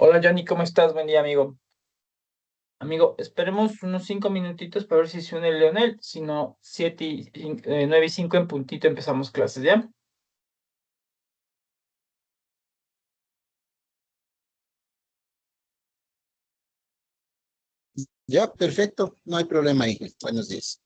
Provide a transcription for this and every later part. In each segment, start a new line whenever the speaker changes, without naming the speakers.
Hola Johnny, ¿cómo estás? Buen día, amigo. Amigo, esperemos unos 5 minutitos para ver si se une Leonel. Si no, 9:05 en puntito empezamos clases, ¿ya?
Ya, perfecto, no hay problema ahí. Buenos días.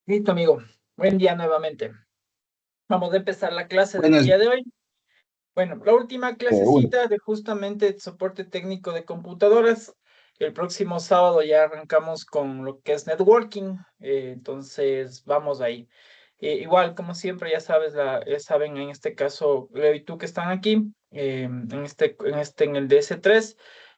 Listo, amigo. Buen día nuevamente. Vamos a empezar la clase del
Buenas,
día de hoy. Bueno, la última
uy,
clasecita de justamente soporte técnico de computadoras. El próximo sábado ya arrancamos con lo que es networking. Entonces, vamos ahí. Igual, como siempre, ya sabes, ya saben, en este caso, Leo y tú que están aquí, en el DS3.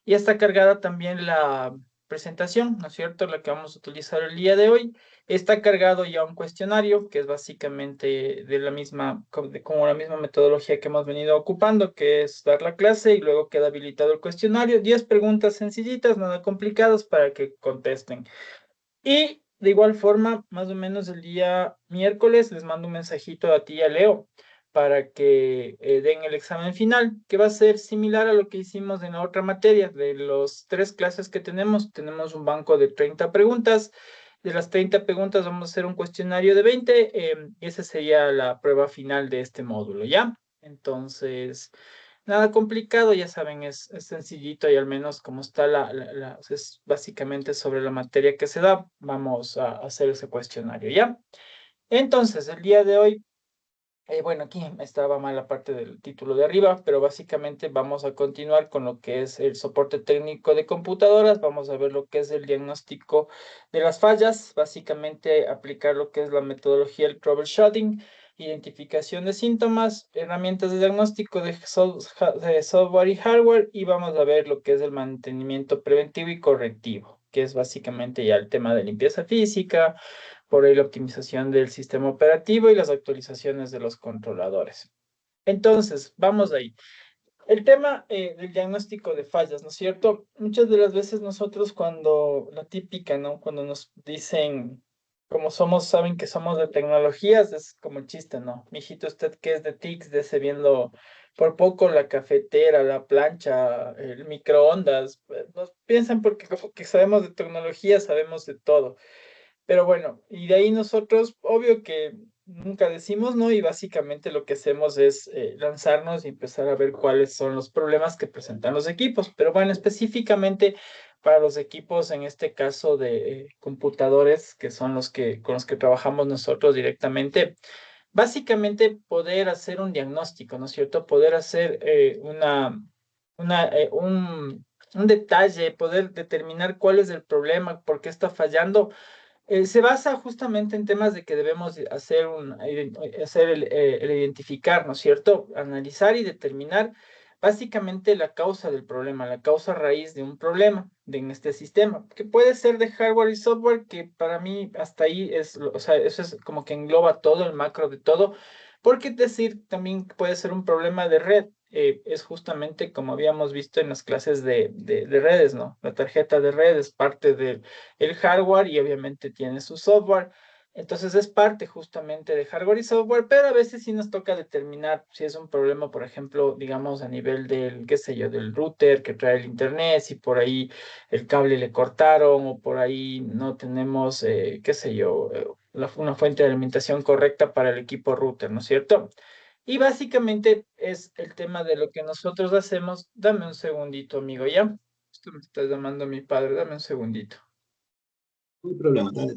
Y está cargada también la presentación, ¿no es cierto? La que vamos a utilizar el día de hoy. Está cargado ya un cuestionario, que es básicamente de la misma, como la misma metodología que hemos venido ocupando, que es dar la clase y luego queda habilitado el cuestionario. 10 preguntas sencillitas, nada complicadas para que contesten. Y de igual forma, más o menos el día miércoles les mando un mensajito a ti y a Leo para que den el examen final, que va a ser similar a lo que hicimos en la otra materia. De los 3 clases que tenemos un banco de 30 preguntas. De las 30 preguntas vamos a hacer un cuestionario de 20, y esa sería la prueba final de este módulo, ¿ya? Entonces... Nada complicado, ya saben, es sencillito y al menos como está es básicamente sobre la materia que se da, vamos a hacer ese cuestionario, ¿ya? Entonces, el día de hoy, bueno, aquí estaba mal la parte del título de arriba, pero básicamente vamos a continuar con lo que es el soporte técnico de computadoras, vamos a ver lo que es el diagnóstico de las fallas, básicamente aplicar lo que es la metodología del troubleshooting, identificación de síntomas, herramientas de diagnóstico de software y hardware, y vamos a ver lo que es el mantenimiento preventivo y correctivo, que es básicamente ya el tema de limpieza física, por ahí la optimización del sistema operativo y las actualizaciones de los controladores. Entonces, vamos ahí. El tema del diagnóstico de fallas, ¿no es cierto? Muchas de las veces nosotros cuando, la típica, ¿no? Cuando nos dicen, como somos, saben que somos de tecnologías, es como el chiste, ¿no? Mijito, usted que es de TICS, de viendo por poco la cafetera, la plancha, el microondas, nos piensan porque como que sabemos de tecnología, sabemos de todo. Pero bueno, y de ahí nosotros, obvio que nunca decimos, ¿no? Y básicamente lo que hacemos es lanzarnos y empezar a ver cuáles son los problemas que presentan los equipos. Pero bueno, específicamente para los equipos, en este caso de computadores, que son los que con los que trabajamos nosotros directamente, básicamente poder hacer un diagnóstico, ¿no es cierto? Poder hacer una, un detalle, poder determinar cuál es el problema, por qué está fallando se basa justamente en temas de que debemos de hacer, hacer el identificar, ¿no es cierto? Analizar y determinar básicamente la causa del problema, la causa raíz de un problema en este sistema, que puede ser de hardware y software, que para mí hasta ahí es, o sea, eso es como que engloba todo el macro de todo, porque decir también puede ser un problema de red. Es justamente como habíamos visto en las clases de redes, ¿no? La tarjeta de red es parte del el hardware y obviamente tiene su software. Entonces es parte justamente de hardware y software, pero a veces sí nos toca determinar si es un problema, por ejemplo, digamos a nivel del, qué sé yo, del router que trae el internet, si por ahí el cable le cortaron o por ahí no tenemos, qué sé yo, una fuente de alimentación correcta para el equipo router, ¿no es cierto? Y básicamente es el tema de lo que nosotros hacemos. Dame un segundito, amigo, ¿ya? Esto me está llamando mi padre, dame un segundito.
No hay problema, dale.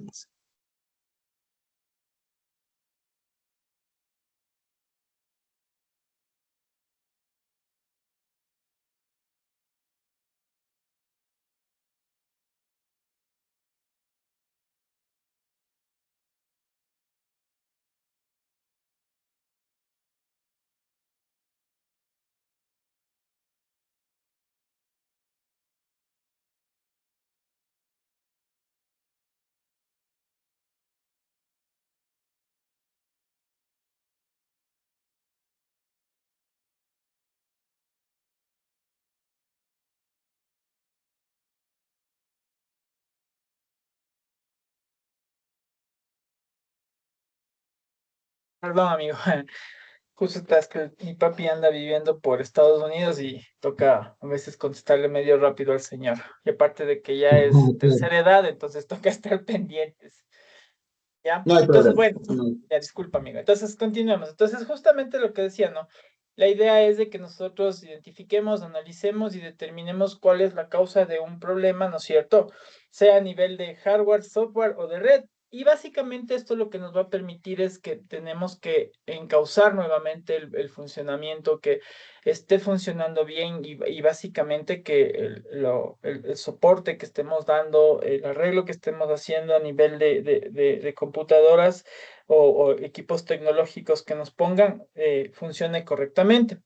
Perdón, amigo. Justo estás que mi papi anda viviendo por Estados Unidos y toca a veces contestarle medio rápido al señor. Y aparte de que ya es tercera edad, entonces toca estar pendientes. ¿Ya?
No hay
Entonces,
problema.
bueno, ya disculpa, amigo. Entonces, continuemos. Entonces, justamente lo que decía, ¿no? La idea es de que nosotros identifiquemos, analicemos y determinemos cuál es la causa de un problema, ¿no es cierto? Sea a nivel de hardware, software o de red. Y básicamente esto lo que nos va a permitir es que tenemos que encauzar nuevamente el funcionamiento, que esté funcionando bien y básicamente que el soporte que estemos dando, el arreglo que estemos haciendo a nivel de computadoras o equipos tecnológicos que nos pongan funcione correctamente.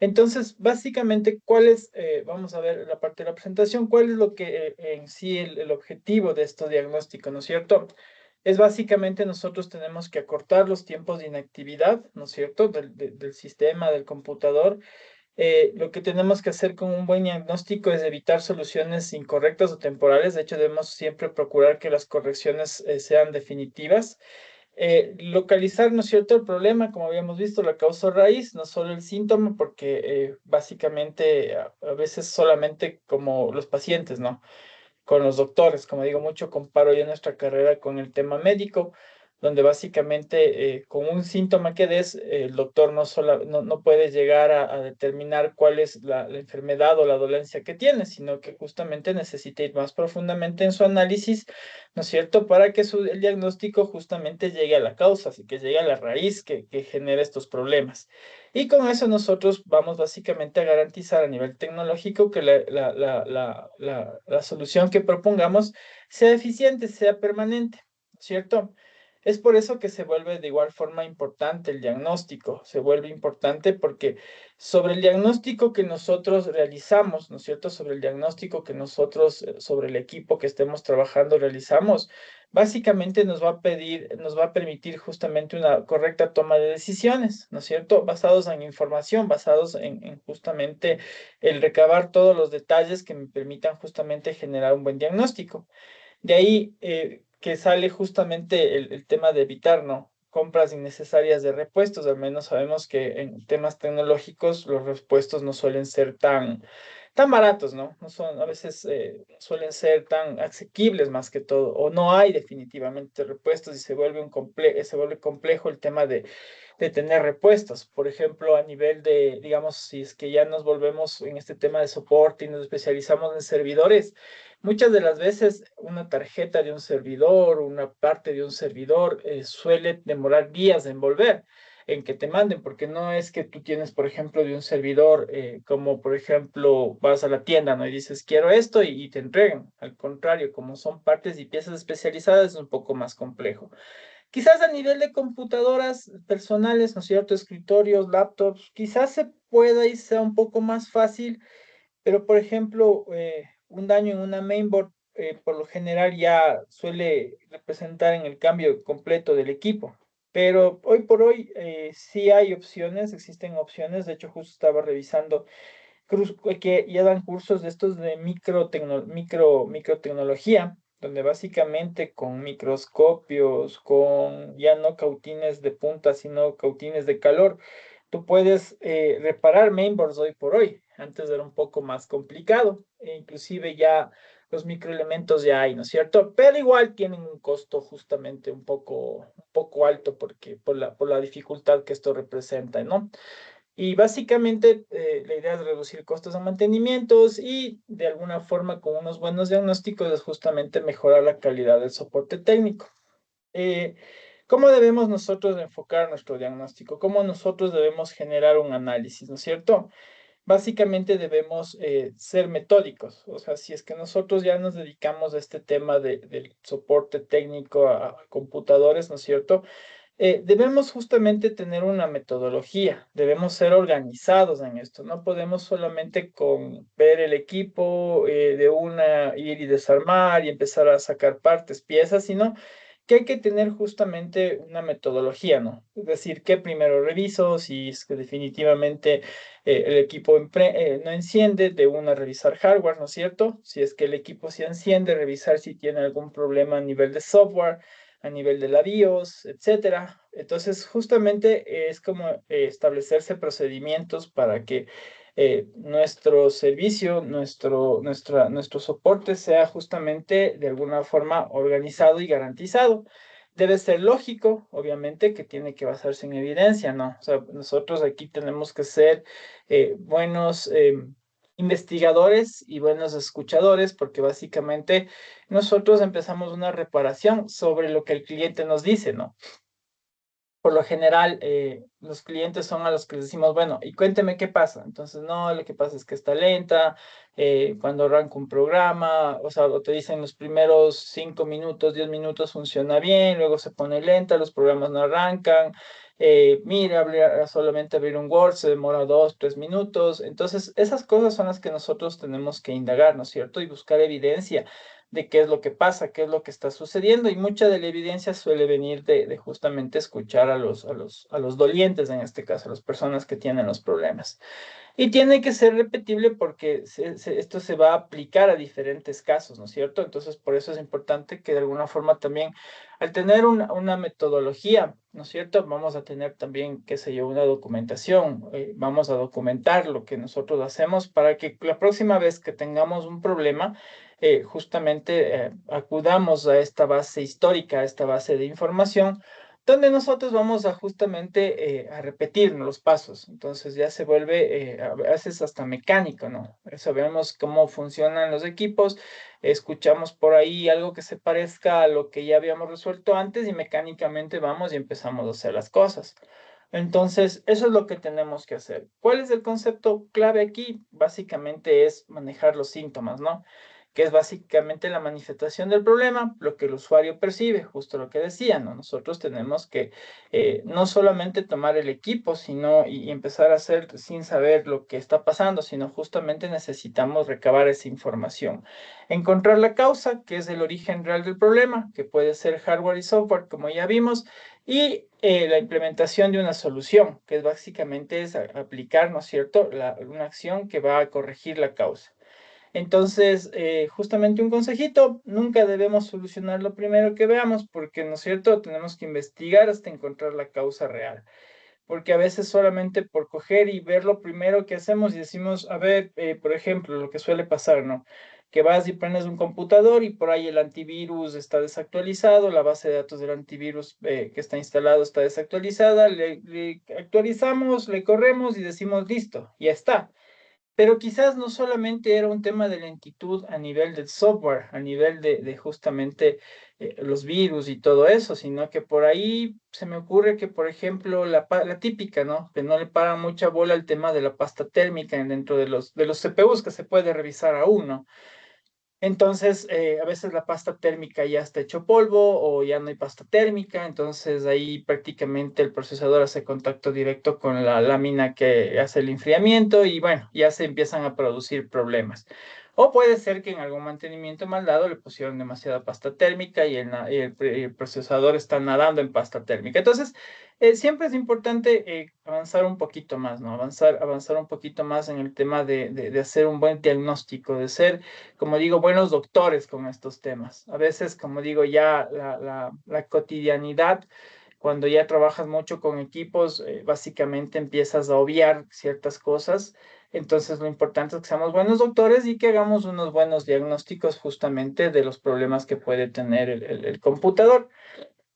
Entonces, básicamente, ¿cuál es, vamos a ver la parte de la presentación, cuál es lo que en sí el objetivo de este diagnóstico, ¿no es cierto? Es básicamente nosotros tenemos que acortar los tiempos de inactividad, ¿no es cierto?, del sistema, del computador. Lo que tenemos que hacer con un buen diagnóstico es evitar soluciones incorrectas o temporales. De hecho, debemos siempre procurar que las correcciones sean definitivas. Localizar, ¿no es cierto?, el problema, como habíamos visto, la causa raíz, no solo el síntoma, porque básicamente a veces solamente como los pacientes, ¿no? Con los doctores. Como digo, mucho comparo yo nuestra carrera con el tema médico, donde básicamente con un síntoma que des, el doctor no puede llegar a determinar cuál es la enfermedad o la dolencia que tiene, sino que justamente necesita ir más profundamente en su análisis, ¿no es cierto?, para que el diagnóstico justamente llegue a la causa, así que llegue a la raíz que genera estos problemas. Y con eso nosotros vamos básicamente a garantizar a nivel tecnológico que la solución que propongamos sea eficiente, sea permanente, ¿cierto? Es por eso que se vuelve de igual forma importante el diagnóstico, se vuelve importante porque sobre el diagnóstico que nosotros realizamos, ¿no es cierto? Sobre el diagnóstico que nosotros, sobre el equipo que estemos trabajando realizamos, básicamente nos va a permitir justamente una correcta toma de decisiones, ¿no es cierto? Basados en información, basados en justamente el recabar todos los detalles que me permitan justamente generar un buen diagnóstico. De ahí que sale justamente el tema de evitar, ¿no?, compras innecesarias de repuestos. Al menos sabemos que en temas tecnológicos los repuestos no suelen ser tan baratos, ¿no? No son, a veces suelen ser tan asequibles más que todo, o no hay definitivamente repuestos y se vuelve complejo el tema de tener repuestos. Por ejemplo, a nivel de, digamos, si es que ya nos volvemos en este tema de soporte y nos especializamos en servidores, muchas de las veces una tarjeta de un servidor, una parte de un servidor suele demorar días en volver, en que te manden, porque no es que tú tienes, por ejemplo, de un servidor, como por ejemplo vas a la tienda, ¿no?, y dices, quiero esto y te entregan. Al contrario, como son partes y piezas especializadas, es un poco más complejo. Quizás a nivel de computadoras personales, ¿no es cierto? Escritorios, laptops, quizás se pueda y sea un poco más fácil, pero por ejemplo, un daño en una mainboard por lo general ya suele representar en el cambio completo del equipo. Pero hoy por hoy sí hay opciones, existen opciones. De hecho, justo estaba revisando que ya dan cursos de estos de microtecnología, donde básicamente con microscopios, con ya no cautines de punta, sino cautines de calor, tú puedes reparar mainboards hoy por hoy. Antes era un poco más complicado, e inclusive ya los microelementos ya hay, ¿no es cierto? Pero igual tienen un costo justamente un poco alto porque por la dificultad que esto representa, ¿no? Y básicamente la idea es reducir costos de mantenimientos y de alguna forma con unos buenos diagnósticos es justamente mejorar la calidad del soporte técnico. Eh, ¿Cómo debemos nosotros enfocar nuestro diagnóstico? ¿Cómo nosotros debemos generar un análisis? ¿No es cierto? Básicamente debemos ser metódicos. O sea, si es que nosotros ya nos dedicamos a este tema del soporte técnico a computadores, ¿no es cierto? Debemos justamente tener una metodología, debemos ser organizados en esto, no podemos solamente con ver el equipo de una, ir y desarmar y empezar a sacar partes, piezas, sino que hay que tener justamente una metodología, ¿no? Es decir, que primero reviso si es que definitivamente el equipo no enciende, de una revisar hardware, ¿no es cierto? Si es que el equipo sí enciende, revisar si tiene algún problema a nivel de software, a nivel de la BIOS, etcétera. Entonces, justamente es como establecerse procedimientos para que nuestro servicio, nuestro soporte sea justamente de alguna forma organizado y garantizado. Debe ser lógico, obviamente, que tiene que basarse en evidencia, ¿no? O sea, nosotros aquí tenemos que ser buenos investigadores y buenos escuchadores, porque básicamente nosotros empezamos una reparación sobre lo que el cliente nos dice, ¿no? por lo general, los clientes son a los que les decimos, bueno, y cuénteme qué pasa. Entonces, no, lo que pasa es que está lenta, cuando arranca un programa, o sea, o te dicen los primeros 5 minutos, 10 minutos funciona bien, luego se pone lenta, los programas no arrancan. Mira, solamente abrir un Word se demora 2, 3 minutos. Entonces, esas cosas son las que nosotros tenemos que indagar, ¿no es cierto? Y buscar evidencia de qué es lo que pasa, qué es lo que está sucediendo, y mucha de la evidencia suele venir de justamente escuchar a los dolientes, en este caso, a las personas que tienen los problemas. Y tiene que ser repetible porque esto se va a aplicar a diferentes casos, ¿no es cierto? Entonces, por eso es importante que de alguna forma también, al tener una metodología, ¿no es cierto? Vamos a tener también, qué sé yo, una documentación. Vamos a documentar lo que nosotros hacemos para que la próxima vez que tengamos un problema, justamente acudamos a esta base histórica, a esta base de información donde nosotros vamos a justamente a repetir, ¿no?, los pasos. Entonces ya se vuelve a veces hasta mecánico, ¿no? Sabemos cómo funcionan los equipos, escuchamos por ahí algo que se parezca a lo que ya habíamos resuelto antes y mecánicamente vamos y empezamos a hacer las cosas. Entonces, eso es lo que tenemos que hacer. ¿Cuál es el concepto clave aquí? Básicamente es manejar los síntomas, ¿no? Que es básicamente la manifestación del problema, lo que el usuario percibe, justo lo que decía, ¿no? Nosotros tenemos que no solamente tomar el equipo, sino y empezar a hacer sin saber lo que está pasando, sino justamente necesitamos recabar esa información. Encontrar la causa, que es el origen real del problema, que puede ser hardware y software, como ya vimos, y la implementación de una solución, que es básicamente es aplicar, ¿no es cierto?, una acción que va a corregir la causa. Entonces, justamente un consejito, nunca debemos solucionar lo primero que veamos, porque, ¿no es cierto?, tenemos que investigar hasta encontrar la causa real, porque a veces solamente por coger y ver lo primero que hacemos y decimos, a ver, por ejemplo, lo que suele pasar, ¿no? Que vas y prendes un computador y por ahí el antivirus está desactualizado, la base de datos del antivirus que está instalado está desactualizada, le actualizamos, le corremos y decimos, listo, ya está. Pero quizás no solamente era un tema de lentitud a nivel del software, a nivel de justamente los virus y todo eso, sino que por ahí se me ocurre que, por ejemplo, la típica, ¿no? Que no le paran mucha bola al tema de la pasta térmica dentro de los CPUs que se puede revisar aún, ¿no? Entonces, a veces la pasta térmica ya está hecho polvo o ya no hay pasta térmica, entonces ahí prácticamente el procesador hace contacto directo con la lámina que hace el enfriamiento y bueno, ya se empiezan a producir problemas. O puede ser que en algún mantenimiento mal dado le pusieron demasiada pasta térmica y el procesador está nadando en pasta térmica. Entonces, siempre es importante avanzar un poquito más, ¿no? Avanzar un poquito más en el tema de hacer un buen diagnóstico, de ser, como digo, buenos doctores con estos temas. A veces, como digo, ya la cotidianidad, cuando ya trabajas mucho con equipos, básicamente empiezas a obviar ciertas cosas. Entonces, lo importante es que seamos buenos doctores y que hagamos unos buenos diagnósticos justamente de los problemas que puede tener el computador.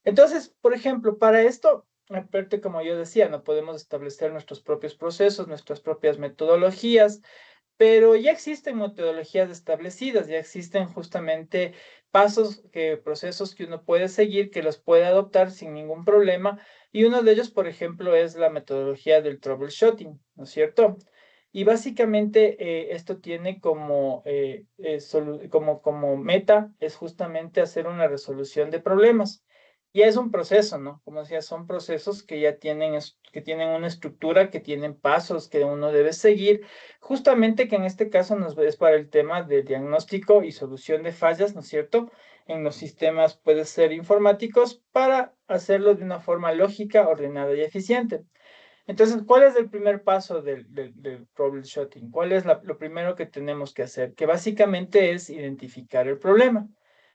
Entonces, por ejemplo, para esto, aparte, como yo decía, no podemos establecer nuestros propios procesos, nuestras propias metodologías, pero ya existen metodologías establecidas, ya existen justamente procesos que uno puede seguir, que los puede adoptar sin ningún problema. Y uno de ellos, por ejemplo, es la metodología del troubleshooting, ¿no es cierto? Y básicamente esto tiene como meta es justamente hacer una resolución de problemas. Y es un proceso, ¿no? Como decía, son procesos que ya que tienen una estructura, que tienen pasos que uno debe seguir. Justamente que en este caso nos es para el tema de diagnóstico y solución de fallas, ¿no es cierto? En los sistemas puede ser informáticos para hacerlo de una forma lógica, ordenada y eficiente. Entonces, ¿cuál es el primer paso del troubleshooting? ¿Cuál es lo primero que tenemos que hacer? Que básicamente es identificar el problema.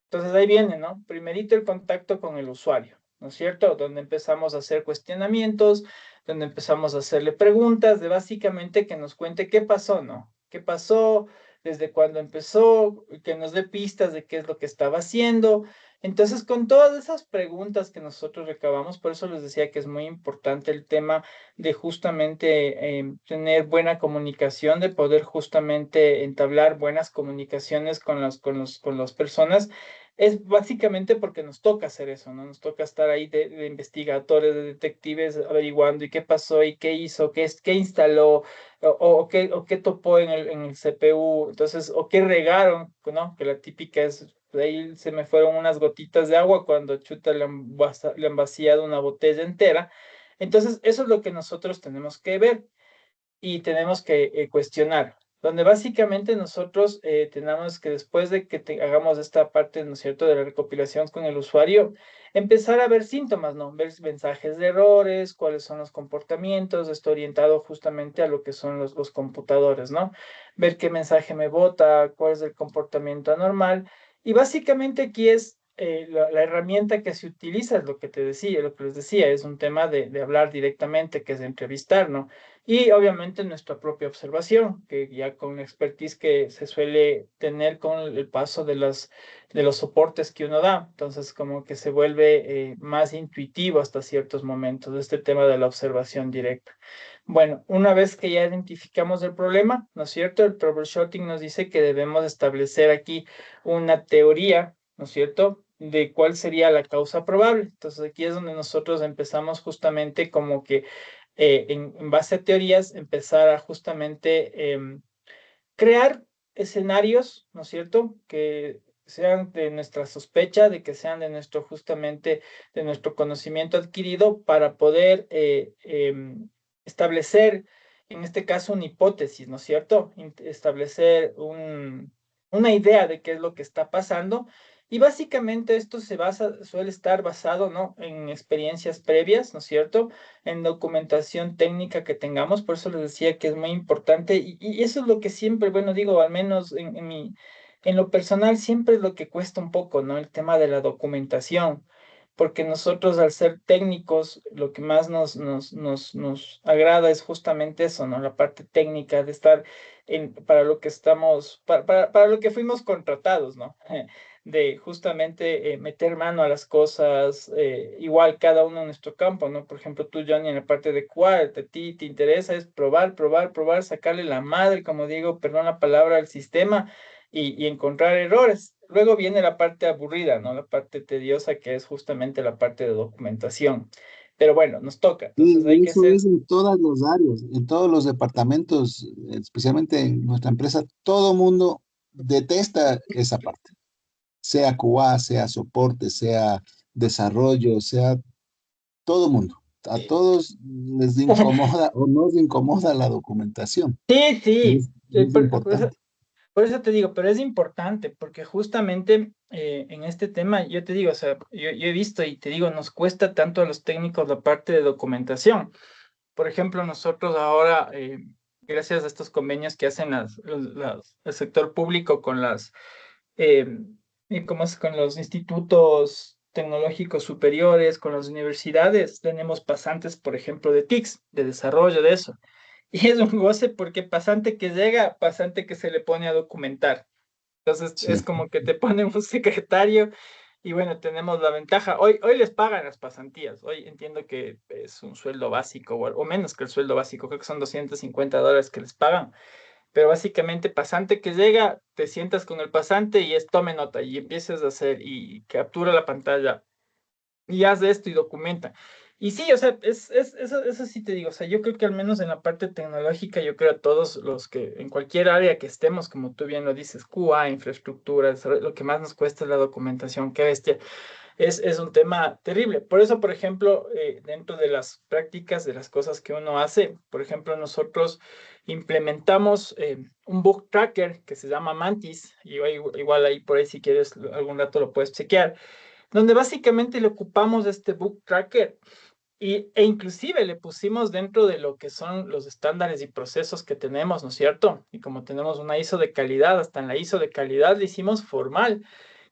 Entonces, ahí viene, ¿no? Primerito el contacto con el usuario, ¿no es cierto? Donde empezamos a hacer cuestionamientos, donde empezamos a hacerle preguntas de básicamente que nos cuente qué pasó, ¿no? ¿Qué pasó? ¿Desde cuándo empezó? Que nos dé pistas de qué es lo que estaba haciendo. Entonces, con todas esas preguntas que nosotros recabamos, por eso les decía que es muy importante el tema de justamente tener buena comunicación, de poder justamente entablar buenas comunicaciones con las personas. es básicamente porque nos toca hacer eso, ¿no? Nos toca estar ahí de investigadores, de detectives, averiguando y qué pasó y qué hizo, qué instaló, o qué topó en el CPU, entonces, o qué regaron, ¿no? Que la típica es, de ahí se me fueron unas gotitas de agua cuando chuta le han vaciado una botella entera. Entonces, eso es lo que nosotros tenemos que ver y tenemos que cuestionar, donde básicamente nosotros tenemos que después de que hagamos esta parte, ¿no es cierto?, de la recopilación con el usuario, empezar a ver síntomas, ¿no? Ver mensajes de errores, cuáles son los comportamientos, esto orientado justamente a lo que son los computadores, ¿no? Ver qué mensaje me bota, cuál es el comportamiento anormal. Y básicamente aquí es la herramienta que se utiliza, es lo que te decía, lo que les decía, es un tema de hablar directamente, que es de entrevistar, ¿no? Y obviamente nuestra propia observación, que ya con la expertise que se suele tener con el paso de los soportes que uno da. Entonces, como que se vuelve más intuitivo hasta ciertos momentos este tema de la observación directa. Bueno, una vez que ya identificamos el problema, ¿no es cierto? El troubleshooting nos dice que debemos establecer aquí una teoría, ¿no es cierto?, de cuál sería la causa probable. Entonces, aquí es donde nosotros empezamos justamente como que en base a teorías, empezar a justamente crear escenarios, ¿no es cierto?, que sean de nuestra sospecha, de que sean de nuestro justamente, de nuestro conocimiento adquirido para poder establecer, en este caso, una hipótesis, ¿no es cierto? Establecer una idea de qué es lo que está pasando. Y básicamente esto suele estar basado, ¿no?, en experiencias previas, ¿no es cierto?, en documentación técnica que tengamos. Por eso les decía que es muy importante y eso es lo que siempre, bueno, digo, al menos en lo personal, siempre es lo que cuesta un poco, ¿no? El tema de la documentación, porque nosotros al ser técnicos, lo que más nos agrada es justamente eso, ¿no? La parte técnica de estar para lo que estamos, para lo que fuimos contratados, ¿no? De justamente meter mano a las cosas, igual cada uno en nuestro campo, ¿no? Por ejemplo, tú, Johnny, en la parte de QA, a ti te interesa es probar, probar, probar, sacarle la madre, como digo, perdón la palabra, al sistema y encontrar errores. Luego viene la parte aburrida, ¿no? La parte tediosa, que es justamente la parte de documentación. Pero bueno, nos toca, entonces hay
Y
que
eso
ser...
es en todas las áreas, en todos los departamentos, especialmente en nuestra empresa, todo mundo detesta esa parte, sea QA, sea soporte, sea desarrollo, sea todo mundo. A todos les incomoda o nos incomoda la documentación.
Sí,
Y
sí,
es importante.
por eso te digo, pero es importante porque justamente en este tema, yo te digo, o sea, yo he visto y te digo, nos cuesta tanto a los técnicos la parte de documentación. Por ejemplo, nosotros ahora, gracias a estos convenios que hacen el sector público con eh, ¿cómo es? Con los institutos tecnológicos superiores, con las universidades, tenemos pasantes, por ejemplo, de TICs, de desarrollo de eso. Y es un goce porque pasante que llega, pasante que se le pone a documentar. Entonces es
Sí.
como que te ponen un secretario y bueno, tenemos la ventaja. Hoy les pagan las pasantías. Hoy entiendo que es un sueldo básico o menos que el sueldo básico. Creo que son $250 que les pagan. Pero básicamente pasante que llega, te sientas con el pasante y es tome nota y empiezas a hacer y captura la pantalla y haz esto y documenta. Y sí, o sea, eso sí te digo, o sea, yo creo que al menos en la parte tecnológica, yo creo a todos los que en cualquier área que estemos, como tú bien lo dices, QA, infraestructuras, lo que más nos cuesta es la documentación, qué bestia, es un tema terrible. Por eso, por ejemplo, dentro de las prácticas, de las cosas que uno hace, por ejemplo, nosotros implementamos un bug tracker que se llama Mantis, y igual ahí por ahí si quieres algún rato lo puedes chequear donde básicamente le ocupamos este book tracker e inclusive le pusimos dentro de lo que son los estándares y procesos que tenemos, ¿no es cierto? Y como tenemos una ISO de calidad, hasta en la ISO de calidad le hicimos formal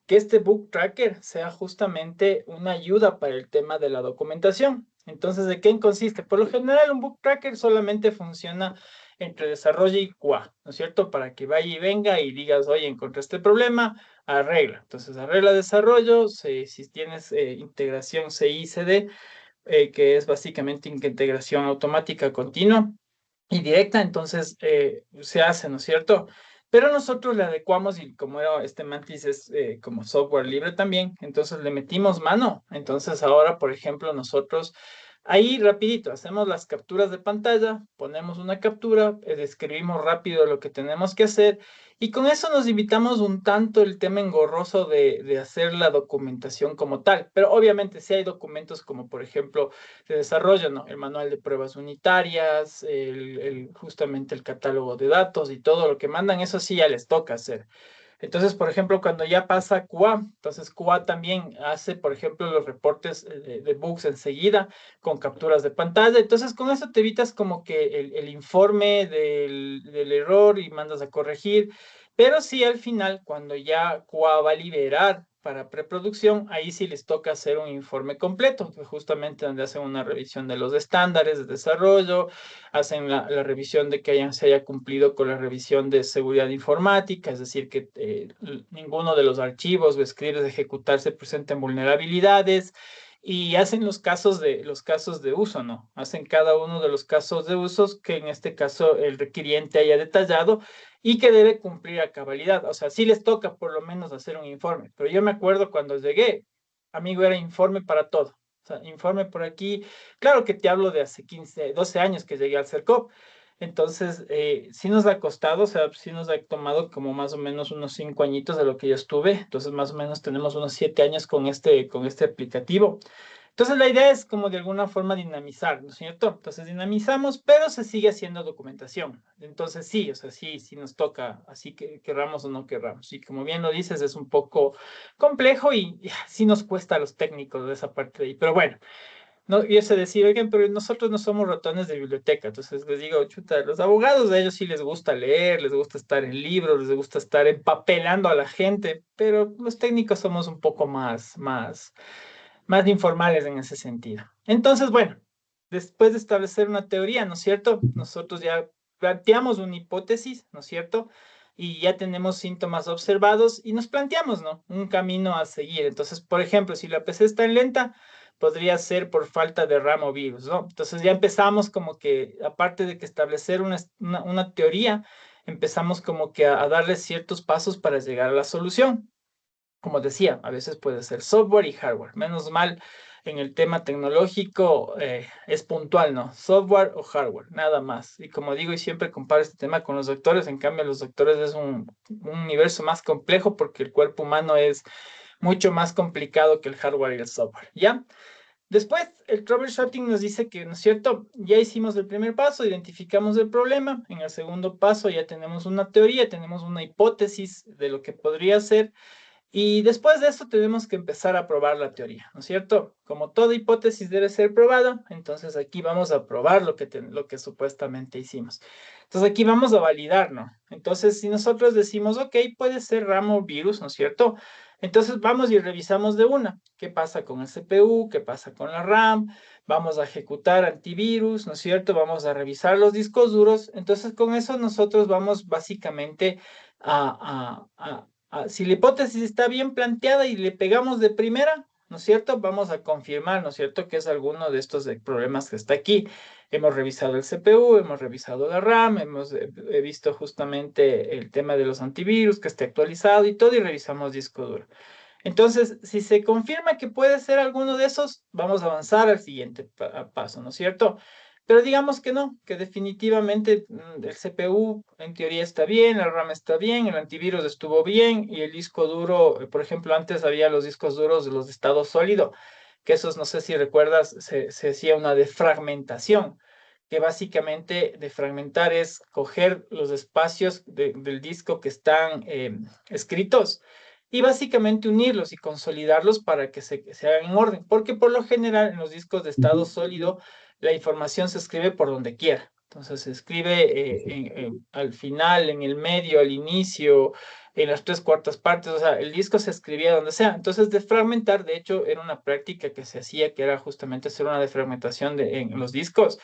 que este book tracker sea justamente una ayuda para el tema de la documentación. Entonces, ¿de qué consiste? Por lo general, un book tracker solamente funciona entre desarrollo y QA, ¿no es cierto? Para que vaya y venga y digas, oye, encontré este problema, arregla. Entonces, arregla desarrollo, si tienes integración CI/CD, que es básicamente integración automática continua y directa, entonces se hace, ¿no es cierto? pero nosotros le adecuamos y como era este Mantis es como software libre también, entonces le metimos mano. Entonces ahora, por ejemplo, nosotros ahí rapidito hacemos las capturas de pantalla, ponemos una captura, describimos rápido lo que tenemos que hacer y con eso nos evitamos un tanto el tema engorroso de hacer la documentación como tal. Pero obviamente si hay documentos como por ejemplo de desarrollo, ¿no? El manual de pruebas unitarias, justamente el catálogo de datos y todo lo que mandan, eso sí ya les toca hacer. Entonces, por ejemplo, cuando ya pasa a QA, entonces QA también hace, por ejemplo, los reportes de bugs enseguida con capturas de pantalla. Entonces, con eso te evitas como que el informe del error y mandas a corregir. Pero sí, al final, cuando ya QA va a liberar para preproducción, ahí sí les toca hacer un informe completo, que justamente donde hacen una revisión de los estándares de desarrollo, hacen la revisión de que se haya cumplido con la revisión de seguridad informática, es decir, que ninguno de los archivos o scripts de ejecutarse presenten vulnerabilidades. Y hacen los casos de uso, ¿no? Hacen cada uno de los casos de usos que en este caso el requiriente haya detallado y que debe cumplir a cabalidad. O sea, sí les toca por lo menos hacer un informe. Pero yo me acuerdo cuando llegué, amigo, era informe para todo. O sea, informe por aquí. Claro que te hablo de hace 15, 12 años que llegué al CERCOP. Entonces, sí nos ha costado, o sea, sí nos ha tomado como más o menos unos 5 añitos de lo que yo estuve. Entonces, más o menos tenemos unos 7 años con este aplicativo. Entonces la idea es como de alguna forma dinamizar, ¿no es cierto? Entonces dinamizamos, pero se sigue haciendo documentación. Entonces sí, o sea, sí, sí nos toca, así que querramos o no querramos. Y como bien lo dices, es un poco complejo y sí nos cuesta a los técnicos de esa parte de ahí. Pero bueno, no, y eso decir, oigan, pero nosotros no somos ratones de biblioteca. Entonces les digo, chuta, los abogados a ellos sí les gusta leer, les gusta estar en libros, les gusta estar empapelando a la gente, pero los técnicos somos un poco más informales en ese sentido. Entonces, bueno, después de establecer una teoría, ¿no es cierto? Nosotros ya planteamos una hipótesis, ¿no es cierto? Y ya tenemos síntomas observados y nos planteamos, ¿no? Un camino a seguir. Entonces, por ejemplo, si la PC está lenta, podría ser por falta de RAM o virus, ¿no? Entonces ya empezamos como que, aparte de que establecer una teoría, empezamos como que a darle ciertos pasos para llegar a la solución. Como decía, a veces puede ser software y hardware. Menos mal, en el tema tecnológico es puntual, ¿no? Software o hardware, nada más. Y como digo, y siempre comparo este tema con los doctores, en cambio los doctores es un universo más complejo porque el cuerpo humano es mucho más complicado que el hardware y el software, ¿ya? Después, el troubleshooting nos dice que, ¿no es cierto? Ya hicimos el primer paso, identificamos el problema. En el segundo paso ya tenemos una teoría, tenemos una hipótesis de lo que podría ser. Y después de esto tenemos que empezar a probar la teoría, ¿no es cierto? Como toda hipótesis debe ser probada, entonces aquí vamos a probar lo que supuestamente hicimos. Entonces aquí vamos a validar, ¿no? Entonces si nosotros decimos, ok, puede ser ramo virus, ¿no es cierto? Entonces vamos y revisamos de una. ¿Qué pasa con el CPU? ¿Qué pasa con la RAM? Vamos a ejecutar antivirus, ¿no es cierto? Vamos a revisar los discos duros. Entonces con eso nosotros vamos básicamente si la hipótesis está bien planteada y le pegamos de primera, ¿no es cierto? Vamos a confirmar, ¿no es cierto?, que es alguno de estos problemas que está aquí. Hemos revisado el CPU, hemos revisado la RAM, he visto justamente el tema de los antivirus, que esté actualizado y todo, y revisamos disco duro. Entonces, si se confirma que puede ser alguno de esos, vamos a avanzar al siguiente paso, ¿no es cierto? Pero digamos que no, que definitivamente el CPU en teoría está bien, la RAM está bien, el antivirus estuvo bien y el disco duro, por ejemplo, antes había los discos duros de los de estado sólido, que esos, no sé si recuerdas, se hacía una defragmentación, que básicamente defragmentar es coger los espacios del disco que están escritos y básicamente unirlos y consolidarlos para que se hagan en orden, porque por lo general en los discos de estado
Ujú.
sólido la información se escribe por donde quiera. Entonces se escribe al final, en el medio, al inicio, en las tres cuartas partes, o sea, el disco se escribía donde sea. Entonces, defragmentar, de hecho, era una práctica que se hacía, que era justamente hacer una defragmentación en los discos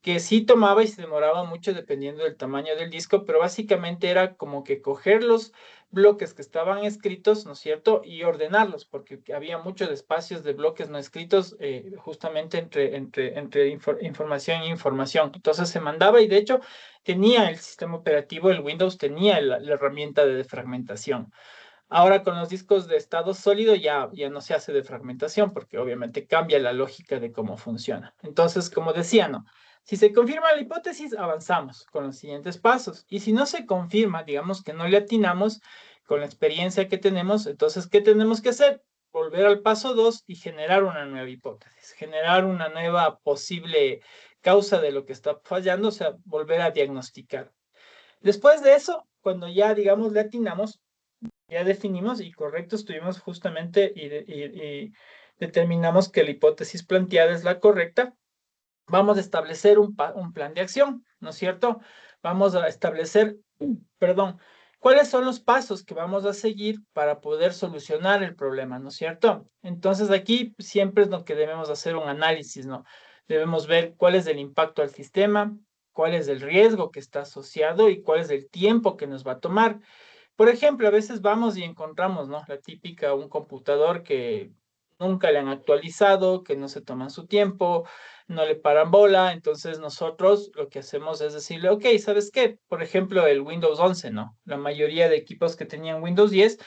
que sí tomaba y se demoraba mucho dependiendo del tamaño del disco, pero básicamente era como que coger los bloques que estaban escritos, ¿no es cierto? Y ordenarlos, porque había muchos espacios de bloques no escritos justamente entre información e información. Entonces se mandaba y de hecho tenía el sistema operativo, el Windows tenía la herramienta de defragmentación. Ahora con los discos de estado sólido ya no se hace de fragmentación porque obviamente cambia la lógica de cómo funciona. Entonces, como decía, ¿no? Si se confirma la hipótesis, avanzamos con los siguientes pasos. Y si no se confirma, digamos que no le atinamos con la experiencia que tenemos, entonces, ¿qué tenemos que hacer? Volver al paso 2 y generar una nueva hipótesis, generar una nueva posible causa de lo que está fallando, o sea, volver a diagnosticar. Después de eso, cuando ya, digamos, le atinamos, ya definimos y correcto estuvimos justamente y determinamos que la hipótesis planteada es la correcta. Vamos a establecer un plan de acción, ¿no es cierto? Vamos a establecer, perdón, cuáles son los pasos que vamos a seguir para poder solucionar el problema, ¿no es cierto? Entonces aquí siempre es lo que debemos hacer un análisis, ¿no? Debemos ver cuál es el impacto al sistema, cuál es el riesgo que está asociado y cuál es el tiempo que nos va a tomar. Por ejemplo, a veces vamos y encontramos, ¿no? La típica, un computador que nunca le han actualizado, que no se toman su tiempo, no le paran bola. Entonces nosotros lo que hacemos es decirle, ok, ¿sabes qué? Por ejemplo, el Windows 11, ¿no? La mayoría de equipos que tenían Windows 10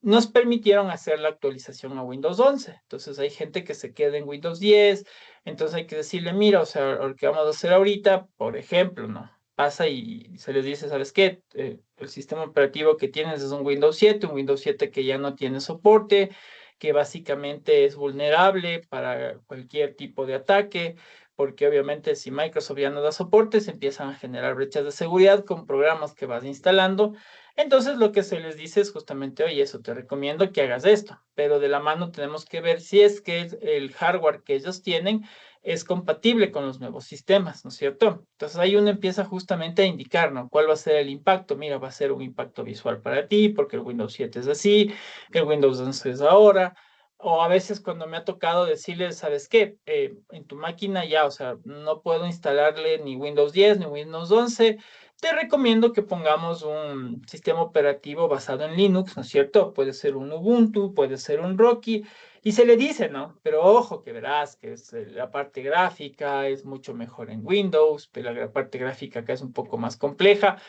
nos permitieron hacer la actualización a Windows 11. Entonces hay gente que se queda en Windows 10, entonces hay que decirle, mira, o sea, lo que vamos a hacer ahorita, por ejemplo, ¿no? Pasa y se les dice, ¿sabes qué? El sistema operativo que tienes es un Windows 7 que ya no tiene soporte, que básicamente es vulnerable para cualquier tipo de ataque, porque obviamente si Microsoft ya no da soporte, se empiezan a generar brechas de seguridad con programas que vas instalando. Entonces lo que se les dice es justamente, oye, eso te recomiendo que hagas esto, pero de la mano tenemos que ver si es que el hardware que ellos tienen es compatible con los nuevos sistemas, ¿no es cierto? Entonces ahí uno empieza justamente a indicar, ¿no? ¿Cuál va a ser el impacto? Mira, va a ser un impacto visual para ti, porque el Windows 7 es así, el Windows 11 es ahora, o a veces cuando me ha tocado decirles, ¿sabes qué? En tu máquina ya, o sea, no puedo instalarle ni Windows 10 ni Windows 11. Te recomiendo que pongamos un sistema operativo basado en Linux, ¿no es cierto? Puede ser un Ubuntu, puede ser un Rocky, y se le dice, ¿no? Pero ojo, que verás que la parte gráfica es mucho mejor en Windows, pero la parte gráfica acá es un poco más compleja.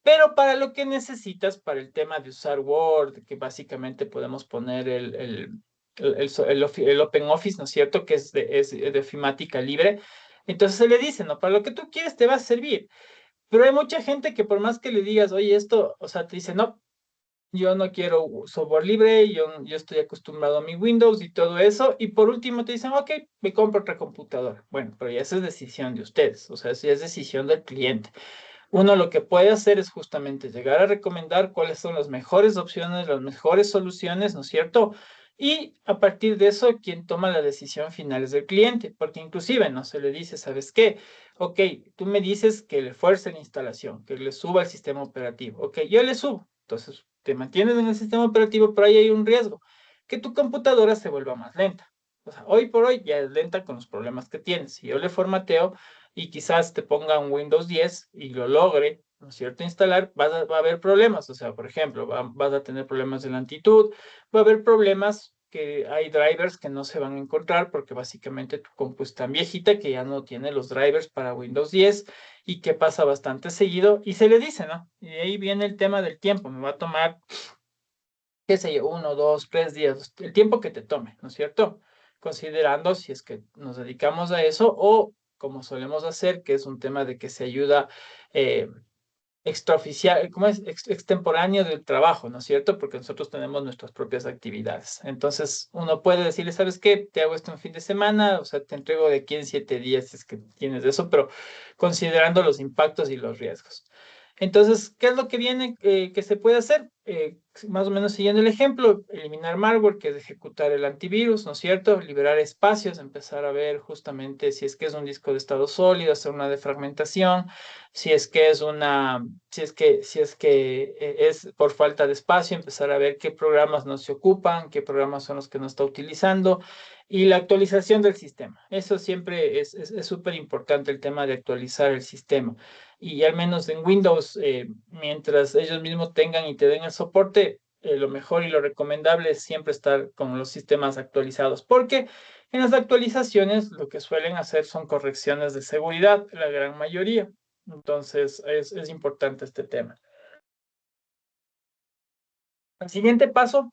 Pero para lo que necesitas, para el tema de usar Word, que básicamente podemos poner el Open Office, ¿no es cierto? Que es de ofimática libre. Entonces se le dice, ¿no? Para lo que tú quieres te va a servir. Pero hay mucha gente que por más que le digas, oye, esto, o sea, te dice, no, yo no quiero software libre, yo estoy acostumbrado a mi Windows y todo eso. Y por último te dicen, ok, me compro otra computadora. Bueno, pero ya esa es decisión de ustedes, o sea, eso ya es decisión del cliente. Uno lo que puede hacer es justamente llegar a recomendar cuáles son las mejores opciones, las mejores soluciones, ¿no es cierto? Y a partir de eso, quien toma la decisión final es el cliente, porque inclusive no se le dice, ¿sabes qué? Ok, tú me dices que le fuerce la instalación, que le suba el sistema operativo. Ok, yo le subo. Entonces, te mantienes en el sistema operativo, pero ahí hay un riesgo, que tu computadora se vuelva más lenta. O sea, hoy por hoy ya es lenta con los problemas que tienes. Si yo le formateo, y quizás te ponga un Windows 10 y lo logre, ¿no es cierto?, instalar, va a haber problemas. O sea, por ejemplo, vas a tener problemas de lentitud, va a haber problemas que hay drivers que no se van a encontrar porque básicamente tu compu es tan viejita que ya no tiene los drivers para Windows 10 y que pasa bastante seguido y se le dice, ¿no? Y ahí viene el tema del tiempo, me va a tomar, qué sé yo, 1, 2, 3 días, el tiempo que te tome, ¿no es cierto? Considerando si es que nos dedicamos a eso o como solemos hacer, que es un tema de que se ayuda eh, extraoficial, ¿cómo es? Extemporáneo del trabajo, ¿no es cierto? Porque nosotros tenemos nuestras propias actividades. Entonces, uno puede decirle, ¿sabes qué? Te hago esto un fin de semana, o sea, te entrego de aquí en 7 días si es que tienes eso, pero considerando los impactos y los riesgos. Entonces, ¿qué es lo que viene que se puede hacer? más o menos siguiendo el ejemplo, eliminar malware, que es ejecutar el antivirus, ¿no es cierto? Liberar espacios, empezar a ver justamente si es que es un disco de estado sólido, hacer una defragmentación, si es que es una, es por falta de espacio, empezar a ver qué programas no se ocupan, qué programas son los que no está utilizando, y la actualización del sistema. Eso siempre es súper importante, el tema de actualizar el sistema. Y al menos en Windows, mientras ellos mismos tengan y te den el soporte, lo mejor y lo recomendable es siempre estar con los sistemas actualizados, porque en las actualizaciones lo que suelen hacer son correcciones de seguridad, la gran mayoría. Entonces es importante este tema. El siguiente paso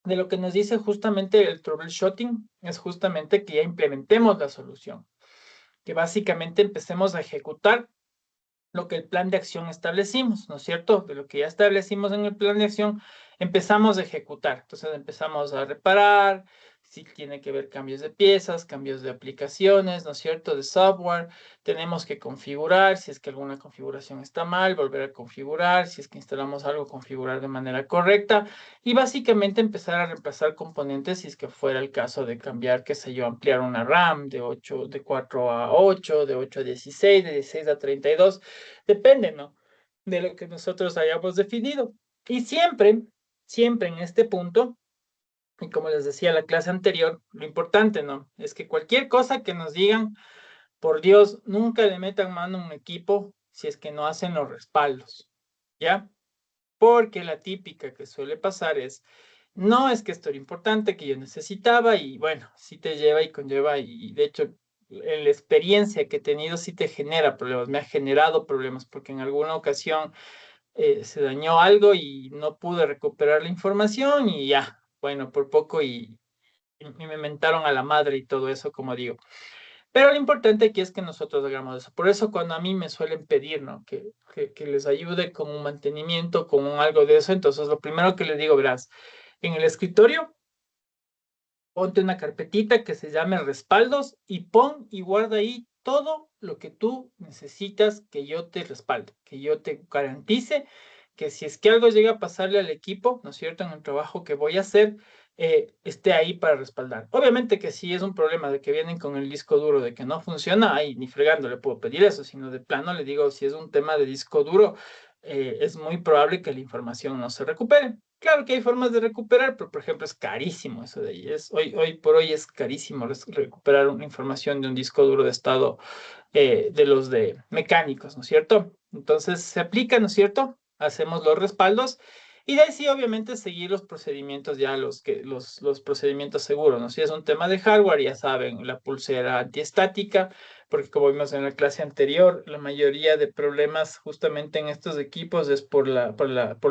de lo que nos dice justamente el troubleshooting es justamente que ya implementemos la solución, que básicamente empecemos a ejecutar lo que el plan de acción establecimos, ¿no es cierto? De lo que ya establecimos en el plan de acción, empezamos a ejecutar. Entonces empezamos a reparar, si tiene que ver cambios de piezas, cambios de aplicaciones, ¿no es cierto? De software. Tenemos que configurar, si es que alguna configuración está mal, volver a configurar, si es que instalamos algo, configurar de manera correcta y básicamente empezar a reemplazar componentes si es que fuera el caso de cambiar, qué sé yo, ampliar una RAM de 8, de 4 a 8, de 8 a 16, de 16 a 32. Depende, ¿no? De lo que nosotros hayamos definido. Y siempre, siempre en este punto, y como les decía en la clase anterior, lo importante, ¿no? Es que cualquier cosa que nos digan, por Dios, nunca le metan mano a un equipo si es que no hacen los respaldos, ¿ya? Porque la típica que suele pasar es, no es que esto era importante, que yo necesitaba, y bueno, sí te lleva y conlleva, y de hecho, en la experiencia que he tenido sí te genera problemas, me ha generado problemas, porque en alguna ocasión se dañó algo y no pude recuperar la información y ya, bueno, por poco y me mentaron a la madre y todo eso, como digo. Pero lo importante aquí es que nosotros hagamos eso. Por eso cuando a mí me suelen pedir, ¿no? Que les ayude con un mantenimiento, con un algo de eso, entonces lo primero que les digo, verás, en el escritorio, ponte una carpetita que se llame respaldos y pon y guarda ahí todo lo que tú necesitas que yo te respalde, que yo te garantice que si es que algo llega a pasarle al equipo, ¿no es cierto?, en el trabajo que voy a hacer, esté ahí para respaldar. Obviamente que si es un problema de que vienen con el disco duro, de que no funciona, ahí ni fregando le puedo pedir eso, sino de plano le digo, si es un tema de disco duro, es muy probable que la información no se recupere. Claro que hay formas de recuperar, pero por ejemplo es carísimo eso de ahí. Hoy por hoy es carísimo recuperar una información de un disco duro de estado de los de mecánicos, ¿no es cierto? Entonces se aplica, ¿no es cierto? Hacemos los respaldos y de ahí sí, obviamente, seguir los procedimientos ya, los procedimientos seguros, ¿no? Si es un tema de hardware, ya saben, la pulsera antiestática, porque como vimos en la clase anterior, la mayoría de problemas justamente en estos equipos es por la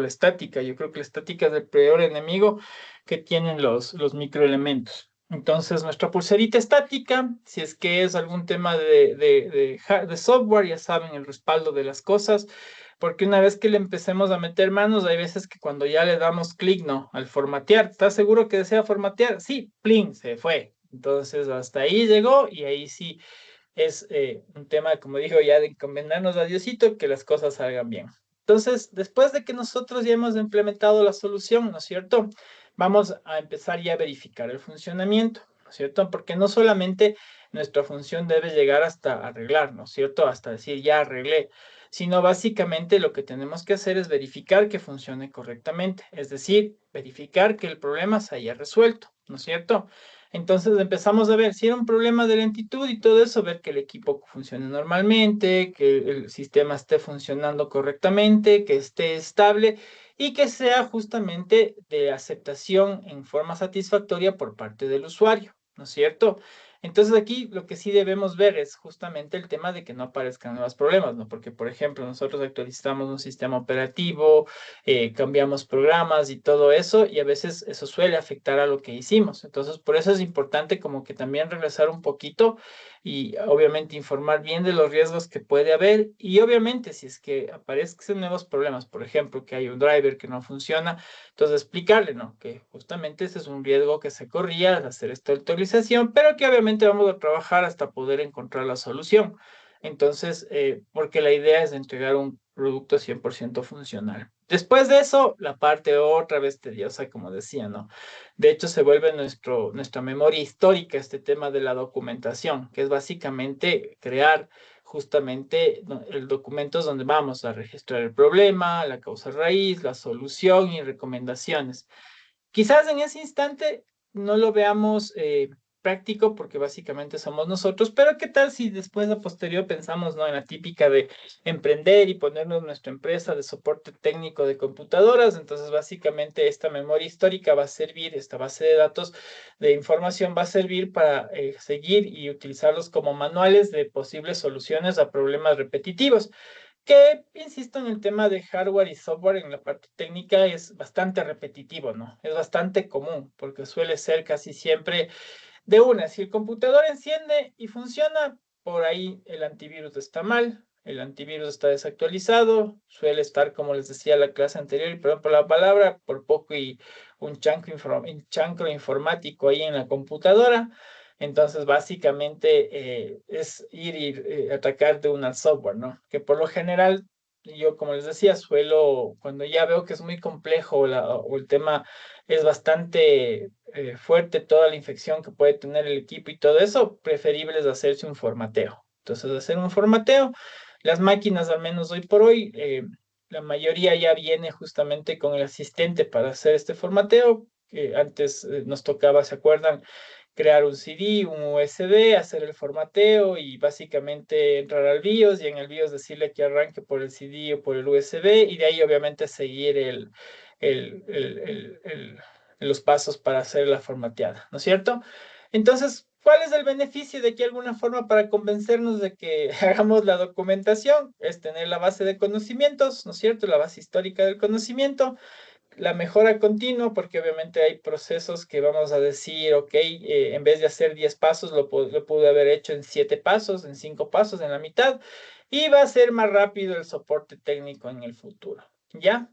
estática. Yo creo que la estática es el peor enemigo que tienen los microelementos. Entonces, nuestra pulserita estática, si es que es algún tema de software, ya saben, el respaldo de las cosas, porque una vez que le empecemos a meter manos, hay veces que cuando ya le damos clic, ¿no? Al formatear, ¿estás seguro que desea formatear? Sí, plin, se fue. Entonces, hasta ahí llegó y ahí sí es un tema, como digo, ya de encomendarnos a Diosito, que las cosas salgan bien. Entonces, después de que nosotros ya hemos implementado la solución, ¿no es cierto? Vamos a empezar ya a verificar el funcionamiento, ¿no es cierto? Porque no solamente nuestra función debe llegar hasta arreglar, ¿no es cierto? Hasta decir ya arreglé, sino básicamente lo que tenemos que hacer es verificar que funcione correctamente, es decir, verificar que el problema se haya resuelto, ¿no es cierto? Entonces empezamos a ver si era un problema de lentitud y todo eso, ver que el equipo funcione normalmente, que el sistema esté funcionando correctamente, que esté estable y que sea justamente de aceptación en forma satisfactoria por parte del usuario, ¿no es cierto? Entonces aquí lo que sí debemos ver es justamente el tema de que no aparezcan nuevos problemas, ¿no? Porque, por ejemplo, nosotros actualizamos un sistema operativo, cambiamos programas y todo eso, y a veces eso suele afectar a lo que hicimos. Entonces, por eso es importante como que también regresar un poquito y obviamente informar bien de los riesgos que puede haber y obviamente si es que aparecen nuevos problemas, por ejemplo, que hay un driver que no funciona, entonces explicarle, ¿no? Que justamente ese es un riesgo que se corría al hacer esta actualización, pero que obviamente vamos a trabajar hasta poder encontrar la solución. Entonces, porque la idea es entregar un producto 100% funcional. Después de eso, la parte otra vez tediosa, como decía, ¿no? De hecho, se vuelve nuestra memoria histórica este tema de la documentación, que es básicamente crear justamente el documentos donde vamos a registrar el problema, la causa raíz, la solución y recomendaciones. Quizás en ese instante no lo veamos práctico porque básicamente somos nosotros, pero ¿qué tal si después a posterior pensamos, ¿no? En la típica de emprender y ponernos nuestra empresa de soporte técnico de computadoras? Entonces básicamente esta memoria histórica va a servir, esta base de datos de información va a servir para seguir y utilizarlos como manuales de posibles soluciones a problemas repetitivos que, insisto, en el tema de hardware y software, en la parte técnica, es bastante repetitivo, ¿no? Es bastante común, porque suele ser casi siempre de una. Si el computador enciende y funciona, por ahí el antivirus está mal, el antivirus está desactualizado, suele estar, como les decía la clase anterior, y perdón por la palabra, por poco y un chancro informático ahí en la computadora. Entonces, básicamente es ir y atacar de una al software, ¿no? Que por lo general, yo como les decía, suelo, cuando ya veo que es muy complejo o el tema es bastante fuerte, toda la infección que puede tener el equipo y todo eso, preferible es hacerse un formateo. Entonces, hacer un formateo, las máquinas, al menos hoy por hoy, la mayoría ya viene justamente con el asistente para hacer este formateo. Que antes nos tocaba, ¿se acuerdan? Crear un CD, un USB, hacer el formateo y básicamente entrar al BIOS y en el BIOS decirle que arranque por el CD o por el USB y de ahí obviamente seguir el, el, el, el- los pasos para hacer la formateada, ¿no es cierto? Entonces, ¿cuál es el beneficio de que alguna forma para convencernos de que hagamos la documentación? Es tener la base de conocimientos, ¿no es cierto? La base histórica del conocimiento, la mejora continua, porque obviamente hay procesos que vamos a decir, ok, en vez de hacer 10 pasos, lo pude haber hecho en 7 pasos, en 5 pasos, en la mitad, y va a ser más rápido el soporte técnico en el futuro, ¿ya?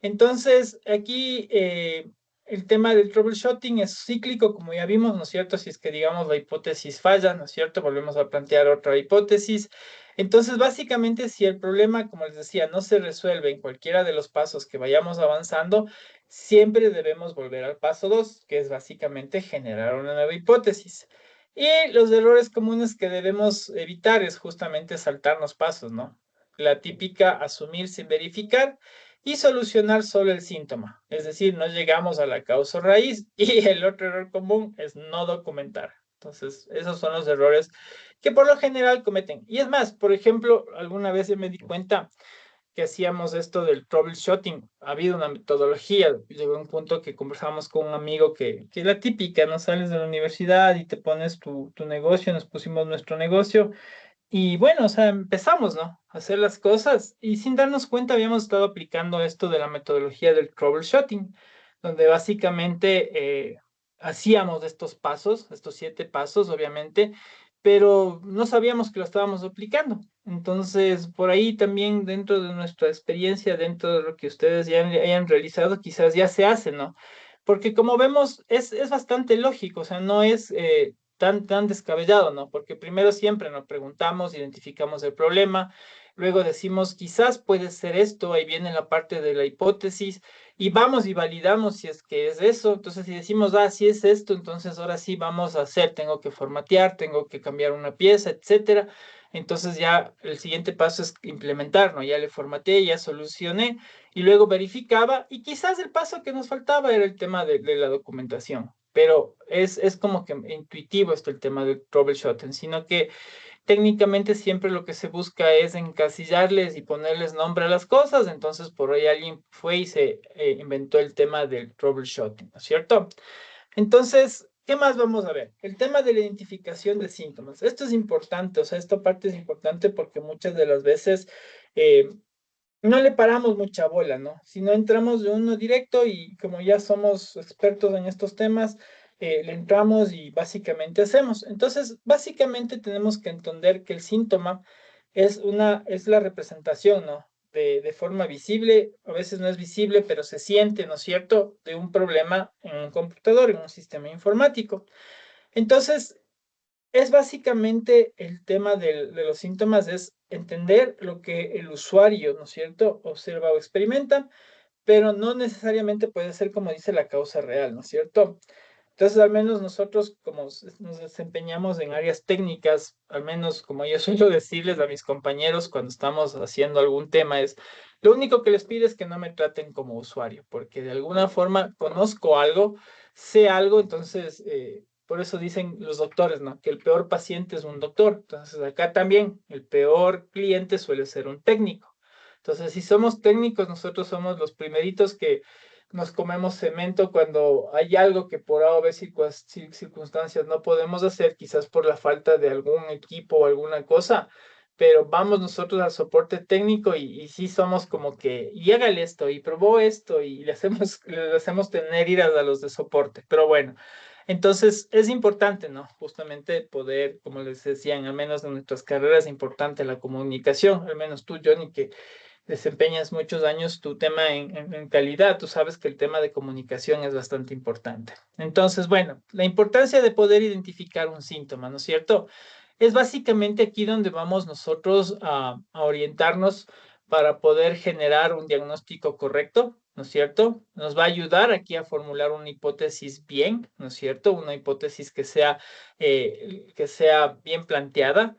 Entonces, aquí el tema del troubleshooting es cíclico, como ya vimos, ¿no es cierto? Si es que, digamos, la hipótesis falla, ¿no es cierto? Volvemos a plantear otra hipótesis. Entonces, básicamente, si el problema, como les decía, no se resuelve en cualquiera de los pasos que vayamos avanzando, siempre debemos volver al paso 2, que es básicamente generar una nueva hipótesis. Y los errores comunes que debemos evitar es justamente saltarnos pasos, ¿no? La típica asumir sin verificar y solucionar solo el síntoma. Es decir, no llegamos a la causa raíz y el otro error común es no documentar. Entonces, esos son los errores que por lo general cometen. Y es más, por ejemplo, alguna vez yo me di cuenta que hacíamos esto del troubleshooting. Ha habido una metodología. Llegó un punto que conversamos con un amigo que es la típica, ¿no? Sales de la universidad y te pones tu negocio, nos pusimos nuestro negocio y bueno, o sea, empezamos, ¿no? A hacer las cosas y sin darnos cuenta habíamos estado aplicando esto de la metodología del troubleshooting, donde básicamente hacíamos estos pasos, estos 7 pasos, obviamente, pero no sabíamos que lo estábamos aplicando. Entonces, por ahí también dentro de nuestra experiencia, dentro de lo que ustedes ya hayan realizado, quizás ya se hace, ¿no? Porque como vemos, es bastante lógico, o sea, no es tan descabellado, ¿no? Porque primero siempre nos preguntamos, identificamos el problema, luego decimos, quizás puede ser esto, ahí viene la parte de la hipótesis, y vamos y validamos si es que es eso. Entonces, si decimos, ah, si es esto, entonces ahora sí vamos a hacer, tengo que formatear, tengo que cambiar una pieza, etcétera. Entonces ya el siguiente paso es implementar, ¿no? Ya le formateé, ya solucioné y luego verificaba y quizás el paso que nos faltaba era el tema de la documentación, pero es como que intuitivo esto el tema del troubleshooting, sino que técnicamente siempre lo que se busca es encasillarles y ponerles nombre a las cosas, entonces por ahí alguien fue y se inventó el tema del troubleshooting, ¿no es cierto? Entonces, ¿qué más vamos a ver? El tema de la identificación de síntomas. Esto es importante, o sea, esta parte es importante porque muchas de las veces eh, no le paramos mucha bola, ¿no? Si no entramos de uno directo y como ya somos expertos en estos temas, le entramos y básicamente hacemos. Entonces, básicamente tenemos que entender que el síntoma es la representación, ¿no? De forma visible, a veces no es visible, pero se siente, ¿no es cierto?, de un problema en un computador, en un sistema informático. Entonces, Es básicamente el tema de los síntomas, es entender lo que el usuario, ¿no es cierto?, observa o experimenta, pero no necesariamente puede ser como dice la causa real, ¿no es cierto? Entonces, al menos nosotros, como nos desempeñamos en áreas técnicas, al menos como yo suelo decirles a mis compañeros cuando estamos haciendo algún tema, es lo único que les pido es que no me traten como usuario, porque de alguna forma conozco algo, sé algo, entonces, por eso dicen los doctores, ¿no? Que el peor paciente es un doctor. Entonces, acá también el peor cliente suele ser un técnico. Entonces, si somos técnicos, nosotros somos los primeritos que nos comemos cemento cuando hay algo que por A o B circunstancias no podemos hacer, quizás por la falta de algún equipo o alguna cosa, pero vamos nosotros al soporte técnico y sí somos como que, y hágale esto, y probó esto, y le hacemos tener iras a los de soporte, pero bueno. Entonces es importante, ¿no? Justamente poder, como les decían, al menos en nuestras carreras, es importante la comunicación, al menos tú, Johnny, que desempeñas muchos años tu tema en calidad, tú sabes que el tema de comunicación es bastante importante. Entonces, bueno, la importancia de poder identificar un síntoma, ¿no es cierto? Es básicamente aquí donde vamos nosotros a orientarnos para poder generar un diagnóstico correcto, ¿no es cierto? Nos va a ayudar aquí a formular una hipótesis bien, ¿no es cierto? Una hipótesis que sea bien planteada.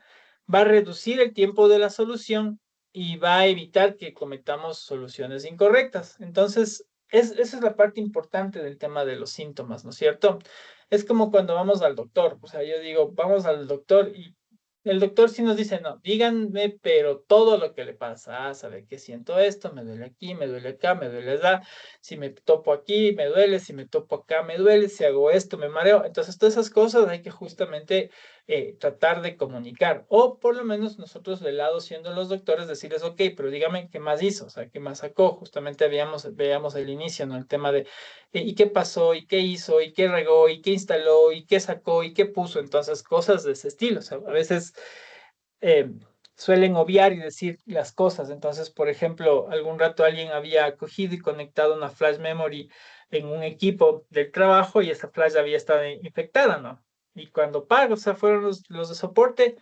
Va a reducir el tiempo de la solución y va a evitar que cometamos soluciones incorrectas. Entonces, esa es la parte importante del tema de los síntomas, ¿no es cierto? Es como cuando vamos al doctor, o sea, yo digo, vamos al doctor y el doctor sí nos dice, no, díganme, pero todo lo que le pasa, sabe que siento esto, me duele aquí, me duele acá, me duele allá, si me topo aquí, me duele, si me topo acá, me duele, si hago esto, me mareo. Entonces, todas esas cosas hay que justamente tratar de comunicar, o por lo menos nosotros del lado siendo los doctores decirles, ok, pero dígame qué más hizo, o sea, qué más sacó, justamente veíamos el inicio, ¿no? El tema de, ¿y qué pasó? ¿Y qué hizo? ¿Y qué regó? ¿Y qué instaló? ¿Y qué sacó? ¿Y qué puso? Entonces, cosas de ese estilo, o sea, a veces eh, suelen obviar y decir las cosas, entonces, por ejemplo, algún rato alguien había cogido y conectado una flash memory en un equipo del trabajo y esa flash había estado infectada, ¿no? Y cuando pago, o sea, fueron los de soporte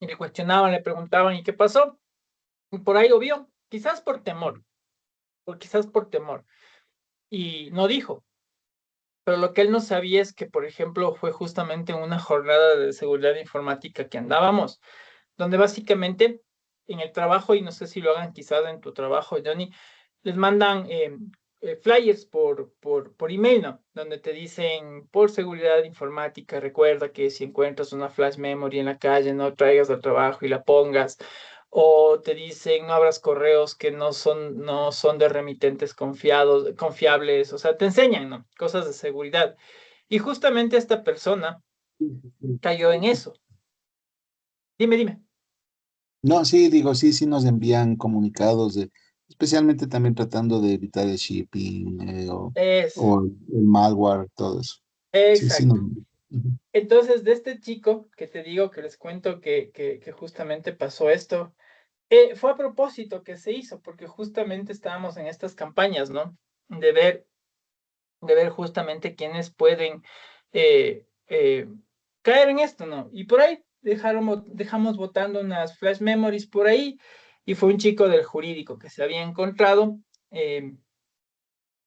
y le cuestionaban, le preguntaban, ¿y qué pasó? Y por ahí obvio, quizás por temor, o quizás por temor. Y no dijo. Pero lo que él no sabía es que, por ejemplo, fue justamente una jornada de seguridad informática que andábamos, donde básicamente en el trabajo, y no sé si lo hagan quizás en tu trabajo, Johnny, les mandan flyers por email, ¿no? Donde te dicen, por seguridad informática, recuerda que si encuentras una flash memory en la calle, no traigas al trabajo y la pongas. O te dicen, no abras correos que no son de remitentes confiables. O sea, te enseñan, ¿no? Cosas de seguridad. Y justamente esta persona cayó en eso. Dime, dime.
No, sí, digo, sí, sí nos envían comunicados, especialmente también tratando de evitar el shipping
Es,
o el malware, todo eso. Sí, sí,
exacto.
nos. Ujú.
Entonces, de este chico que te digo, que les cuento que justamente pasó esto, fue a propósito que se hizo, porque justamente estábamos en estas campañas, ¿no? De ver, de ver justamente quiénes pueden caer en esto, ¿no? Y por ahí dejamos botando unas flash memories por ahí, y fue un chico del jurídico eh,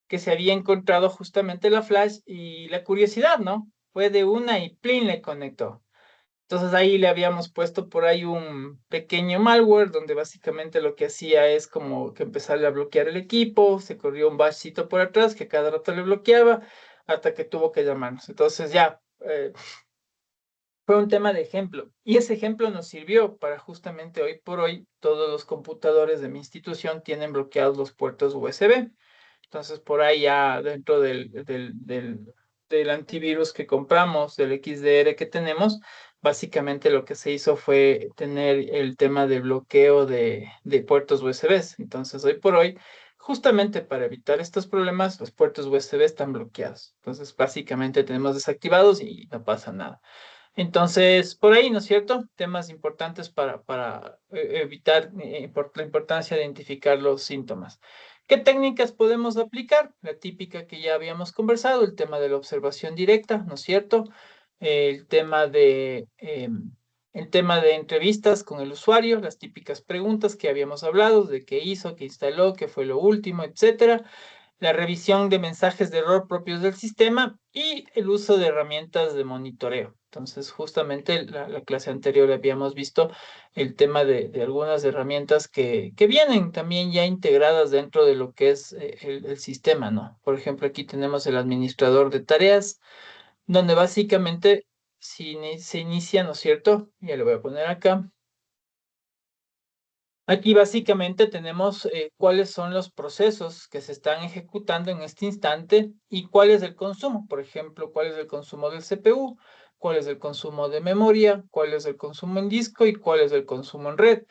que se había encontrado justamente la flash y la curiosidad, ¿no? Fue de una y plin le conectó. Entonces ahí le habíamos puesto por ahí un pequeño malware donde básicamente lo que hacía es como que empezarle a bloquear el equipo, se corrió un bashcito por atrás que cada rato le bloqueaba hasta que tuvo que llamarnos. Entonces ya fue un tema de ejemplo y ese ejemplo nos sirvió para justamente hoy por hoy todos los computadores de mi institución tienen bloqueados los puertos USB. Entonces, por ahí ya dentro del antivirus que compramos, del XDR que tenemos, básicamente lo que se hizo fue tener el tema de bloqueo de puertos USB. Entonces, hoy por hoy, justamente para evitar estos problemas, los puertos USB están bloqueados. Entonces, básicamente tenemos desactivados y no pasa nada. Entonces, por ahí, ¿no es cierto? Temas importantes para evitar la importancia de identificar los síntomas. ¿Qué técnicas podemos aplicar? La típica que ya habíamos conversado, el tema de la observación directa, ¿no es cierto? el tema de, el tema de entrevistas con el usuario, las típicas preguntas que habíamos hablado, de qué hizo, qué instaló, qué fue lo último, etcétera. La revisión de mensajes de error propios del sistema y el uso de herramientas de monitoreo. Entonces, justamente la clase anterior habíamos visto el tema de algunas herramientas que vienen también ya integradas dentro de lo que es el sistema, ¿no? Por ejemplo, aquí tenemos el administrador de tareas, donde básicamente se inicia, ¿no es cierto? Ya le voy a poner acá. Aquí básicamente tenemos cuáles son los procesos que se están ejecutando en este instante y cuál es el consumo. Por ejemplo, cuál es el consumo del CPU, cuál es el consumo de memoria, cuál es el consumo en disco y cuál es el consumo en red.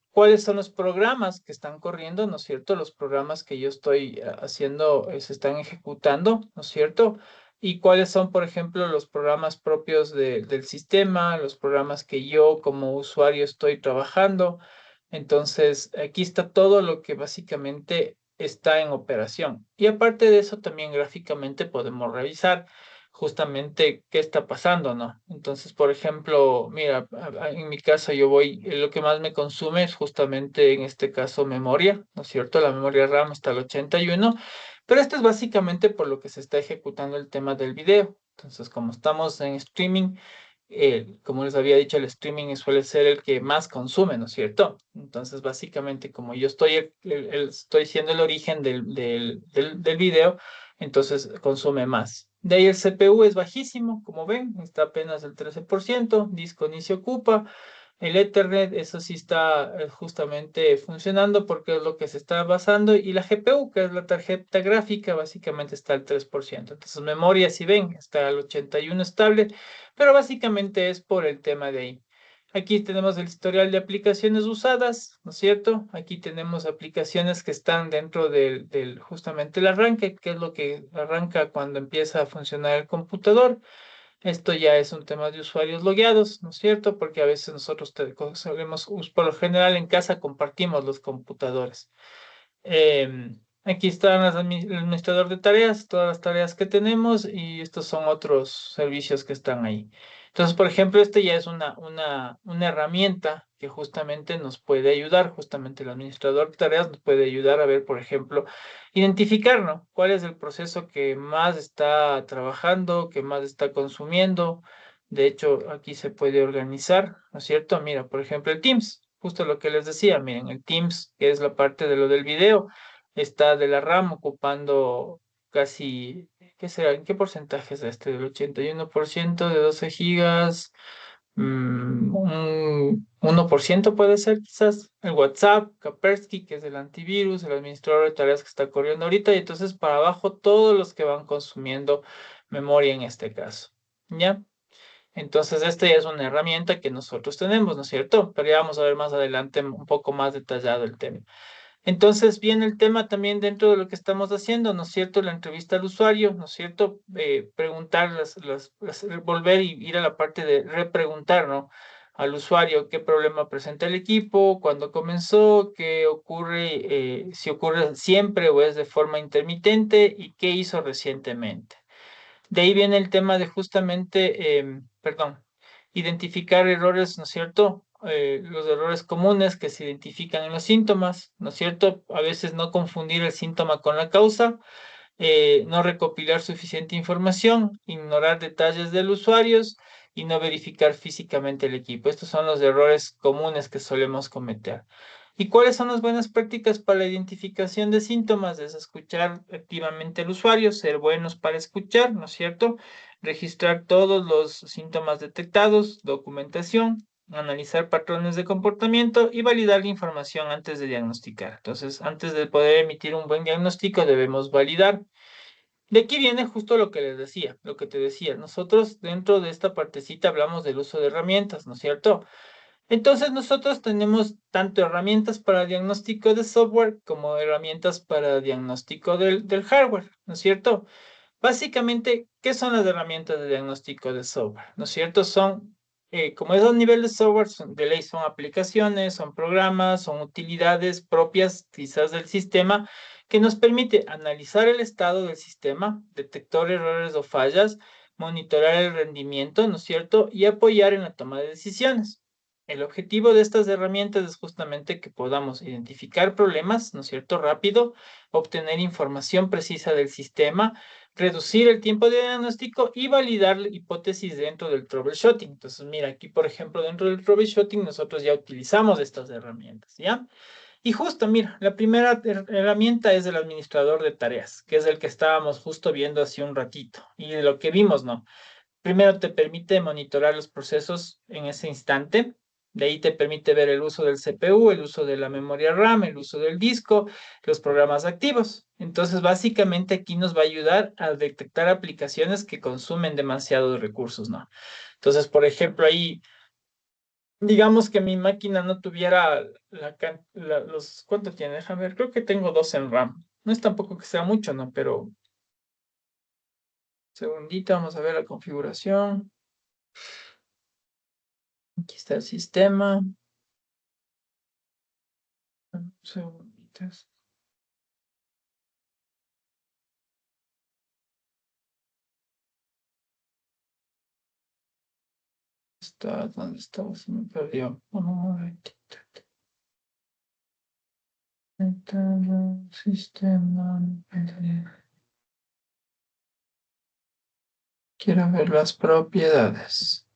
¿Cuáles son los programas que están corriendo? ¿No es cierto? Los programas que yo estoy haciendo se están ejecutando, ¿no es cierto? Y cuáles son, por ejemplo, los programas propios del sistema, los programas que yo como usuario estoy trabajando. Entonces, aquí está todo lo que básicamente está en operación. Y aparte de eso, también gráficamente podemos revisar justamente qué está pasando, ¿no? Entonces, por ejemplo, mira, en mi caso yo voy, lo que más me consume es justamente en este caso memoria, ¿no es cierto? La memoria RAM está al 81, pero esto es básicamente por lo que se está ejecutando el tema del video. Entonces, como estamos en streaming, como les había dicho, el streaming suele ser el que más consume, ¿no es cierto? Entonces, básicamente, como yo estoy, estoy siendo el origen del video, entonces consume más. De ahí el CPU es bajísimo, como ven, está apenas el 13%, disco ni se ocupa. El Ethernet, eso sí está justamente funcionando porque es lo que se está basando. Y la GPU, que es la tarjeta gráfica, básicamente está al 3%. Entonces, memoria, si ven, está al 81 estable, pero básicamente es por el tema de ahí. Aquí tenemos el historial de aplicaciones usadas, ¿no es cierto? Aquí tenemos aplicaciones que están dentro del justamente el arranque, que es lo que arranca cuando empieza a funcionar el computador. Esto ya es un tema de usuarios logueados, ¿no es cierto? Porque a veces nosotros solemos, por lo general en casa compartimos los computadores. Aquí están el administrador de tareas, todas las tareas que tenemos y estos son otros servicios que están ahí. Entonces, por ejemplo, este ya es una herramienta que justamente nos puede ayudar, justamente el administrador de tareas nos puede ayudar a ver, por ejemplo, identificar, ¿no? ¿Cuál es el proceso que más está trabajando, que más está consumiendo? De hecho, aquí se puede organizar, ¿no es cierto? Mira, por ejemplo, el Teams, justo lo que les decía, miren, el Teams, que es la parte de lo del video, está de la RAM ocupando casi, ¿qué será? ¿En qué porcentaje es este? Del 81% de 12 gigas, un 1% puede ser quizás. El WhatsApp, Kaspersky, que es el antivirus, el administrador de tareas que está corriendo ahorita, y entonces para abajo todos los que van consumiendo memoria en este caso. ¿Ya? Entonces, esta ya es una herramienta que nosotros tenemos, ¿no es cierto? Pero ya vamos a ver más adelante un poco más detallado el tema. Entonces, viene el tema también dentro de lo que estamos haciendo, ¿no es cierto? La entrevista al usuario, ¿no es cierto? Preguntar, volver y ir a la parte de repreguntar, ¿no? Al usuario qué problema presenta el equipo, cuándo comenzó, qué ocurre, si ocurre siempre o es de forma intermitente y qué hizo recientemente. De ahí viene el tema de justamente, perdón, identificar errores, ¿no es cierto? Los errores comunes que se identifican en los síntomas, ¿no es cierto? A veces no confundir el síntoma con la causa, no recopilar suficiente información, ignorar detalles del usuario y no verificar físicamente el equipo. Estos son los errores comunes que solemos cometer. ¿Y cuáles son las buenas prácticas para la identificación de síntomas? Es escuchar activamente al usuario, ser buenos para escuchar, ¿no es cierto? Registrar todos los síntomas detectados, documentación, analizar patrones de comportamiento y validar la información antes de diagnosticar. Entonces, antes de poder emitir un buen diagnóstico, debemos validar. De aquí viene justo lo que les decía, lo que te decía. Nosotros dentro de esta partecita hablamos del uso de herramientas, ¿no es cierto? Entonces nosotros tenemos tanto herramientas para diagnóstico de software como herramientas para diagnóstico del hardware, ¿no es cierto? Básicamente, ¿qué son las herramientas de diagnóstico de software? ¿No es cierto? Son, como esos niveles de software, de ley son aplicaciones, son programas, son utilidades propias quizás del sistema que nos permite analizar el estado del sistema, detectar errores o fallas, monitorar el rendimiento, ¿no es cierto? Y apoyar en la toma de decisiones. El objetivo de estas herramientas es justamente que podamos identificar problemas, ¿no es cierto? Rápido, obtener información precisa del sistema, reducir el tiempo de diagnóstico y validar la hipótesis dentro del troubleshooting. Entonces, mira, aquí, por ejemplo, dentro del troubleshooting nosotros ya utilizamos estas herramientas, ¿ya? Y justo, mira, la primera herramienta es el administrador de tareas, que es el que estábamos justo viendo hace un ratito. Y de lo que vimos, ¿no? Primero te permite monitorar los procesos en ese instante. De ahí te permite ver el uso del CPU, el uso de la memoria RAM, el uso del disco, los programas activos. Entonces, básicamente aquí nos va a ayudar a detectar aplicaciones que consumen demasiados recursos, ¿no? Entonces, por ejemplo, ahí digamos que mi máquina no tuviera los, ¿cuánto tiene? Déjame ver, creo que tengo 2 en RAM. No es tampoco que sea mucho, ¿no? Pero, segundito, vamos a ver la configuración. Aquí está el sistema. Segunditos. Está, ¿dónde estaba? Se me perdió. Un momentito. Ventana, sistema. Quiero ver las propiedades.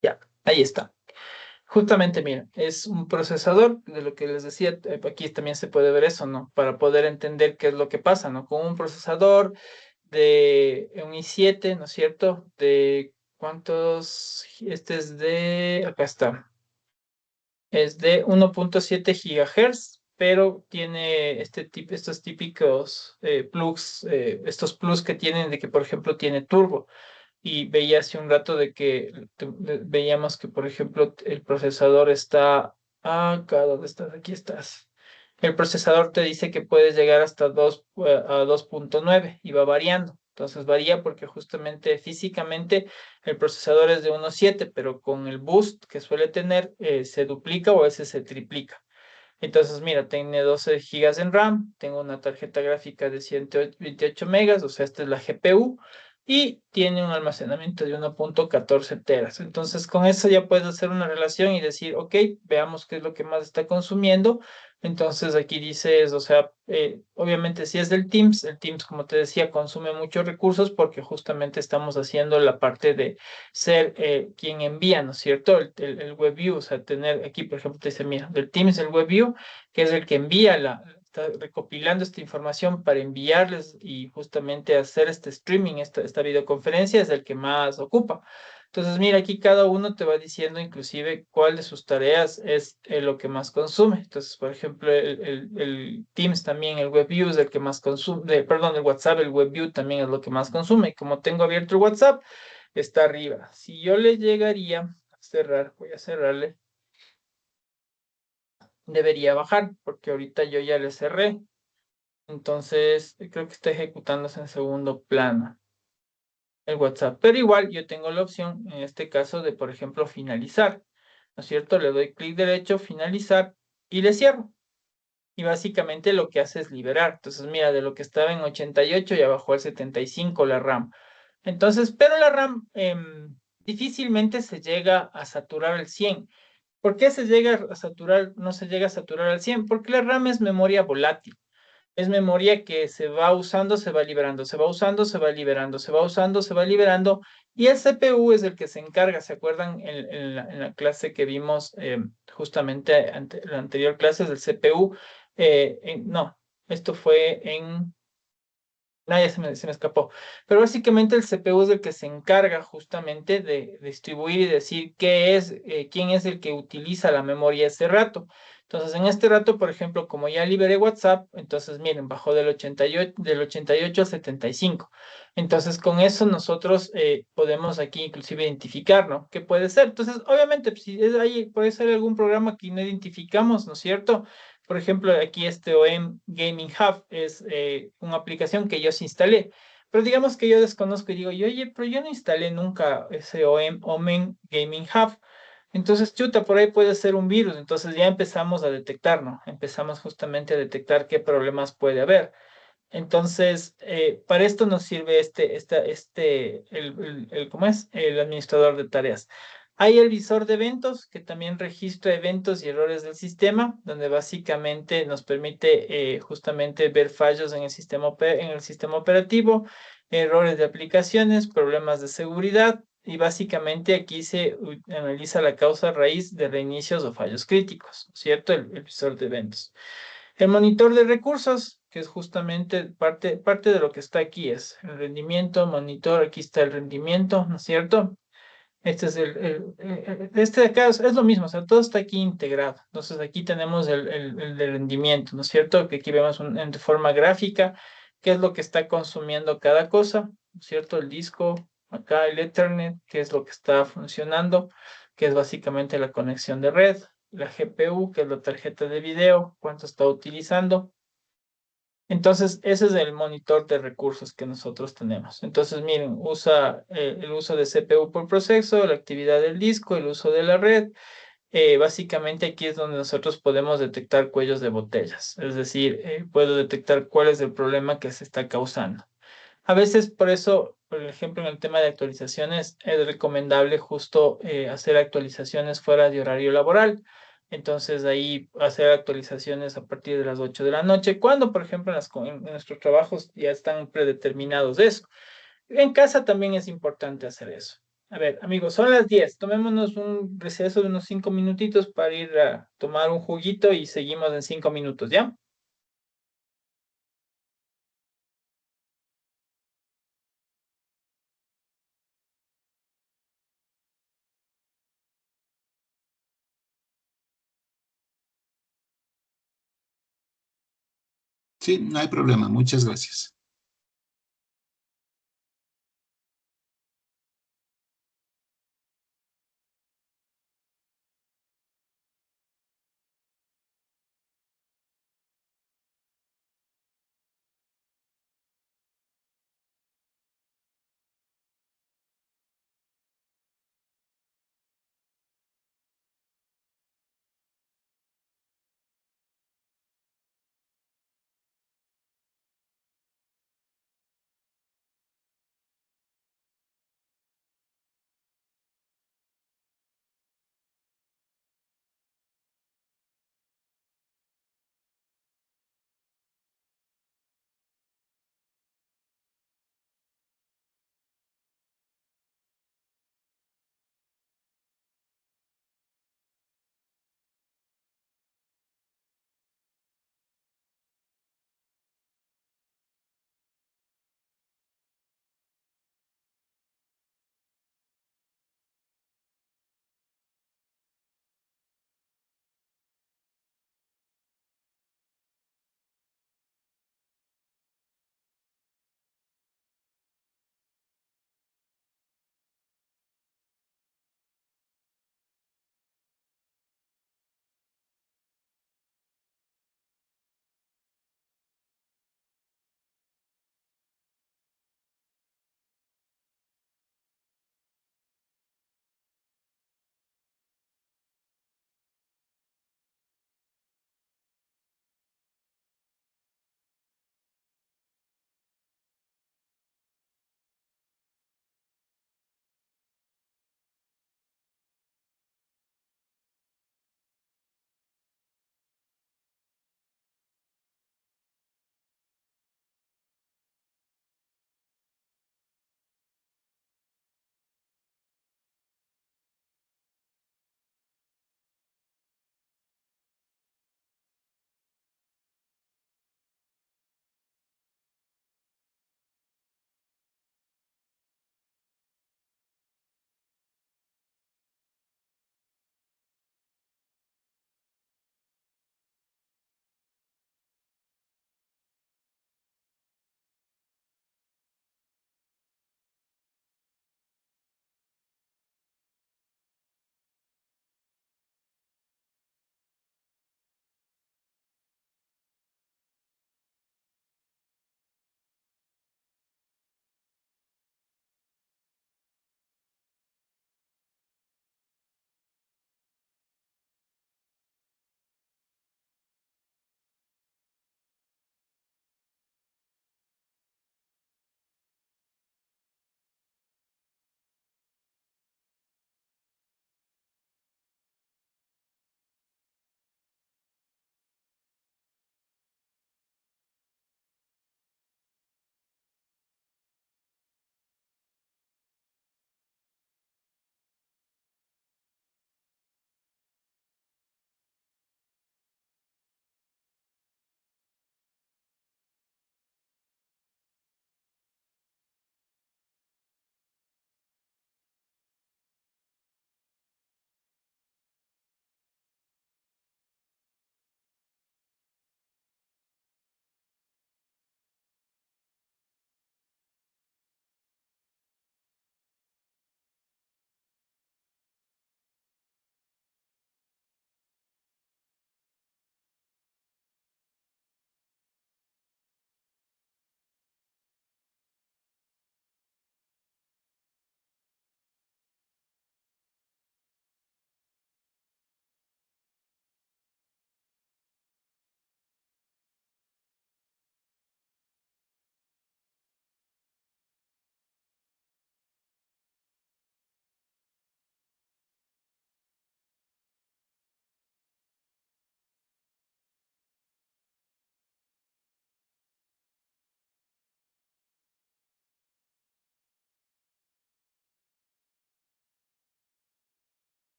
Ya, ahí está. Justamente, mira, es un procesador, de lo que les decía, aquí también se puede ver eso, ¿no? Para poder entender qué es lo que pasa, ¿no? Con un procesador de un i7, ¿no es cierto? De cuántos, este es de, acá está, es de 1.7 GHz, pero tiene estos típicos plugs, estos plugs que tienen de que, por ejemplo, tiene turbo. Y veía hace un rato de que veíamos que, por ejemplo, el procesador está acá, ¿dónde estás? Aquí estás. El procesador te dice que puedes llegar hasta 2.9 y va variando. Entonces varía porque justamente físicamente el procesador es de 1.7, pero con el boost que suele tener se duplica o a veces se triplica. Entonces, mira, tiene 12 gigas en RAM, tengo una tarjeta gráfica de 128 megas, o sea, esta es la GPU, y tiene un almacenamiento de 1.14 teras. Entonces, con eso ya puedes hacer una relación y decir, ok, veamos qué es lo que más está consumiendo. Entonces, aquí dices, o sea, obviamente si es del Teams, el Teams, como te decía, consume muchos recursos porque justamente estamos haciendo la parte de ser quien envía, ¿no es cierto? El WebView, o sea, tener aquí, por ejemplo, te dice, mira, del Teams el WebView, que es el que envía está recopilando esta información para enviarles y justamente hacer este streaming, esta videoconferencia, es el que más ocupa. Entonces, mira, aquí cada uno te va diciendo inclusive cuál de sus tareas es lo que más consume. Entonces, por ejemplo, el Teams también, el WebView es el que más consume, perdón, el WhatsApp, el WebView también es lo que más consume. Y como tengo abierto el WhatsApp, está arriba. Si yo le llegaría a cerrar, voy a cerrarle, debería bajar, porque ahorita yo ya le cerré. Entonces, creo que está ejecutándose en segundo plano el WhatsApp. Pero igual yo tengo la opción, en este caso, de, por ejemplo, finalizar. ¿No es cierto? Le doy clic derecho, finalizar y le cierro. Y básicamente lo que hace es liberar. Entonces, mira, de lo que estaba en 88 ya bajó al 75 la RAM. Entonces, pero la RAM difícilmente se llega a saturar al 100. ¿Por qué se llega a saturar, no se llega a saturar al 100? Porque la RAM es memoria volátil. Es memoria que se va usando, se va liberando, se va usando, se va liberando, se va usando, se va liberando. Y el CPU es el que se encarga. ¿Se acuerdan en la clase que vimos justamente ante la anterior clase del CPU? No, esto fue en ya se me escapó. Pero básicamente el CPU es el que se encarga justamente de distribuir y decir quién es el que utiliza la memoria ese rato. Entonces, en este rato, por ejemplo, como ya liberé WhatsApp, entonces miren, bajó del 88 al 75. Entonces, con eso nosotros podemos aquí inclusive identificar, ¿no? ¿Qué puede ser? Entonces, obviamente, pues, si es ahí, puede ser algún programa que no identificamos, ¿no es cierto? Por ejemplo, aquí este OM Gaming Hub es una aplicación que yo sí instalé. Pero digamos que yo desconozco y digo, oye, pero yo no instalé nunca ese OM Gaming Hub. Entonces, chuta, por ahí puede ser un virus. Entonces ya empezamos a detectar, ¿no? Empezamos justamente a detectar qué problemas puede haber. Entonces, para esto nos sirve ¿cómo es? El administrador de tareas. Hay el visor de eventos que también registra eventos y errores del sistema, donde básicamente nos permite justamente ver fallos en en el sistema operativo, errores de aplicaciones, problemas de seguridad y básicamente aquí analiza la causa raíz de reinicios o fallos críticos, ¿cierto? El visor de eventos. El monitor de recursos, que es justamente parte de lo que está aquí, es el rendimiento, monitor, aquí está el rendimiento, ¿no es cierto? Este es este de acá es lo mismo, o sea, todo está aquí integrado. Entonces aquí tenemos el de rendimiento, ¿no es cierto? Que aquí vemos de forma gráfica qué es lo que está consumiendo cada cosa, ¿no es cierto? El disco, acá el Ethernet, qué es lo que está funcionando, que es básicamente la conexión de red, la GPU, que es la tarjeta de video, cuánto está utilizando. Entonces, ese es el monitor de recursos que nosotros tenemos. Entonces, miren, usa el uso de CPU por proceso, la actividad del disco, el uso de la red. Básicamente aquí es donde nosotros podemos detectar cuellos de botellas. Es decir, puedo detectar cuál es el problema que se está causando. A veces, por eso, por ejemplo, en el tema de actualizaciones, es recomendable justo hacer actualizaciones fuera de horario laboral. Entonces, ahí hacer actualizaciones a partir de las 8 de la noche, cuando, por ejemplo, en nuestros trabajos ya están predeterminados eso. En casa también es importante hacer eso. A ver, amigos, son las 10. Tomémonos un receso de unos 5 minutitos para ir a tomar un juguito y seguimos en 5 minutos, ¿ya?
Sí, no hay problema. Muchas gracias.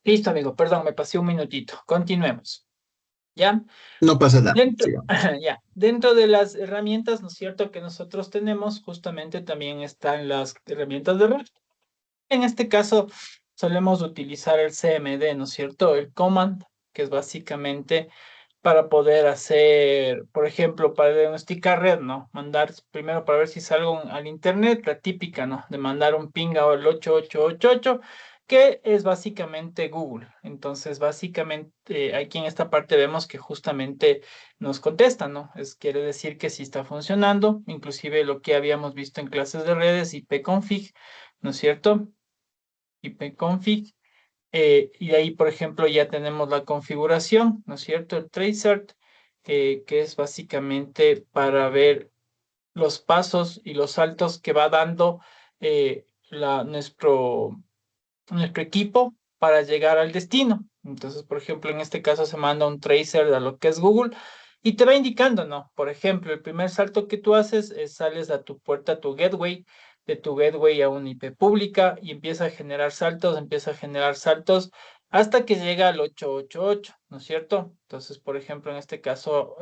Listo, amigo, perdón, me pasé un minutito. Continuemos. ¿Ya?
No pasa nada,
Dentro,
sigamos.
ya, dentro de las herramientas, ¿no es cierto?, que nosotros tenemos, justamente también están las herramientas de red. En este caso, solemos utilizar el CMD, ¿no es cierto? El command, que es básicamente para poder hacer, por ejemplo, para diagnosticar red, ¿no? Mandar primero para ver si salgo al internet, la típica, ¿no? De mandar un ping al 8888, que es básicamente Google. Entonces, básicamente, aquí en esta parte vemos que justamente nos contesta, ¿no? Quiere decir que sí está funcionando, inclusive lo que habíamos visto en clases de redes, ipconfig, ¿no es cierto? Ipconfig. Y de ahí, por ejemplo, ya tenemos la configuración, ¿no es cierto? El tracer, que es básicamente para ver los pasos y los saltos que va dando nuestro equipo para llegar al destino. Entonces, por ejemplo, en este caso se manda un tracer a lo que es Google y te va indicando, ¿no? Por ejemplo, el primer salto que tú haces es sales a tu puerta, a tu gateway, de tu gateway a una IP pública y empieza a generar saltos hasta que llega al 888, ¿no es cierto? Entonces, por ejemplo, en este caso,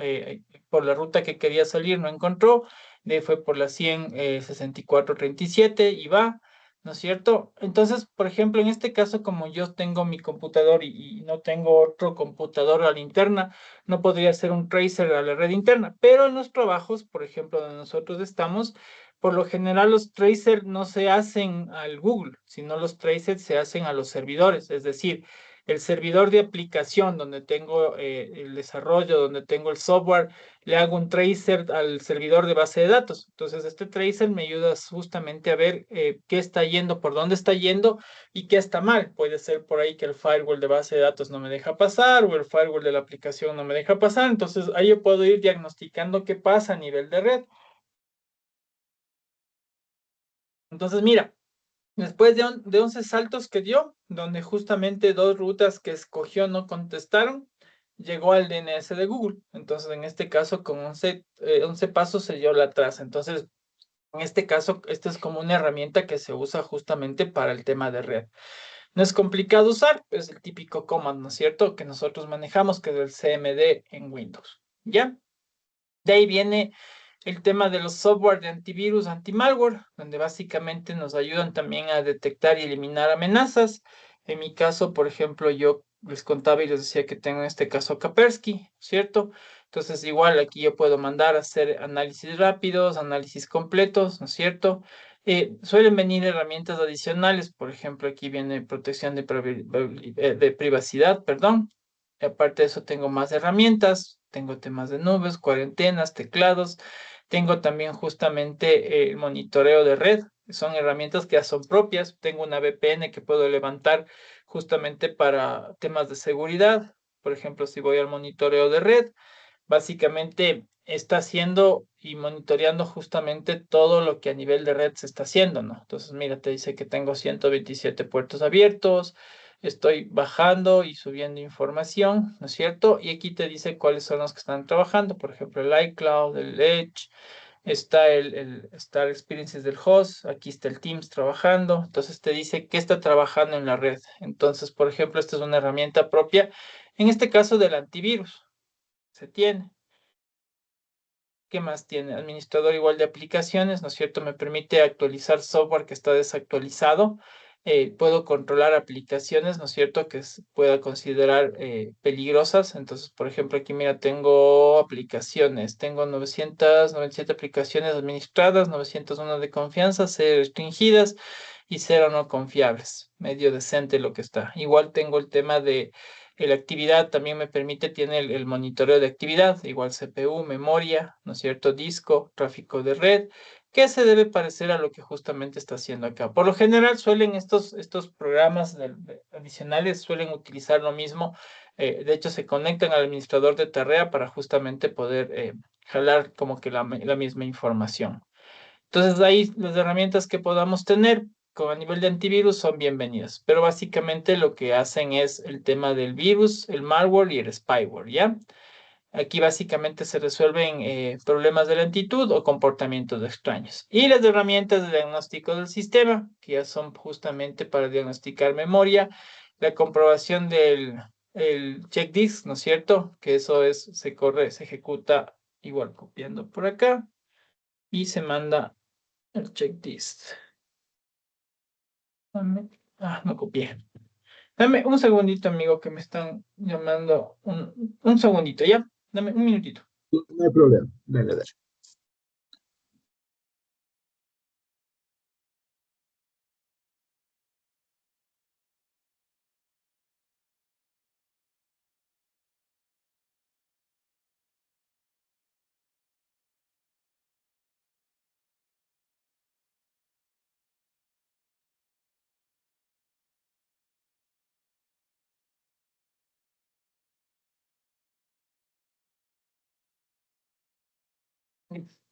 por la ruta que quería salir no encontró, de ahí fue por la 100 6437 y va. ¿No es cierto? Entonces, por ejemplo, en este caso, como yo tengo mi computador y no tengo otro computador a la interna, no podría hacer un tracer a la red interna, pero en los trabajos, por ejemplo, donde nosotros estamos, por lo general los tracers no se hacen al Google, sino los tracers se hacen a los servidores, es decir, el servidor de aplicación donde tengo el desarrollo, donde tengo el software, le hago un tracer al servidor de base de datos. Entonces, este tracer me ayuda justamente a ver qué está yendo, por dónde está yendo y qué está mal. Puede ser por ahí que el firewall de base de datos no me deja pasar o el firewall de la aplicación no me deja pasar. Entonces, ahí yo puedo ir diagnosticando qué pasa a nivel de red. Entonces, mira, después de 11 saltos que dio, donde justamente dos rutas que escogió no contestaron, llegó al DNS de Google. Entonces, en este caso, con 11 pasos se dio la traza. Entonces, en este caso, esta es como una herramienta que se usa justamente para el tema de red. No es complicado usar, es el típico command, ¿no es cierto?, que nosotros manejamos, que es el CMD en Windows. ¿Ya? De ahí viene el tema de los software de antivirus, antimalware, donde básicamente nos ayudan también a detectar y eliminar amenazas. En mi caso, por ejemplo, yo les contaba y les decía que tengo en este caso Kaspersky, ¿cierto? Entonces, igual aquí yo puedo mandar a hacer análisis rápidos, análisis completos, ¿no es cierto? Suelen venir herramientas adicionales, por ejemplo, aquí viene protección de privacidad, perdón. Y aparte de eso, tengo más herramientas, tengo temas de nubes, cuarentenas, teclados, tengo también justamente el monitoreo de red, son herramientas que ya son propias, tengo una VPN que puedo levantar justamente para temas de seguridad, por ejemplo, si voy al monitoreo de red, básicamente está haciendo y monitoreando justamente todo lo que a nivel de red se está haciendo, ¿no? Entonces, mira, te dice que tengo 127 puertos abiertos, estoy bajando y subiendo información, ¿no es cierto? Y aquí te dice cuáles son los que están trabajando, por ejemplo, el iCloud, el Edge, está el Star Experiences del host, aquí está el Teams trabajando, entonces te dice qué está trabajando en la red. Entonces, por ejemplo, esta es una herramienta propia, en este caso del antivirus, se tiene. ¿Qué más tiene? Administrador igual de aplicaciones, ¿no es cierto? Me permite actualizar software que está desactualizado. Puedo controlar aplicaciones, ¿no es cierto? Que pueda considerar peligrosas. Entonces, por ejemplo, aquí mira, tengo aplicaciones. Tengo 997 aplicaciones administradas, 901 de confianza, 0 restringidas y 0 no confiables. Medio decente lo que está. Igual tengo el tema de la actividad también me permite, tiene el monitoreo de actividad, igual CPU, memoria, ¿no es cierto? Disco, tráfico de red, que se debe parecer a lo que justamente está haciendo acá. Por lo general suelen estos programas adicionales suelen utilizar lo mismo. De hecho, se conectan al administrador de tarea para justamente poder jalar como que la misma información. Entonces, ahí las herramientas que podamos tener con a nivel de antivirus son bienvenidas, pero básicamente lo que hacen es el tema del virus, el malware y el spyware, ¿ya? Aquí básicamente se resuelven problemas de lentitud o comportamientos extraños. Y las herramientas de diagnóstico del sistema, que ya son justamente para diagnosticar memoria, la comprobación del el check disk, ¿no es cierto? Que eso es, se corre, se ejecuta igual copiando por acá y se manda el check disk. No copié. Dame un segundito, amigo, que me están llamando. Un segundito, ¿ya? Dame un minutito.
No hay problema. Dale, dale.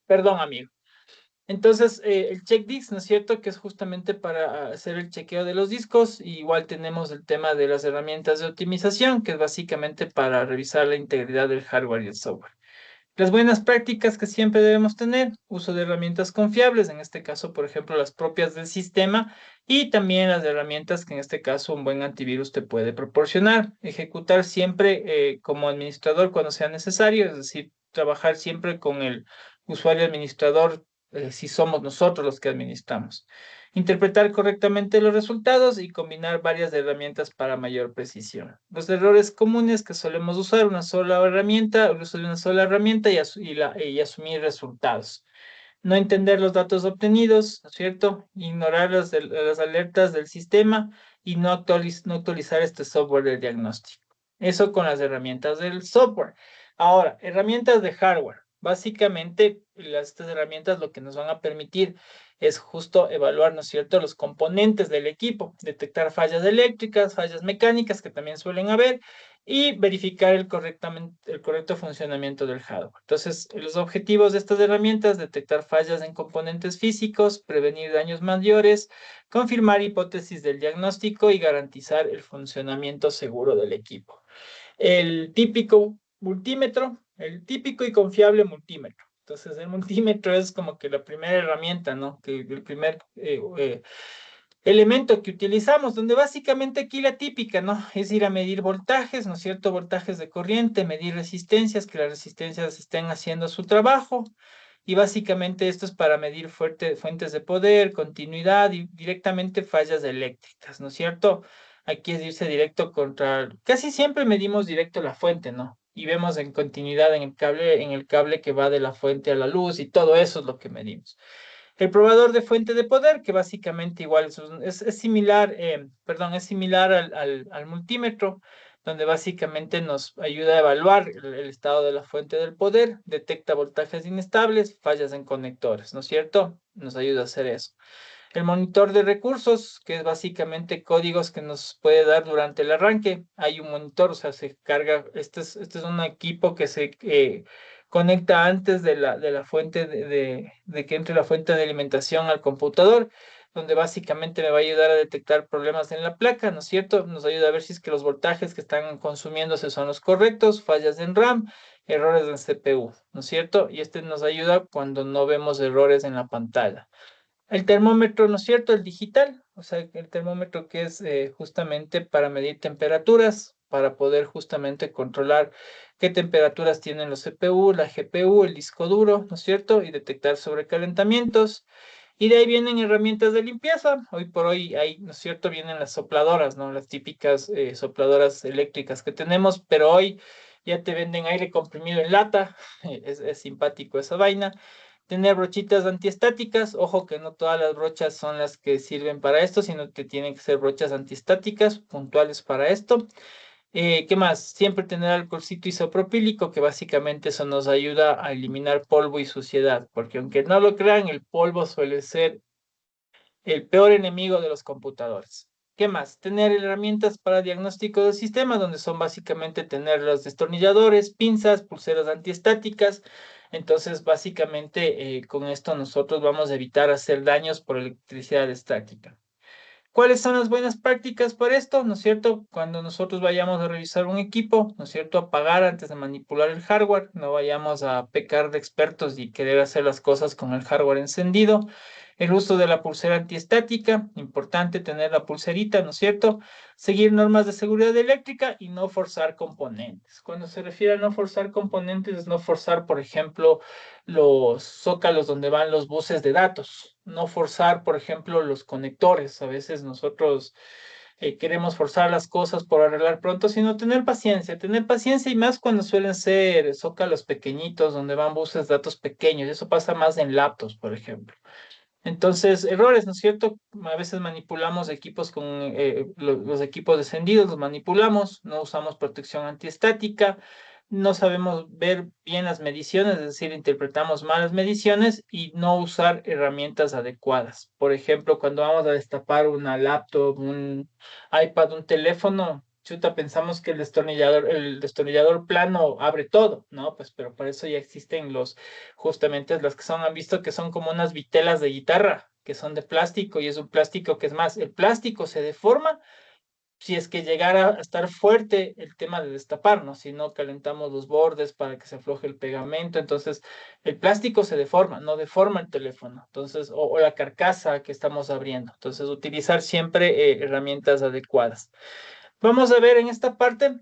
Perdón, amigo. Entonces, el check disk, ¿no es cierto? Que es justamente para hacer el chequeo de los discos. Y igual tenemos el tema de las herramientas de optimización, que es básicamente para revisar la integridad del hardware y el software. Las buenas prácticas que siempre debemos tener, uso de herramientas confiables, en este caso, por ejemplo, las propias del sistema, y también las herramientas que en este caso un buen antivirus te puede proporcionar. Ejecutar siempre como administrador cuando sea necesario, es decir, trabajar siempre con el usuario administrador si somos nosotros los que administramos. Interpretar correctamente los resultados y combinar varias herramientas para mayor precisión. Los errores comunes que solemos usar, una sola herramienta, el uso de una sola herramienta y asumir resultados. No entender los datos obtenidos, ¿no es cierto? Ignorar las alertas del sistema y no actualizar este software de diagnóstico. Eso con las herramientas del software. Ahora, herramientas de hardware. Básicamente, estas herramientas lo que nos van a permitir es justo evaluar, ¿no es cierto?, los componentes del equipo, detectar fallas eléctricas, fallas mecánicas que también suelen haber y verificar el correcto funcionamiento del hardware. Entonces, los objetivos de estas herramientas, detectar fallas en componentes físicos, prevenir daños mayores, confirmar hipótesis del diagnóstico y garantizar el funcionamiento seguro del equipo. El típico multímetro, el típico y confiable multímetro. Entonces, el multímetro es como que la primera herramienta, ¿no? Que el primer elemento que utilizamos, donde básicamente aquí la típica, ¿no? Es ir a medir voltajes, ¿no es cierto? Voltajes de corriente, medir resistencias, que las resistencias estén haciendo su trabajo. Y básicamente esto es para medir fuentes de poder, continuidad y directamente fallas eléctricas, ¿no es cierto? Aquí es irse directo contra, casi siempre medimos directo la fuente, ¿no? Y vemos en continuidad en el cable que va de la fuente a la luz y todo eso es lo que medimos. El probador de fuente de poder, que básicamente igual es similar, perdón, es similar al multímetro, donde básicamente nos ayuda a evaluar el estado de la fuente del poder, detecta voltajes inestables, fallas en conectores, ¿no es cierto? Nos ayuda a hacer eso. El monitor de recursos, que es básicamente códigos que nos puede dar durante el arranque. Hay un monitor, o sea, se carga, este es un equipo que se conecta antes de la fuente de que entre la fuente de alimentación al computador, donde básicamente me va a ayudar a detectar problemas en la placa, ¿no es cierto? Nos ayuda a ver si es que los voltajes que están consumiéndose son los correctos, fallas en RAM, errores en CPU, ¿no es cierto? Y este nos ayuda cuando no vemos errores en la pantalla. El termómetro, ¿no es cierto? El digital, o sea, el termómetro que es justamente para medir temperaturas, para poder justamente controlar qué temperaturas tienen los CPU, la GPU, el disco duro, ¿no es cierto? Y detectar sobrecalentamientos. Y de ahí vienen herramientas de limpieza. Hoy por hoy, ahí, ¿no es cierto? Vienen las sopladoras, ¿no? Las típicas sopladoras eléctricas que tenemos, pero hoy ya te venden aire comprimido en lata. Es simpático esa vaina. Tener brochitas antiestáticas. Ojo que no todas las brochas son las que sirven para esto, sino que tienen que ser brochas antiestáticas puntuales para esto. ¿Qué más? Siempre tener alcoholcito isopropílico, que básicamente eso nos ayuda a eliminar polvo y suciedad, porque aunque no lo crean, el polvo suele ser el peor enemigo de los computadores. ¿Qué más? Tener herramientas para diagnóstico del sistema, donde son básicamente tener los destornilladores, pinzas, pulseras antiestáticas. Entonces, básicamente, con esto nosotros vamos a evitar hacer daños por electricidad estática. ¿Cuáles son las buenas prácticas para esto? ¿No es cierto? Cuando nosotros vayamos a revisar un equipo, ¿no es cierto? Apagar antes de manipular el hardware, no vayamos a pecar de expertos y querer hacer las cosas con el hardware encendido. El uso de la pulsera antiestática, importante tener la pulserita, ¿no es cierto? Seguir normas de seguridad eléctrica y no forzar componentes. Cuando se refiere a no forzar componentes, es no forzar, por ejemplo, los zócalos donde van los buses de datos, no forzar, por ejemplo, los conectores. A veces nosotros queremos forzar las cosas por arreglar pronto, sino tener paciencia y más cuando suelen ser zócalos pequeñitos donde van buses de datos pequeños. Eso pasa más en laptops, por ejemplo. Entonces, errores, ¿no es cierto? A veces manipulamos equipos con los equipos descendidos, los manipulamos, no usamos protección antiestática, no sabemos ver bien las mediciones, es decir, interpretamos malas mediciones y no usar herramientas adecuadas. Por ejemplo, cuando vamos a destapar una laptop, un iPad, un teléfono, chuta, pensamos que el destornillador plano abre todo, ¿no? Pues, pero para eso ya existen justamente las que son, han visto que son como unas vitelas de guitarra, que son de plástico y es un plástico que es más, el plástico se deforma si es que llegara a estar fuerte el tema de destapar, ¿no? Si no calentamos los bordes para que se afloje el pegamento, entonces el plástico se deforma, no deforma el teléfono, entonces, o la carcasa que estamos abriendo. Entonces, utilizar siempre herramientas adecuadas. Vamos a ver en esta parte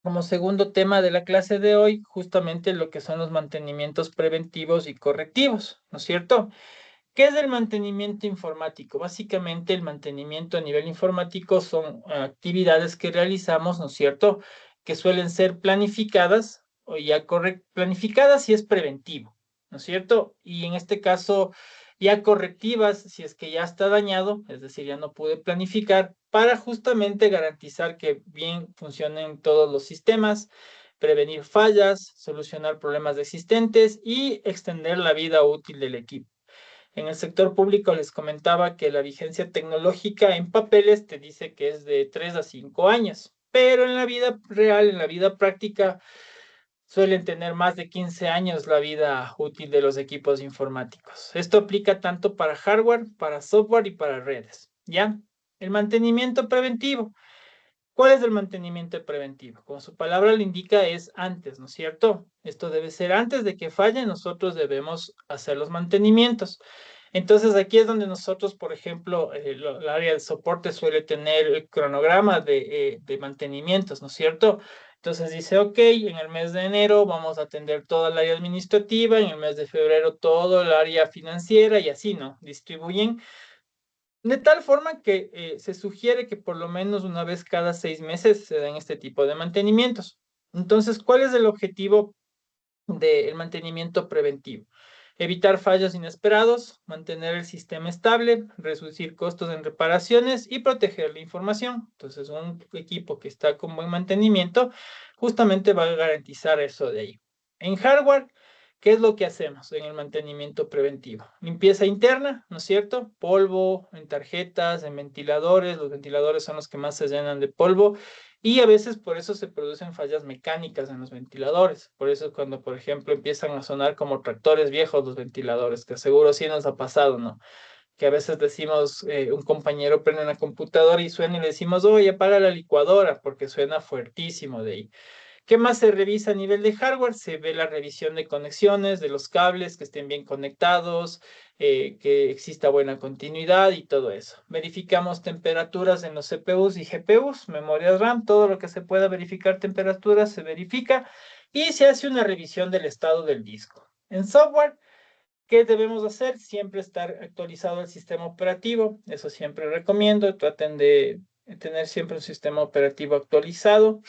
como segundo tema de la clase de hoy, justamente lo que son los mantenimientos preventivos y correctivos, ¿no es cierto? ¿Qué es el mantenimiento informático? Básicamente el mantenimiento a nivel informático son actividades que realizamos, ¿no es cierto? Que suelen ser planificadas o ya planificadas si es preventivo, ¿no es cierto? Y en este caso ya correctivas si es que ya está dañado, es decir, ya no pude planificar para justamente garantizar que bien funcionen todos los sistemas, prevenir fallas, solucionar problemas existentes y extender la vida útil del equipo. En el sector público les comentaba que la vigencia tecnológica en papeles te dice que es de 3 a 5 años, pero en la vida real, en la vida práctica, suelen tener más de 15 años la vida útil de los equipos informáticos. Esto aplica tanto para hardware, para software y para redes. ¿Ya? El mantenimiento preventivo. ¿Cuál es el mantenimiento preventivo? Como su palabra lo indica, es antes, ¿no es cierto? Esto debe ser antes de que falle, nosotros debemos hacer los mantenimientos. Entonces aquí es donde nosotros, por ejemplo, el área de soporte suele tener el cronograma de mantenimientos, ¿no es cierto? Entonces dice, ok, en el mes de enero vamos a atender toda el área administrativa, en el mes de febrero todo el área financiera y así, ¿no? Distribuyen de tal forma que se sugiere que por lo menos una vez cada 6 meses se den este tipo de mantenimientos. Entonces, ¿cuál es el objetivo del mantenimiento preventivo? Evitar fallos inesperados, mantener el sistema estable, reducir costos en reparaciones y proteger la información. Entonces, un equipo que está con buen mantenimiento justamente va a garantizar eso de ahí. En hardware, ¿qué es lo que hacemos en el mantenimiento preventivo? Limpieza interna, ¿no es cierto? Polvo en tarjetas, en ventiladores. Los ventiladores son los que más se llenan de polvo y a veces por eso se producen fallas mecánicas en los ventiladores. Por eso cuando, por ejemplo, empiezan a sonar como tractores viejos los ventiladores, que seguro sí nos ha pasado, ¿no? Que a veces decimos, un compañero prende una computadora y suena y le decimos, oye, apaga la licuadora porque suena fuertísimo de ahí. ¿Qué más se revisa a nivel de hardware? Se ve la revisión de conexiones, de los cables, que estén bien conectados, que exista buena continuidad y todo eso. Verificamos temperaturas en los CPUs y GPUs, memorias RAM, todo lo que se pueda verificar temperaturas se verifica y se hace una revisión del estado del disco. En software, ¿qué debemos hacer? Siempre estar actualizado el sistema operativo, eso siempre recomiendo, traten de tener siempre un sistema operativo actualizado.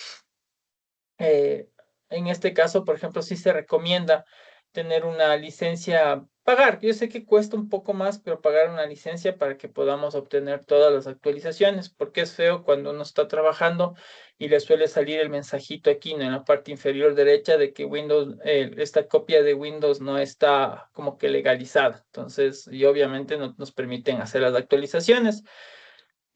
Eh, en este caso, por ejemplo, sí se recomienda tener una licencia, pagar. Yo sé que cuesta un poco más, pero pagar una licencia para que podamos obtener todas las actualizaciones, porque es feo cuando uno está trabajando y le suele salir el mensajito aquí, ¿no? En la parte inferior derecha de que Windows, esta copia de Windows no está como que legalizada. Entonces, y obviamente no nos permiten hacer las actualizaciones.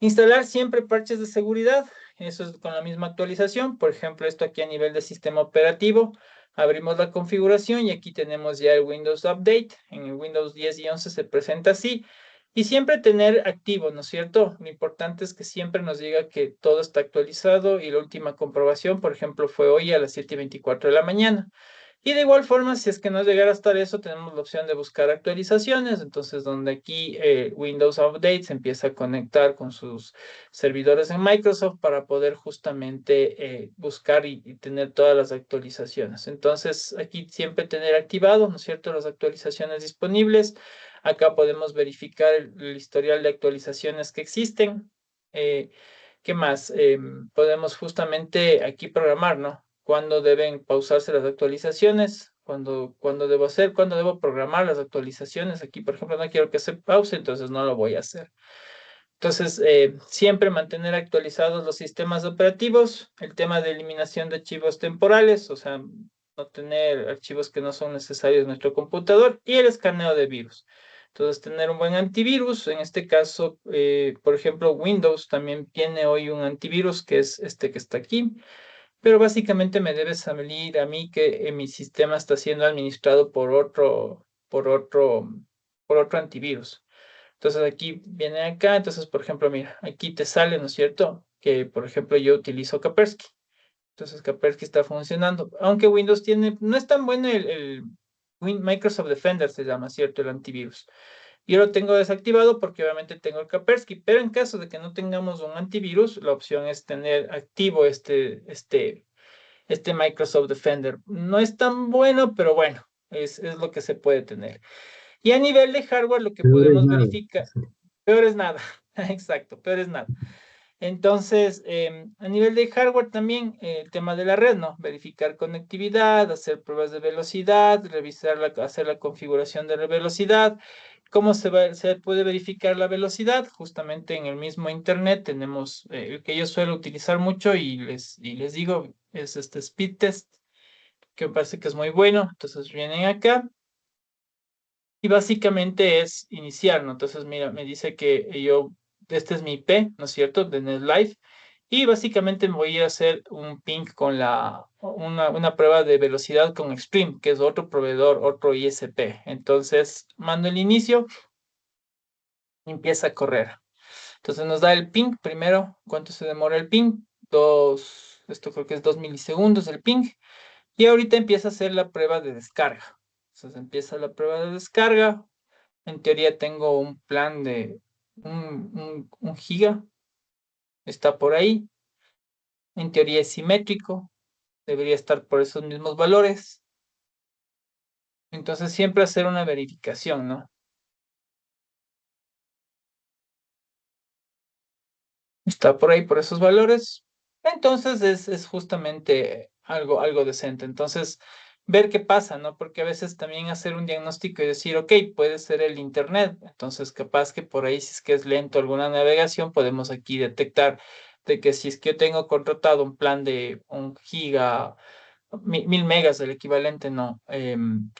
Instalar siempre parches de seguridad, eso es con la misma actualización. Por ejemplo, esto aquí a nivel de sistema operativo. Abrimos la configuración y aquí tenemos ya el Windows Update. En el Windows 10 y 11 se presenta así. Y siempre tener activo, ¿no es cierto? Lo importante es que siempre nos diga que todo está actualizado y la última comprobación, por ejemplo, fue hoy a las 7:24 de la mañana. Y de igual forma, si es que no llegara a estar eso, tenemos la opción de buscar actualizaciones. Entonces, donde aquí Windows Update se empieza a conectar con sus servidores en Microsoft para poder justamente buscar y tener todas las actualizaciones. Entonces, aquí siempre tener activado, ¿no es cierto?, las actualizaciones disponibles. Acá podemos verificar el historial de actualizaciones que existen. Eh, ¿Qué más? Podemos justamente aquí programar, ¿no? Cuándo deben pausarse las actualizaciones, cuándo debo hacer, cuándo debo programar las actualizaciones. Aquí, por ejemplo, no quiero que se pause, entonces no lo voy a hacer. Entonces, siempre mantener actualizados los sistemas operativos, el tema de eliminación de archivos temporales, o sea, no tener archivos que no son necesarios en nuestro computador y el escaneo de virus. Entonces, tener un buen antivirus, en este caso, por ejemplo, Windows también tiene hoy un antivirus que es este que está aquí, pero básicamente me debe salir a mí que mi sistema está siendo administrado por otro antivirus. Entonces aquí viene acá, entonces por ejemplo, mira, aquí te sale, ¿no es cierto? Que por ejemplo yo utilizo Kaspersky. Entonces Kaspersky está funcionando. Aunque Windows tiene, no es tan bueno Microsoft Defender se llama, ¿cierto? El antivirus. Yo lo tengo desactivado porque obviamente tengo el Kaspersky, pero en caso de que no tengamos un antivirus, la opción es tener activo este Microsoft Defender. No es tan bueno, pero bueno, es lo que se puede tener. Y a nivel de hardware, lo que
Peor es
podemos
nada.
verificar, peor es nada, exacto, peor es nada. Entonces, a nivel de hardware también, el tema de la red, ¿no? Verificar conectividad, hacer pruebas de velocidad, hacer la configuración de la velocidad. ¿Cómo se puede verificar la velocidad? Justamente en el mismo internet tenemos el que yo suelo utilizar mucho y les digo, es este speed test, que me parece que es muy bueno. Entonces vienen acá y básicamente es iniciar, ¿no? Entonces, mira, me dice que este es mi IP, ¿no es cierto? De NetLife. Y básicamente me voy a ir a hacer un ping con una prueba de velocidad con Extreme, que es otro proveedor, otro ISP. Entonces, mando el inicio y empieza a correr. Entonces nos da el ping primero. ¿Cuánto se demora el ping? Esto creo que es 2 milisegundos el ping. Y ahorita empieza a hacer la prueba de descarga. Entonces empieza la prueba de descarga. En teoría tengo un plan de un giga, está por ahí. En teoría es simétrico, debería estar por esos mismos valores. Entonces siempre hacer una verificación, ¿no? Está por ahí por esos valores. Entonces es justamente algo decente. Entonces, ver qué pasa, ¿no? Porque a veces también hacer un diagnóstico y decir, ok, puede ser el internet. Entonces, capaz que por ahí, si es que es lento alguna navegación, podemos aquí detectar de que si es que yo tengo contratado un plan de 1 giga, 1000 megas, el equivalente, no,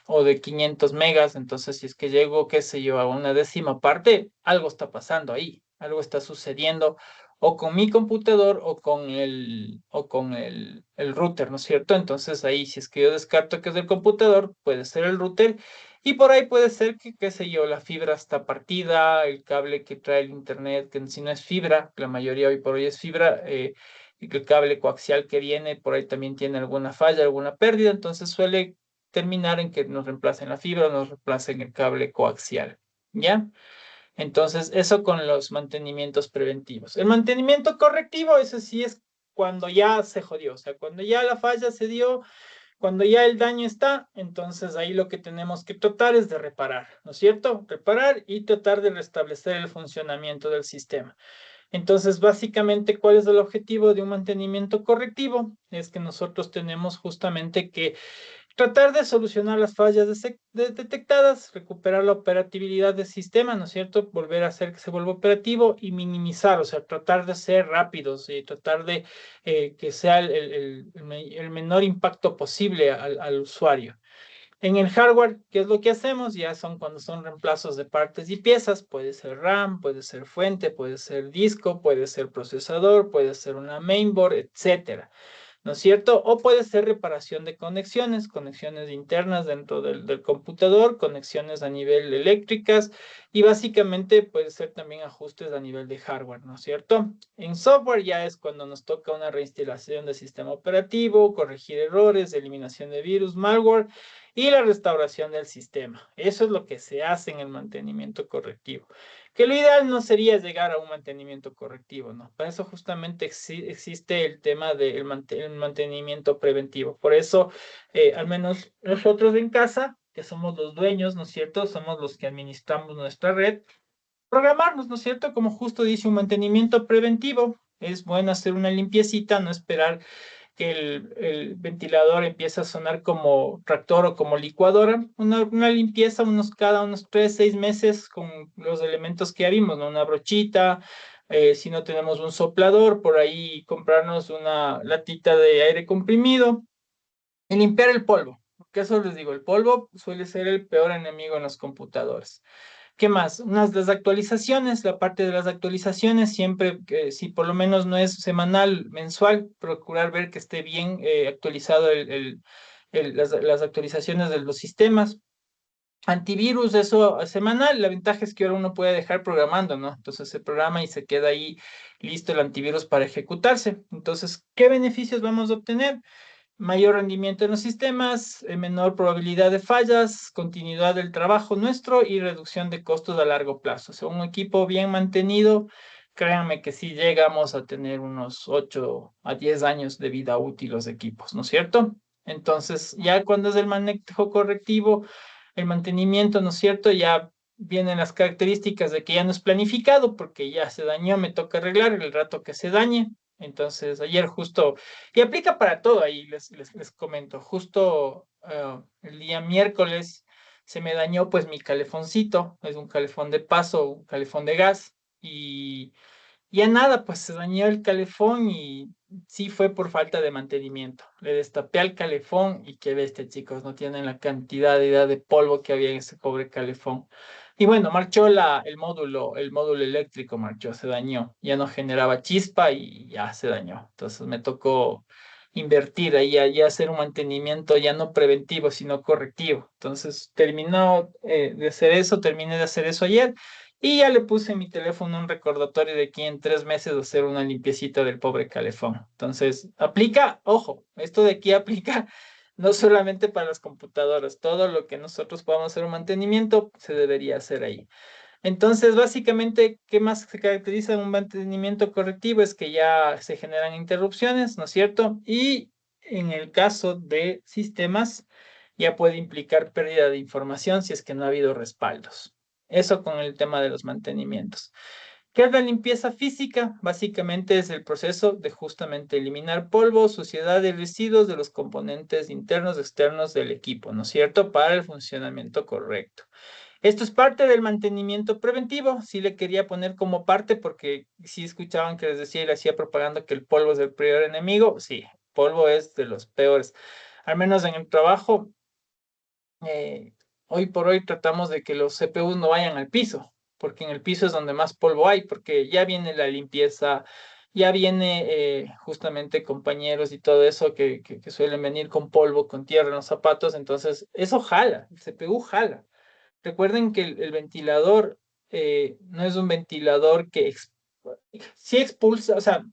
o de 500 megas, entonces si es que llego, qué sé yo, a una décima parte, algo está pasando ahí, algo está sucediendo o con mi computador o con el router, ¿no es cierto? Entonces ahí, si es que yo descarto que es del computador, puede ser el router y por ahí puede ser que, qué sé yo, la fibra está partida, el cable que trae el internet, que si no es fibra, la mayoría hoy por hoy es fibra, y que el cable coaxial que viene por ahí también tiene alguna falla, alguna pérdida, entonces suele terminar en que nos reemplacen la fibra o nos reemplacen el cable coaxial, ¿ya? Entonces, eso con los mantenimientos preventivos. El mantenimiento correctivo, eso sí es cuando ya se jodió, o sea, cuando ya la falla se dio, cuando ya el daño está, entonces ahí lo que tenemos que tratar es de reparar, ¿no es cierto? Reparar y tratar de restablecer el funcionamiento del sistema. Entonces, básicamente, ¿cuál es el objetivo de un mantenimiento correctivo? Es que nosotros tenemos justamente que tratar de solucionar las fallas detectadas, recuperar la operatividad del sistema, ¿no es cierto? Volver a hacer que se vuelva operativo y minimizar, o sea, tratar de ser rápidos y tratar de que sea el menor impacto posible al usuario. En el hardware, ¿qué es lo que hacemos? Ya son cuando son reemplazos de partes y piezas, puede ser RAM, puede ser fuente, puede ser disco, puede ser procesador, puede ser una mainboard, etcétera, ¿no es cierto? O puede ser reparación de conexiones, conexiones internas dentro del computador, conexiones a nivel eléctricas Y básicamente puede ser también ajustes a nivel de hardware, ¿no es cierto? En software ya es cuando nos toca una reinstalación del sistema operativo, corregir errores, eliminación de virus, malware y la restauración del sistema. Eso es lo que se hace en el mantenimiento correctivo. Que lo ideal no sería llegar a un mantenimiento correctivo, ¿no? Para eso justamente existe el tema del mantenimiento preventivo. Por eso, al menos nosotros en casa, que somos los dueños, ¿no es cierto? Somos los que administramos nuestra red. Programarnos, ¿no es cierto? Como justo dice, un mantenimiento preventivo. Es bueno hacer una limpiecita, no esperar que el ventilador empiece a sonar como tractor o como licuadora. Una limpieza cada unos 3, 6 meses con los elementos que vimos, ¿no? Una brochita, si no tenemos un soplador, por ahí comprarnos una latita de aire comprimido y limpiar el polvo. Porque eso les digo, el polvo suele ser el peor enemigo en los computadores. ¿Qué más? Las actualizaciones, la parte de las actualizaciones, siempre que si por lo menos no es semanal, mensual, procurar ver que esté bien actualizado las actualizaciones de los sistemas. Antivirus, eso semanal, la ventaja es que ahora uno puede dejar programando, ¿no? Entonces se programa y se queda ahí listo el antivirus para ejecutarse. Entonces, ¿qué beneficios vamos a obtener? Mayor rendimiento en los sistemas, menor probabilidad de fallas, continuidad del trabajo nuestro y reducción de costos a largo plazo. O sea, un equipo bien mantenido, créanme que sí llegamos a tener unos 8 a 10 años de vida útil los equipos, ¿no es cierto? Entonces, ya cuando es el manejo correctivo, el mantenimiento, ¿no es cierto? Ya vienen las características de que ya no es planificado porque ya se dañó, me toca arreglar el rato que se dañe. Entonces, ayer justo y aplica para todo ahí, les comento. Justo el día miércoles se me dañó pues mi calefoncito, es un calefón de paso, un calefón de gas, y ya nada, pues se dañó el calefón y sí fue por falta de mantenimiento. Le destapé al calefón y qué bestia, chicos, no tienen la cantidad de idea de polvo que había en ese pobre calefón. Y bueno, marchó el módulo eléctrico marchó, se dañó, ya no generaba chispa y ya se dañó. Entonces me tocó invertir ahí, ya hacer un mantenimiento ya no preventivo, sino correctivo. Entonces terminé de hacer eso ayer. Y ya le puse en mi teléfono un recordatorio de que en 3 meses hacer una limpiecita del pobre calefón. Entonces, aplica, ojo, esto de aquí aplica no solamente para las computadoras, todo lo que nosotros podamos hacer un mantenimiento se debería hacer ahí. Entonces, básicamente, ¿qué más se caracteriza en un mantenimiento correctivo? Es que ya se generan interrupciones, ¿no es cierto? Y en el caso de sistemas, ya puede implicar pérdida de información si es que no ha habido respaldos. Eso con el tema de los mantenimientos. ¿Qué es la limpieza física? Básicamente es el proceso de justamente eliminar polvo, suciedad y residuos de los componentes internos y externos del equipo, ¿no es cierto? Para el funcionamiento correcto. Esto es parte del mantenimiento preventivo. Sí le quería poner como parte porque sí escuchaban que les decía y le hacía propaganda que el polvo es el peor enemigo. Sí, polvo es de los peores. Al menos en el trabajo, eh, hoy por hoy tratamos de que los CPUs no vayan al piso, porque en el piso es donde más polvo hay, porque ya viene la limpieza, ya viene justamente compañeros y todo eso que suelen venir con polvo, con tierra en los zapatos, entonces eso jala, el CPU jala. Recuerden que el ventilador no es un ventilador que sí expulsa, o sea,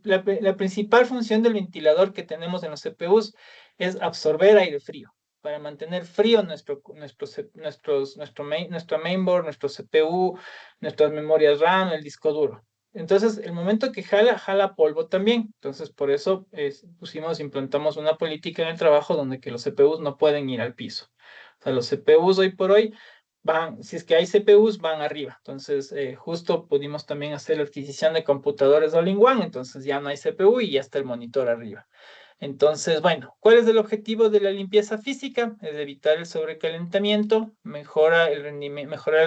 la principal función del ventilador que tenemos en los CPUs es absorber aire frío para mantener frío nuestro mainboard, nuestro CPU, nuestras memorias RAM, el disco duro. Entonces, el momento que jala polvo también. Entonces, por eso implantamos una política en el trabajo donde que los CPUs no pueden ir al piso. O sea, los CPUs hoy por hoy van, si es que hay CPUs, van arriba. Entonces, justo pudimos también hacer la adquisición de computadores all-in-one, entonces ya no hay CPU y ya está el monitor arriba. Entonces, bueno, ¿cuál es el objetivo de la limpieza física? Es evitar el sobrecalentamiento, mejorar el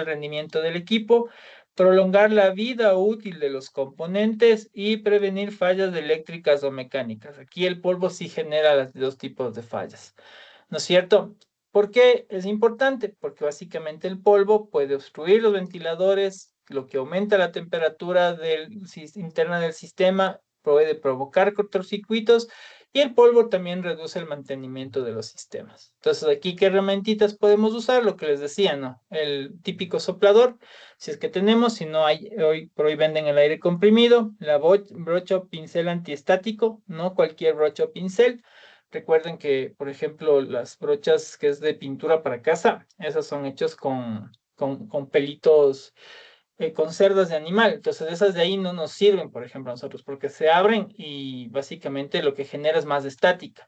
rendimiento del equipo, prolongar la vida útil de los componentes y prevenir fallas eléctricas o mecánicas. Aquí el polvo sí genera los dos tipos de fallas. ¿No es cierto? ¿Por qué es importante? Porque básicamente el polvo puede obstruir los ventiladores, lo que aumenta la temperatura interna del sistema, puede provocar cortocircuitos Y el polvo también reduce el mantenimiento de los sistemas. Entonces, aquí, ¿qué herramientitas podemos usar? Lo que les decía, ¿no? El típico soplador, si es que tenemos, si no hay, hoy por hoy venden el aire comprimido, la brocha o pincel antiestático, no cualquier brocha o pincel. Recuerden que, por ejemplo, las brochas que es de pintura para casa, esas son hechas con pelitos, con cerdas de animal. Entonces, esas de ahí no nos sirven, por ejemplo, a nosotros, porque se abren y básicamente lo que genera es más estática.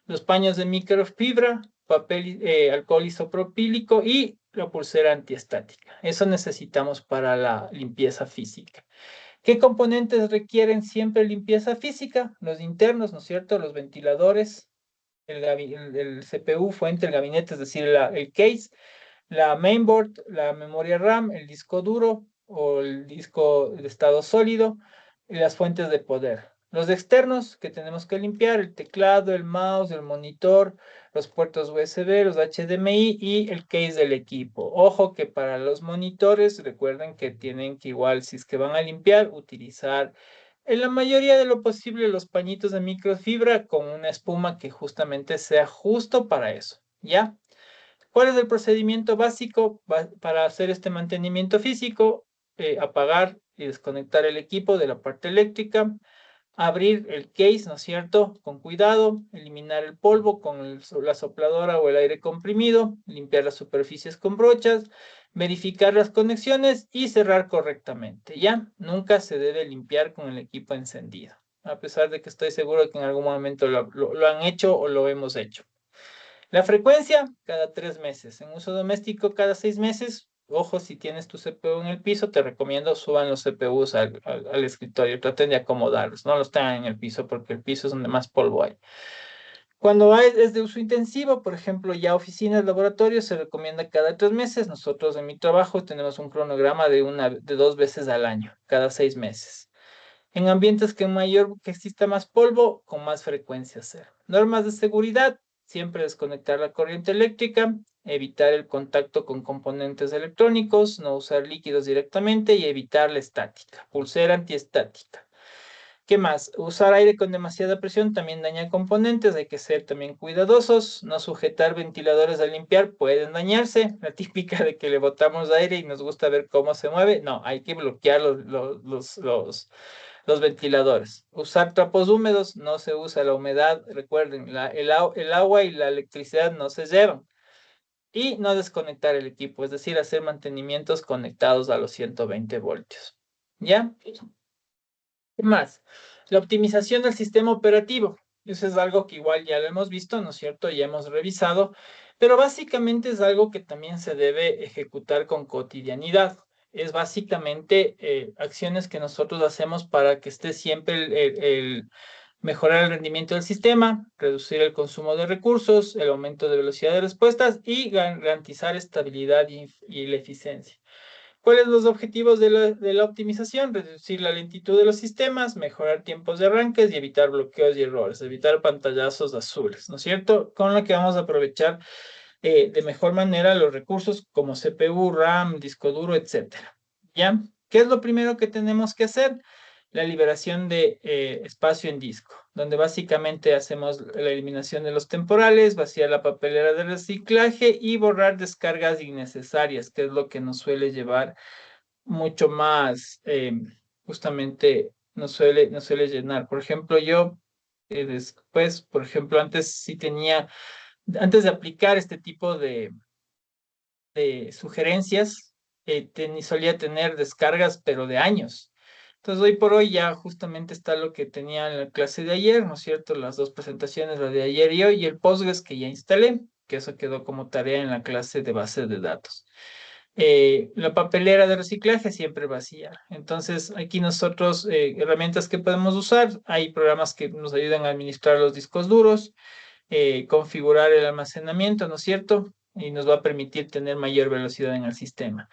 Los paños de microfibra, papel, alcohol isopropílico y la pulsera antiestática. Eso necesitamos para la limpieza física. ¿Qué componentes requieren siempre limpieza física? Los internos, ¿no es cierto? Los ventiladores, el CPU, fuente, el gabinete, es decir, el case, la mainboard, la memoria RAM, el disco duro o el disco de estado sólido y las fuentes de poder. Los externos que tenemos que limpiar, el teclado, el mouse, el monitor, los puertos USB, los HDMI y el case del equipo. Ojo que para los monitores, recuerden que tienen que igual, si es que van a limpiar, utilizar en la mayoría de lo posible los pañitos de microfibra con una espuma que justamente sea justo para eso, ¿ya? ¿Cuál es el procedimiento básico para hacer este mantenimiento físico? Apagar y desconectar el equipo de la parte eléctrica, abrir el case, ¿no es cierto? Con cuidado, eliminar el polvo con la sopladora o el aire comprimido, limpiar las superficies con brochas, verificar las conexiones y cerrar correctamente, ¿ya? Nunca se debe limpiar con el equipo encendido, a pesar de que estoy seguro que en algún momento lo han hecho o lo hemos hecho. La frecuencia, cada 3 meses. En uso doméstico, cada 6 meses. Ojo, si tienes tu CPU en el piso, te recomiendo suban los CPUs al escritorio. Traten de acomodarlos. No los tengan en el piso porque el piso es donde más polvo hay. Cuando es de uso intensivo, por ejemplo, ya oficinas, laboratorios, se recomienda cada 3 meses. Nosotros en mi trabajo tenemos un cronograma de 2 veces al año, cada 6 meses. En ambientes que exista más polvo, con más frecuencia hacer. Normas de seguridad, siempre desconectar la corriente eléctrica, evitar el contacto con componentes electrónicos, no usar líquidos directamente y evitar la estática, pulsera antiestática. ¿Qué más? Usar aire con demasiada presión también daña componentes, hay que ser también cuidadosos, no sujetar ventiladores al limpiar, pueden dañarse, la típica de que le botamos aire y nos gusta ver cómo se mueve, no, hay que bloquear los ventiladores. Usar trapos húmedos, no se usa la humedad, recuerden, el agua y la electricidad no se llevan. Y no desconectar el equipo, es decir, hacer mantenimientos conectados a los 120 voltios. ¿Ya? ¿Qué más? La optimización del sistema operativo. Eso es algo que igual ya lo hemos visto, ¿no es cierto? Ya hemos revisado, pero básicamente es algo que también se debe ejecutar con cotidianidad. Es básicamente acciones que nosotros hacemos para que esté siempre mejorar el rendimiento del sistema, reducir el consumo de recursos, el aumento de velocidad de respuestas y garantizar estabilidad y la eficiencia. ¿Cuáles son los objetivos de la optimización? Reducir la lentitud de los sistemas, mejorar tiempos de arranques y evitar bloqueos y errores, evitar pantallazos azules, ¿no es cierto? Con lo que vamos a aprovechar de mejor manera los recursos como CPU, RAM, disco duro, etcétera. ¿Ya? ¿Qué es lo primero que tenemos que hacer? La liberación de espacio en disco, donde básicamente hacemos la eliminación de los temporales, vaciar la papelera de reciclaje y borrar descargas innecesarias, que es lo que nos suele llevar mucho más, justamente nos suele llenar. Por ejemplo, yo después, por ejemplo, antes sí tenía, antes de aplicar este tipo de sugerencias, solía tener descargas, pero de años. Entonces, hoy por hoy ya justamente está lo que tenía en la clase de ayer, ¿no es cierto? Las dos presentaciones, la de ayer y hoy, y el Postgres que ya instalé, que eso quedó como tarea en la clase de base de datos. La papelera de reciclaje siempre vacía. Entonces, aquí nosotros, herramientas que podemos usar, hay programas que nos ayudan a administrar los discos duros, configurar el almacenamiento, ¿no es cierto? Y nos va a permitir tener mayor velocidad en el sistema.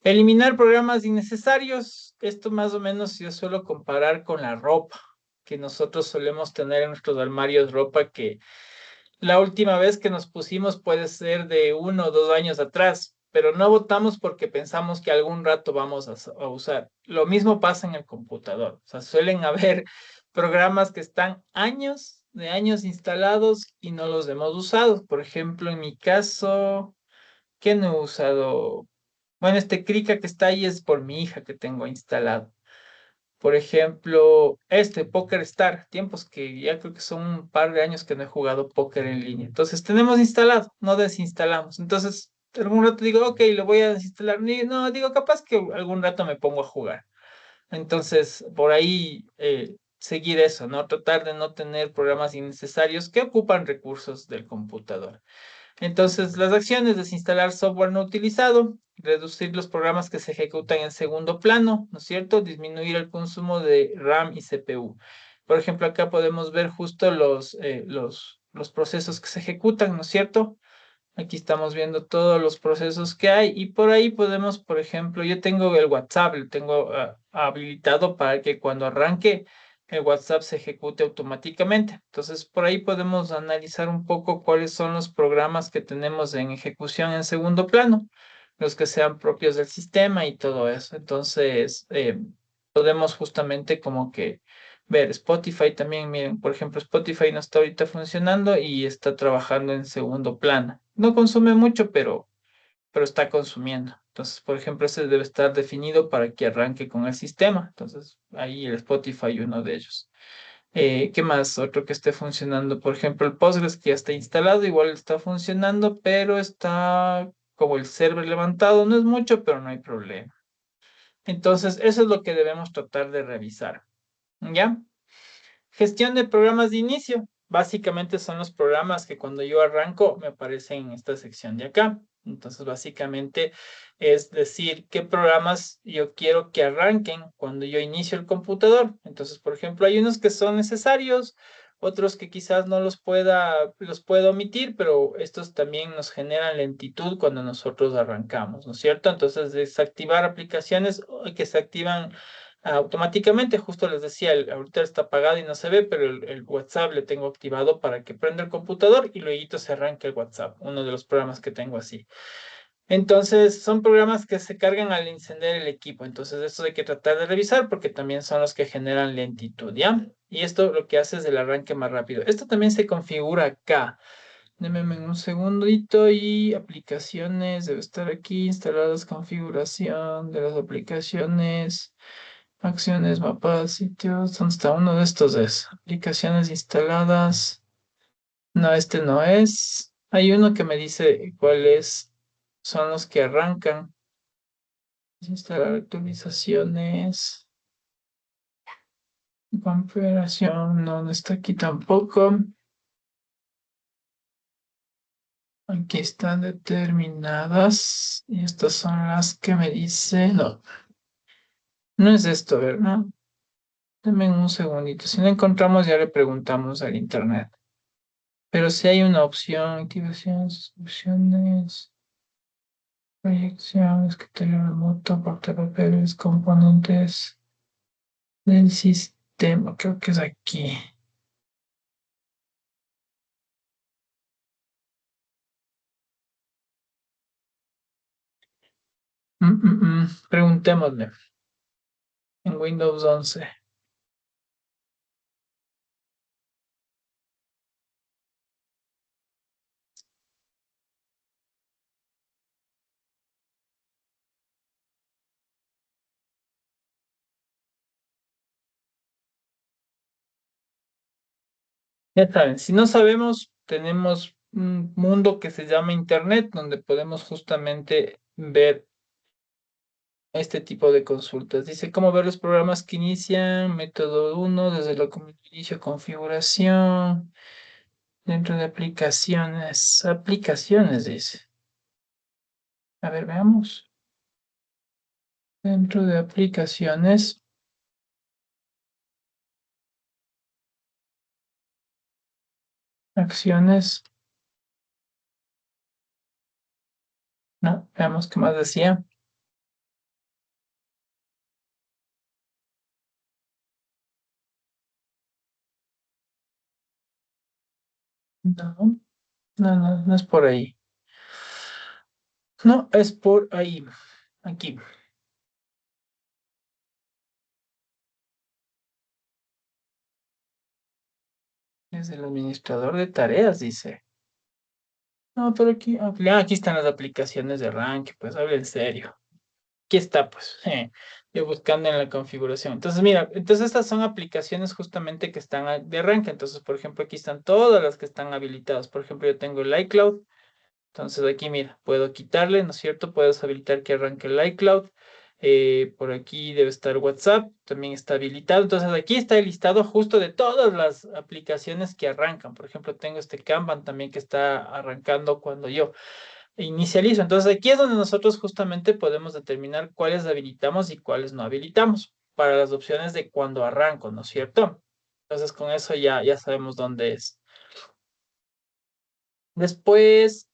Eliminar programas innecesarios. Esto más o menos yo suelo comparar con la ropa, que nosotros solemos tener en nuestros armarios, ropa que la última vez que nos pusimos puede ser de 1 o 2 años atrás, pero no votamos porque pensamos que algún rato vamos a usar. Lo mismo pasa en el computador. O sea, suelen haber programas que están años de años instalados y no los hemos usado. Por ejemplo, en mi caso, ¿qué no he usado? Bueno, este Krika que está ahí es por mi hija que tengo instalado. Por ejemplo, este Poker Star, tiempos que ya creo que son un par de años que no he jugado póker en línea. Entonces tenemos instalado, no desinstalamos. Entonces, algún rato digo, ok, lo voy a desinstalar. No, digo, capaz que algún rato me pongo a jugar. Entonces, por ahí seguir eso, ¿no? Tratar de no tener programas innecesarios que ocupan recursos del computador. Entonces, las acciones, desinstalar software no utilizado, reducir los programas que se ejecutan en segundo plano, ¿no es cierto? Disminuir el consumo de RAM y CPU. Por ejemplo, acá podemos ver justo los procesos que se ejecutan, ¿no es cierto? Aquí estamos viendo todos los procesos que hay y por ahí podemos, por ejemplo, yo tengo el WhatsApp, lo tengo habilitado para que cuando arranque el WhatsApp se ejecute automáticamente. Entonces, por ahí podemos analizar un poco cuáles son los programas que tenemos en ejecución en segundo plano, los que sean propios del sistema y todo eso. Entonces, podemos justamente como que ver Spotify también, miren, por ejemplo, Spotify no está ahorita funcionando y está trabajando en segundo plano. No consume mucho, pero está consumiendo. Entonces, por ejemplo, ese debe estar definido para que arranque con el sistema. Entonces, ahí el Spotify, uno de ellos. ¿Qué más? Otro que esté funcionando. Por ejemplo, el Postgres que ya está instalado, igual está funcionando, pero está como el server levantado. No es mucho, pero no hay problema. Entonces, eso es lo que debemos tratar de revisar. ¿Ya? Gestión de programas de inicio. Básicamente son los programas que cuando yo arranco me aparecen en esta sección de acá. Entonces, básicamente es decir qué programas yo quiero que arranquen cuando yo inicio el computador. Entonces, por ejemplo, hay unos que son necesarios, otros que quizás no los puedo omitir, pero estos también nos generan lentitud cuando nosotros arrancamos, ¿no es cierto? Entonces, desactivar aplicaciones que se activan automáticamente. Justo les decía, ahorita está apagado y no se ve, pero el WhatsApp le tengo activado para que prenda el computador y luego se arranque el WhatsApp, uno de los programas que tengo así. Entonces, son programas que se cargan al encender el equipo. Entonces, esto hay que tratar de revisar porque también son los que generan lentitud, ¿ya? Y esto lo que hace es el arranque más rápido. Esto también se configura acá. Déjenme un segundito y aplicaciones, debe estar aquí, instaladas, configuración de las aplicaciones. Acciones, mapas, sitios. ¿Dónde está? Uno de estos es. Aplicaciones instaladas. No, este no es. Hay uno que me dice cuáles son los que arrancan. Instalar actualizaciones. Configuración. No, no está aquí tampoco. Aquí están determinadas. Y estas son las que me dice. No, no es esto, ¿verdad? Dame un segundito. Si no encontramos, ya le preguntamos al internet. Pero si hay una opción, activación, opciones, proyección, escritorio remoto, portapapeles, componentes del sistema. Creo que es aquí. Preguntémosle en Windows 11. Ya saben, si no sabemos, tenemos un mundo que se llama Internet, donde podemos justamente ver este tipo de consultas. Dice cómo ver los programas que inician, método uno desde el inicio, configuración, dentro de aplicaciones, aplicaciones dice. A ver, veamos. Dentro de aplicaciones, acciones, no, veamos qué más decía. No, no es por ahí. No, es por ahí, aquí. Es el administrador de tareas, dice. No, pero aquí, aquí están las aplicaciones de arranque, pues habla en serio. Aquí está, pues, yo buscando en la configuración. Entonces, mira, entonces estas son aplicaciones justamente que están de arranque. Entonces, por ejemplo, aquí están todas las que están habilitadas. Por ejemplo, yo tengo el iCloud. Entonces aquí, mira, puedo quitarle, ¿no es cierto? Puedes habilitar que arranque el iCloud. Por aquí debe estar WhatsApp, también está habilitado. Entonces aquí está el listado justo de todas las aplicaciones que arrancan. Por ejemplo, tengo este Kanban también que está arrancando cuando yo inicializo. Entonces aquí es donde nosotros justamente podemos determinar cuáles habilitamos y cuáles no habilitamos para las opciones de cuando arranco, ¿no es cierto? Entonces con eso ya sabemos dónde es. Después,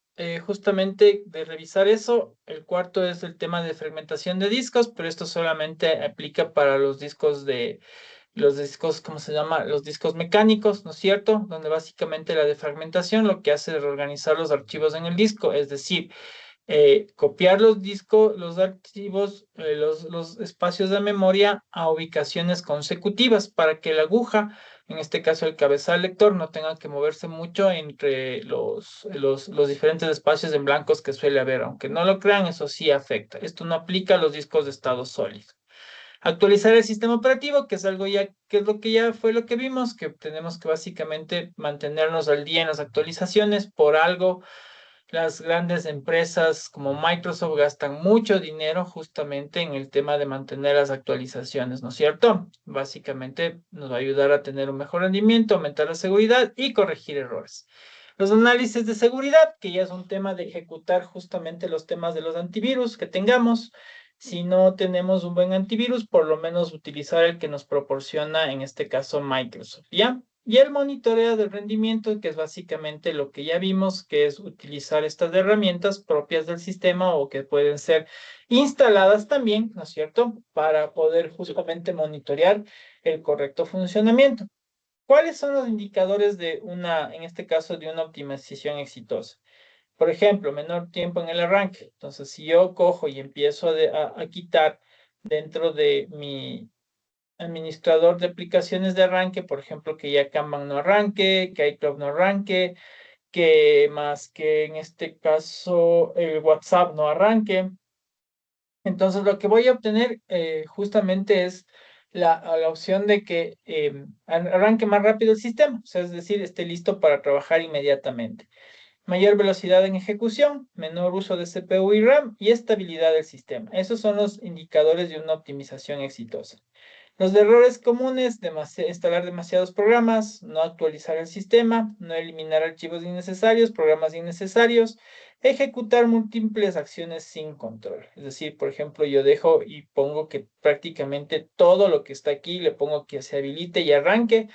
justamente de revisar eso, el cuarto es el tema de fragmentación de discos, pero esto solamente aplica para los discos, ¿cómo se llama? Los discos mecánicos, ¿no es cierto? Donde básicamente la defragmentación lo que hace es reorganizar los archivos en el disco, es decir, copiar los discos, los archivos, los espacios de memoria a ubicaciones consecutivas para que la aguja, en este caso el cabezal lector, no tenga que moverse mucho entre los diferentes espacios en blancos que suele haber. Aunque no lo crean, eso sí afecta. Esto no aplica a los discos de estado sólido. Actualizar el sistema operativo, que es algo ya, que es lo que ya fue lo que vimos, que tenemos que básicamente mantenernos al día en las actualizaciones. Por algo las grandes empresas como Microsoft gastan mucho dinero justamente en el tema de mantener las actualizaciones, ¿no es cierto? Básicamente nos va a ayudar a tener un mejor rendimiento, aumentar la seguridad y corregir errores. Los análisis de seguridad, que ya es un tema de ejecutar justamente los temas de los antivirus que tengamos. Si no tenemos un buen antivirus, por lo menos utilizar el que nos proporciona, en este caso, Microsoft, ¿ya? Y el monitoreo del rendimiento, que es básicamente lo que ya vimos, que es utilizar estas herramientas propias del sistema o que pueden ser instaladas también, ¿no es cierto?, para poder justamente monitorear el correcto funcionamiento. ¿Cuáles son los indicadores de una, en este caso, de una optimización exitosa? Por ejemplo, menor tiempo en el arranque. Entonces, si yo cojo y empiezo a quitar dentro de mi administrador de aplicaciones de arranque, por ejemplo, que ya Kanban no arranque, que iCloud no arranque, que más que en este caso el WhatsApp no arranque. Entonces, lo que voy a obtener justamente es la opción de que arranque más rápido el sistema, o sea, es decir, esté listo para trabajar inmediatamente. Mayor velocidad en ejecución, menor uso de CPU y RAM y estabilidad del sistema. Esos son los indicadores de una optimización exitosa. Los errores comunes, instalar demasiados programas, no actualizar el sistema, no eliminar archivos innecesarios, programas innecesarios, ejecutar múltiples acciones sin control. Es decir, por ejemplo, yo dejo y pongo que prácticamente todo lo que está aquí, le pongo que se habilite y arranque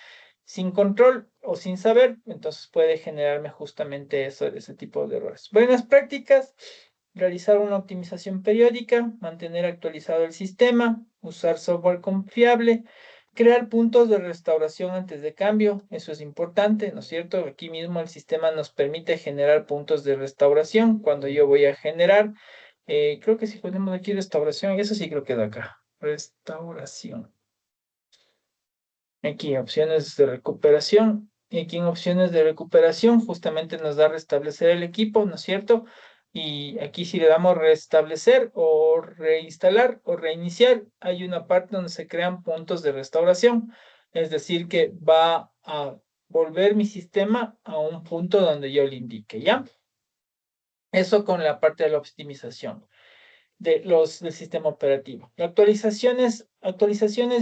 sin control o sin saber, entonces puede generarme justamente ese tipo de errores. Buenas prácticas: realizar una optimización periódica, mantener actualizado el sistema, usar software confiable, crear puntos de restauración antes de cambio, eso es importante, ¿no es cierto? Aquí mismo el sistema nos permite generar puntos de restauración. Cuando yo voy a generar, creo que si ponemos aquí restauración, eso sí creo que da acá, restauración. Aquí opciones de recuperación. Y aquí en opciones de recuperación justamente nos da restablecer el equipo, ¿no es cierto? Y aquí si le damos restablecer o reinstalar o reiniciar, hay una parte donde se crean puntos de restauración. Es decir, que va a volver mi sistema a un punto donde yo le indique, ¿ya? Eso con la parte de la optimización del sistema operativo. Actualizaciones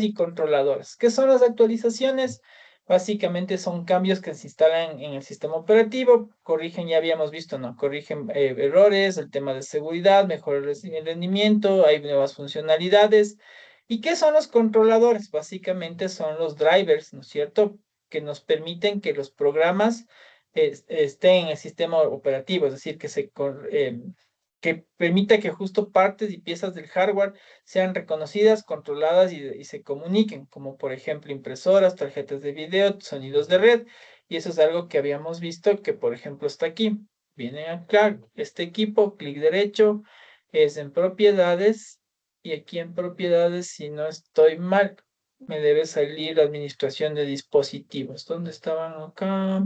y controladores. ¿Qué son las actualizaciones? Básicamente son cambios que se instalan en el sistema operativo, corrigen, ya habíamos visto, ¿no? Corrigen errores, el tema de seguridad, mejora el rendimiento, hay nuevas funcionalidades. ¿Y qué son los controladores? Básicamente son los drivers, ¿no es cierto?, que nos permiten que los programas estén en el sistema operativo, es decir, que permita que justo partes y piezas del hardware sean reconocidas, controladas y se comuniquen, como por ejemplo impresoras, tarjetas de video, sonidos de red. Y eso es algo que habíamos visto que, por ejemplo, está aquí. Viene acá, este equipo, clic derecho, es en propiedades, y aquí en propiedades, si no estoy mal, me debe salir administración de dispositivos. ¿Dónde estaban acá?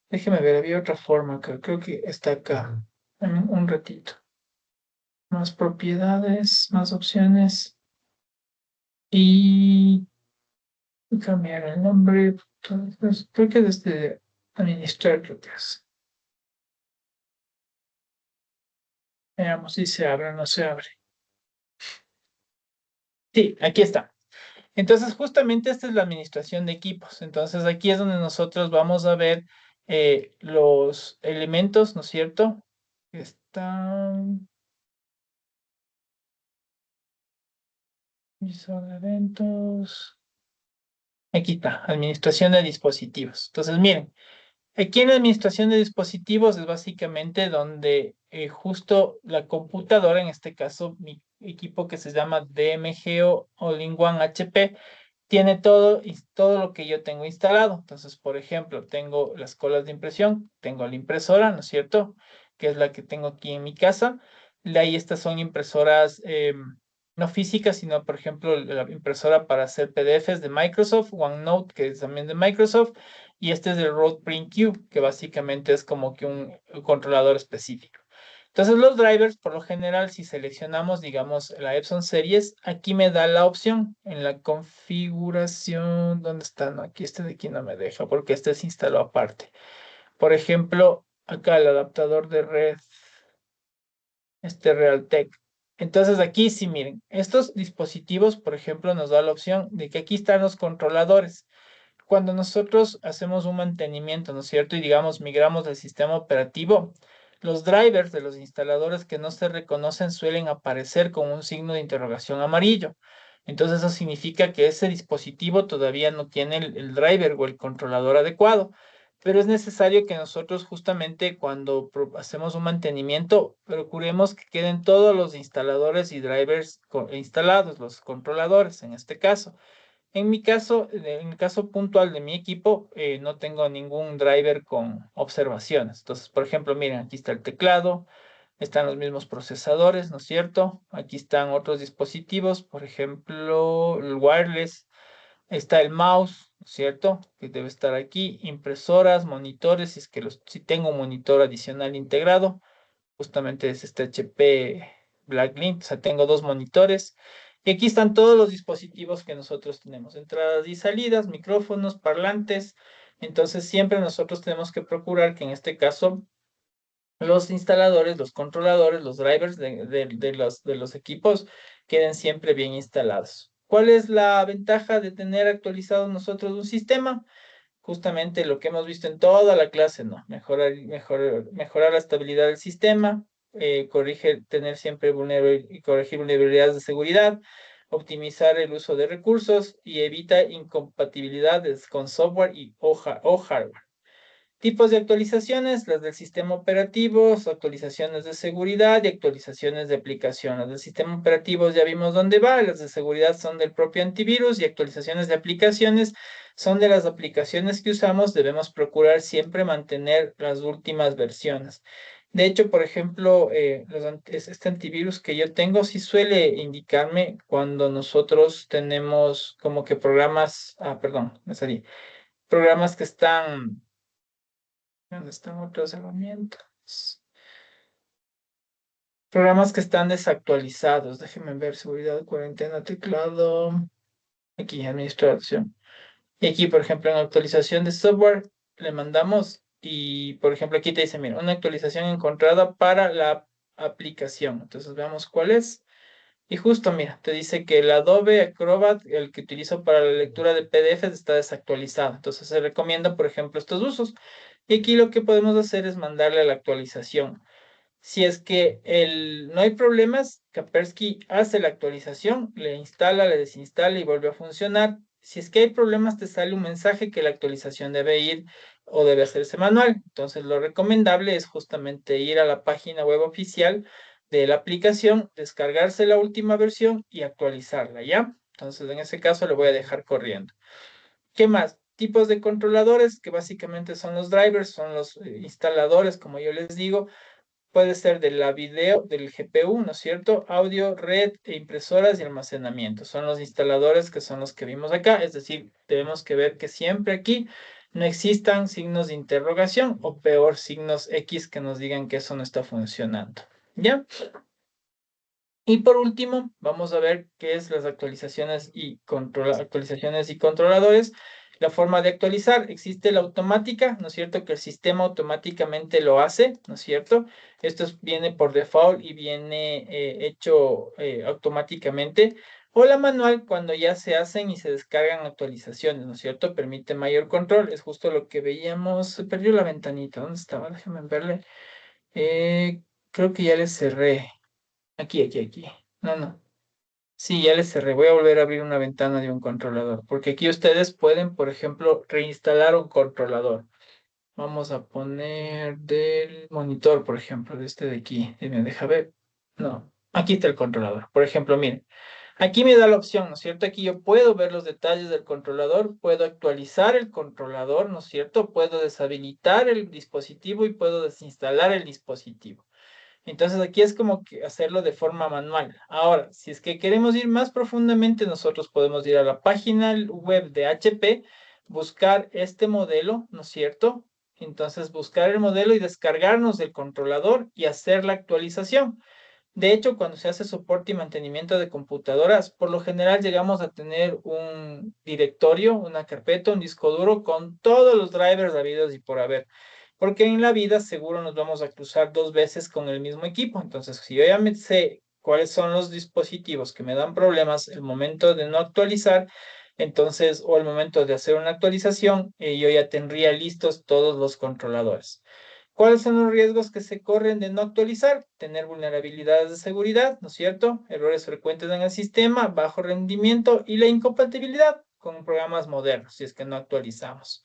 Déjeme ver, había otra forma acá. Creo que está acá. Un ratito. Más propiedades, más opciones. Y cambiar el nombre. Entonces, creo que desde administrar, creo que es. Veamos si se abre o no se abre. Sí, aquí está. Entonces, justamente esta es la administración de equipos. Entonces, aquí es donde nosotros vamos a ver los elementos, ¿no es cierto? Están visor de eventos. Aquí está, administración de dispositivos. Entonces, miren, aquí en la administración de dispositivos es básicamente donde justo la computadora, en este caso mi equipo que se llama DMGO All-in-One HP, tiene todo, y todo lo que yo tengo instalado. Entonces, por ejemplo, tengo las colas de impresión, tengo la impresora, ¿no es cierto? Que es la que tengo aquí en mi casa. De ahí estas son impresoras no físicas, sino, por ejemplo, la impresora para hacer PDFs de Microsoft, OneNote, que es también de Microsoft, y este es el Rode Print Cube, que básicamente es como que un controlador específico. Entonces los drivers, por lo general, si seleccionamos, digamos, la Epson Series, aquí me da la opción en la configuración. ¿Dónde está? No, aquí este de aquí no me deja porque este se instaló aparte. Por ejemplo, acá el adaptador de red, este Realtek. Entonces aquí sí, miren, estos dispositivos, por ejemplo, nos da la opción de que aquí están los controladores. Cuando nosotros hacemos un mantenimiento, ¿no es cierto? Y digamos, migramos del sistema operativo, los drivers de los instaladores que no se reconocen suelen aparecer con un signo de interrogación amarillo. Entonces eso significa que ese dispositivo todavía no tiene el driver o el controlador adecuado. Pero es necesario que nosotros justamente cuando hacemos un mantenimiento, procuremos que queden todos los instaladores y drivers instalados, los controladores en este caso. En mi caso, en el caso puntual de mi equipo, no tengo ningún driver con observaciones. Entonces, por ejemplo, miren, aquí está el teclado, están los mismos procesadores, ¿no es cierto? Aquí están otros dispositivos, por ejemplo, el wireless, está el mouse, ¿no es cierto? Que debe estar aquí, impresoras, monitores, si es que si tengo un monitor adicional integrado, justamente es este HP Blacklink, o sea, tengo dos monitores. Y aquí están todos los dispositivos que nosotros tenemos, entradas y salidas, micrófonos, parlantes. Entonces, siempre nosotros tenemos que procurar que en este caso los instaladores, los controladores, los drivers de los equipos queden siempre bien instalados. ¿Cuál es la ventaja de tener actualizado nosotros un sistema? Justamente lo que hemos visto en toda la clase, ¿no? Mejorar la estabilidad del sistema, tener siempre y corregir vulnerabilidades de seguridad, optimizar el uso de recursos y evita incompatibilidades con software o hardware. Tipos de actualizaciones, las del sistema operativo, actualizaciones de seguridad y actualizaciones de aplicación. Las del sistema operativo ya vimos dónde va, las de seguridad son del propio antivirus y actualizaciones de aplicaciones son de las aplicaciones que usamos. Debemos procurar siempre mantener las últimas versiones. De hecho, por ejemplo, este antivirus que yo tengo sí suele indicarme cuando nosotros tenemos como que programas, perdón, me salí, programas que están. ¿Dónde están otras herramientas? Programas que están desactualizados. Déjenme ver, seguridad, cuarentena, teclado. Aquí, administración. Y aquí, por ejemplo, en actualización de software, le mandamos y, por ejemplo, aquí te dice, mira, una actualización encontrada para la aplicación. Entonces, veamos cuál es. Y justo, mira, te dice que el Adobe Acrobat, el que utilizo para la lectura de PDFs, está desactualizado. Entonces, se recomienda, por ejemplo, estos usos. Y aquí lo que podemos hacer es mandarle la actualización. Si es que no hay problemas, Kaspersky hace la actualización, le instala, le desinstala y vuelve a funcionar. Si es que hay problemas, te sale un mensaje que la actualización debe ir o debe hacerse manual. Entonces, lo recomendable es justamente ir a la página web oficial de la aplicación, descargarse la última versión y actualizarla, ¿ya? Entonces, en ese caso, lo voy a dejar corriendo. ¿Qué más? Tipos de controladores, que básicamente son los drivers, son los instaladores, como yo les digo. puede ser de la video, del GPU, ¿no es cierto? Audio, red, e impresoras y almacenamiento. Son los instaladores que son los que vimos acá. Es decir, tenemos que ver que siempre aquí no existan signos de interrogación o peor, signos X que nos digan que eso no está funcionando. ¿Ya? Y por último, vamos a ver qué es las actualizaciones y controladores. La forma de actualizar, existe la automática, ¿no es cierto? Que el sistema automáticamente lo hace, ¿no es cierto? Viene por default y viene hecho automáticamente. O la manual, cuando ya se hacen y se descargan actualizaciones, ¿no es cierto? Permite mayor control, es justo lo que veíamos. Se perdió la ventanita, ¿dónde estaba? Déjenme verle. Creo que ya le cerré. Aquí. No, no. Sí, ya les cerré. Voy a volver a abrir una ventana de un controlador, porque aquí ustedes pueden, por ejemplo, reinstalar un controlador. Vamos a poner del monitor, por ejemplo, de este de aquí. Me deja ver. No, aquí está el controlador. Por ejemplo, miren, aquí me da la opción, ¿no es cierto? Aquí yo puedo ver los detalles del controlador, puedo actualizar el controlador, ¿no es cierto? Puedo deshabilitar el dispositivo y puedo desinstalar el dispositivo. Entonces aquí es como que hacerlo de forma manual. Ahora, si es que queremos ir más profundamente, nosotros podemos ir a la página web de HP, buscar este modelo, ¿no es cierto? Entonces buscar el modelo y descargarnos del controlador y hacer la actualización. De hecho, cuando se hace soporte y mantenimiento de computadoras, por lo general llegamos a tener un directorio, una carpeta, un disco duro con todos los drivers habidos y por haber. Porque en la vida seguro nos vamos a cruzar dos veces con el mismo equipo. Entonces, si yo ya me sé cuáles son los dispositivos que me dan problemas el momento de no actualizar, entonces, o el momento de hacer una actualización, yo ya tendría listos todos los controladores. ¿Cuáles son los riesgos que se corren de no actualizar? Tener vulnerabilidades de seguridad, ¿no es cierto? Errores frecuentes en el sistema, bajo rendimiento y la incompatibilidad con programas modernos, si es que no actualizamos.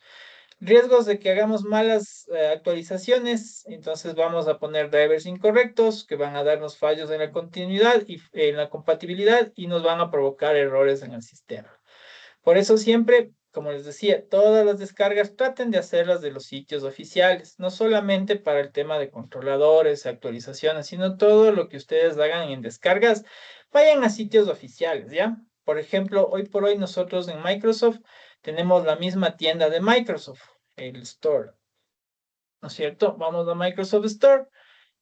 Riesgos de que hagamos malas actualizaciones, entonces vamos a poner drivers incorrectos que van a darnos fallos en la continuidad y en la compatibilidad y nos van a provocar errores en el sistema. Por eso siempre, como les decía, todas las descargas traten de hacerlas de los sitios oficiales, no solamente para el tema de controladores, actualizaciones, sino todo lo que ustedes hagan en descargas, vayan a sitios oficiales, ¿ya? Por ejemplo, hoy por hoy nosotros en Microsoft tenemos la misma tienda de Microsoft, el Store, ¿no es cierto? Vamos a Microsoft Store.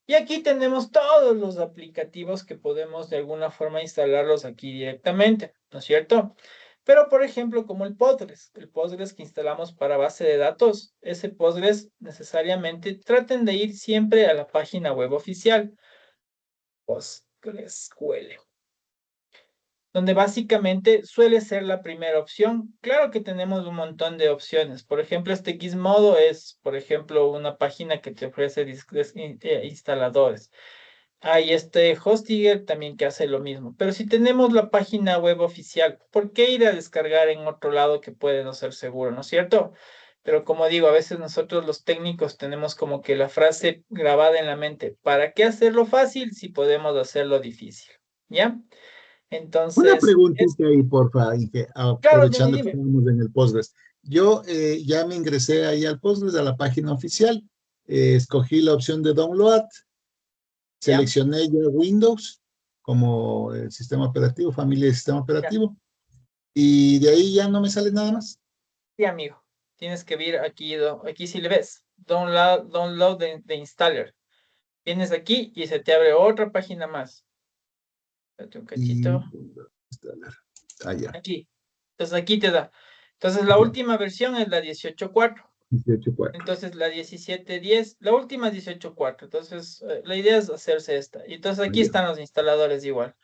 Y aquí tenemos todos los aplicativos que podemos de alguna forma instalarlos aquí directamente, ¿no es cierto? Pero, por ejemplo, como el Postgres que instalamos para base de datos, ese Postgres necesariamente traten de ir siempre a la página web oficial, PostgreSQL, donde básicamente suele ser la primera opción. Claro que tenemos un montón de opciones. Por ejemplo, este Gizmodo es, por ejemplo, una página que te ofrece instaladores. Hay este Hostinger también que hace lo mismo. Pero si tenemos la página web oficial, ¿por qué ir a descargar en otro lado que puede no ser seguro, ¿no es cierto? Pero como digo, a veces nosotros los técnicos tenemos como que la frase grabada en la mente, ¿para qué hacerlo fácil si podemos hacerlo difícil? ¿Ya?
Una
Entonces,
preguntita ahí, porfa, y que
claro, dime,
aprovechando que
dime.
estamos en el Postgres. Yo ya me ingresé ahí al Postgres, a la página oficial, escogí la opción de download,
¿Ya?
seleccioné ya Windows como sistema operativo, familia de sistema
Ya.
operativo, y de ahí ya no me sale nada más.
Sí, amigo. Tienes que ver aquí, aquí si le ves, download de installer. Vienes aquí y se te abre otra página más. Espérate un
Y
cachito.
ya,
Aquí. Entonces aquí te da. Entonces la
ya,
última versión es la 18.4.
18.4.
Entonces la 17.10. La última es 18.4. Entonces la idea es hacerse esta. Y entonces aquí
Ya.
están los instaladores igual.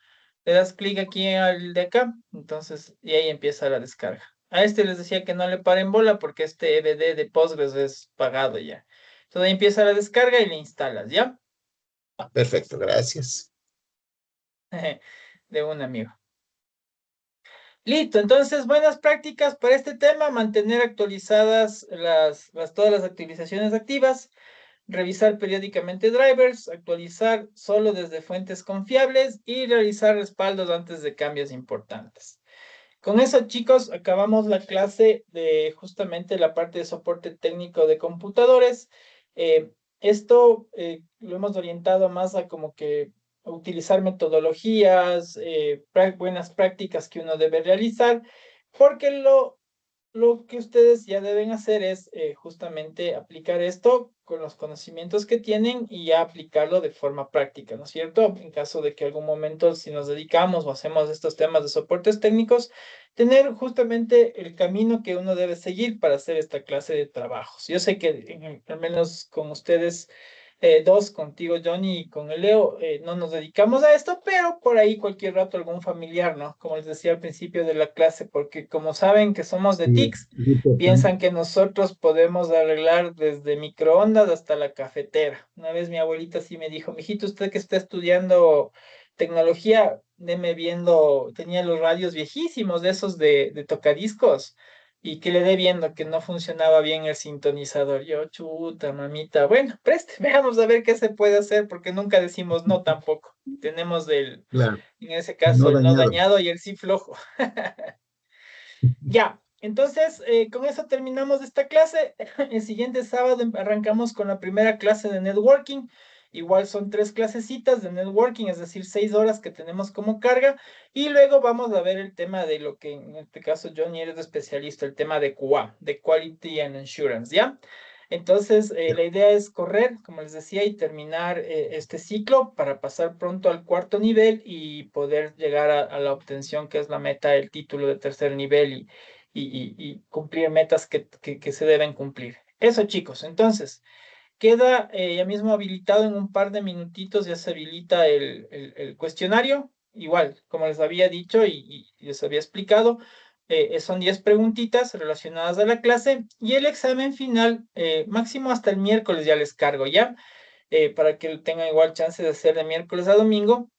Le das clic aquí al de acá. Entonces, y ahí empieza la descarga. A este les decía que no le paren bola porque este EBD de Postgres es pagado ya. Entonces ahí empieza la descarga y le instalas, ¿ya?
Perfecto, gracias.
De un amigo. Listo, entonces buenas prácticas para este tema, mantener actualizadas todas las actualizaciones activas, revisar periódicamente drivers, actualizar solo desde fuentes confiables y realizar respaldos antes de cambios importantes. Con eso, chicos, acabamos la clase de justamente la parte de soporte técnico de computadores. Esto lo hemos orientado más a como que a utilizar metodologías, buenas prácticas que uno debe realizar, porque lo que ustedes ya deben hacer es justamente aplicar esto con los conocimientos que tienen y ya aplicarlo de forma práctica, ¿no es cierto? En caso de que algún momento, si nos dedicamos o hacemos estos temas de soportes técnicos, tener justamente el camino que uno debe seguir para hacer esta clase de trabajos. Yo sé que al menos con ustedes dos, contigo Johnny y con el Leo, no nos dedicamos a esto, pero por ahí cualquier rato algún familiar, ¿no? Como les decía al principio de la clase, porque como saben que somos de
Sí,
TICS,
es importante.
piensan que nosotros podemos arreglar desde microondas hasta la cafetera. Una vez mi abuelita sí me dijo, mijito, usted que está estudiando tecnología, deme viendo, tenía los radios viejísimos de esos de tocadiscos y que le dé viendo que no funcionaba bien el sintonizador. Yo, chuta, mamita, bueno, preste, veamos a ver qué se puede hacer, porque nunca decimos no tampoco. Tenemos
Claro,
en ese caso,
no
el no
dañado.
dañado y el sí flojo. Ya, entonces, con eso terminamos esta clase. El siguiente sábado arrancamos con la primera clase de networking. Igual son tres clasecitas de networking, es decir, 6 horas que tenemos como carga. Y luego vamos a ver el tema de lo que en este caso Johnny eres especialista, el tema de QA, de Quality and Assurance, ¿ya? Entonces,
Ya.
la idea es correr, como les decía, y terminar este ciclo para pasar pronto al cuarto nivel y poder llegar a la obtención que es la meta, el título de tercer nivel y cumplir metas que se deben cumplir. Eso, chicos. Entonces, queda ya mismo habilitado en un par de minutitos, ya se habilita el cuestionario. Igual, como les había dicho y les había explicado, son 10 preguntitas relacionadas a la clase y el examen final, máximo hasta el miércoles ya les cargo, ¿ya? Para que tengan igual chance de hacer de miércoles a domingo.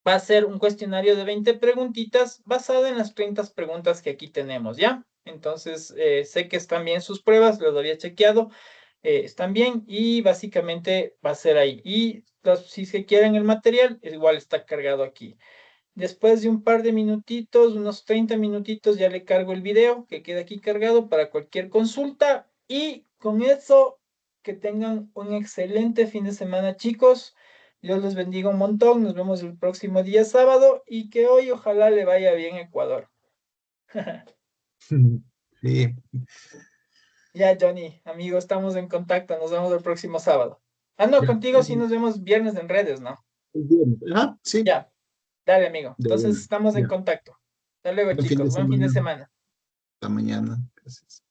Va a ser un cuestionario de 20 preguntitas basado en las 30 preguntas que aquí tenemos, ¿ya? Entonces, sé que están bien sus pruebas, los había chequeado, están bien y básicamente va a ser ahí. Y si se quieren el material, igual está cargado aquí. Después de un par de minutitos, unos 30 minutitos, ya le cargo el video que queda aquí cargado para cualquier consulta. Y con eso, que tengan un excelente fin de semana, chicos. Dios los bendiga un montón. Nos vemos el próximo día sábado y que hoy ojalá le vaya bien a Ecuador.
Sí,
Ya, Johnny, amigo, estamos en contacto. Nos vemos el próximo sábado. Ah, no,
ya.
contigo sí nos vemos viernes en redes, ¿no?
Es viernes. Ah, sí,
Ya, dale, amigo.
de
Entonces
una.
estamos en
Ya.
contacto. Hasta luego,
Buen fin de
chicos. Buen fin de
semana.
semana.
Hasta mañana. Gracias.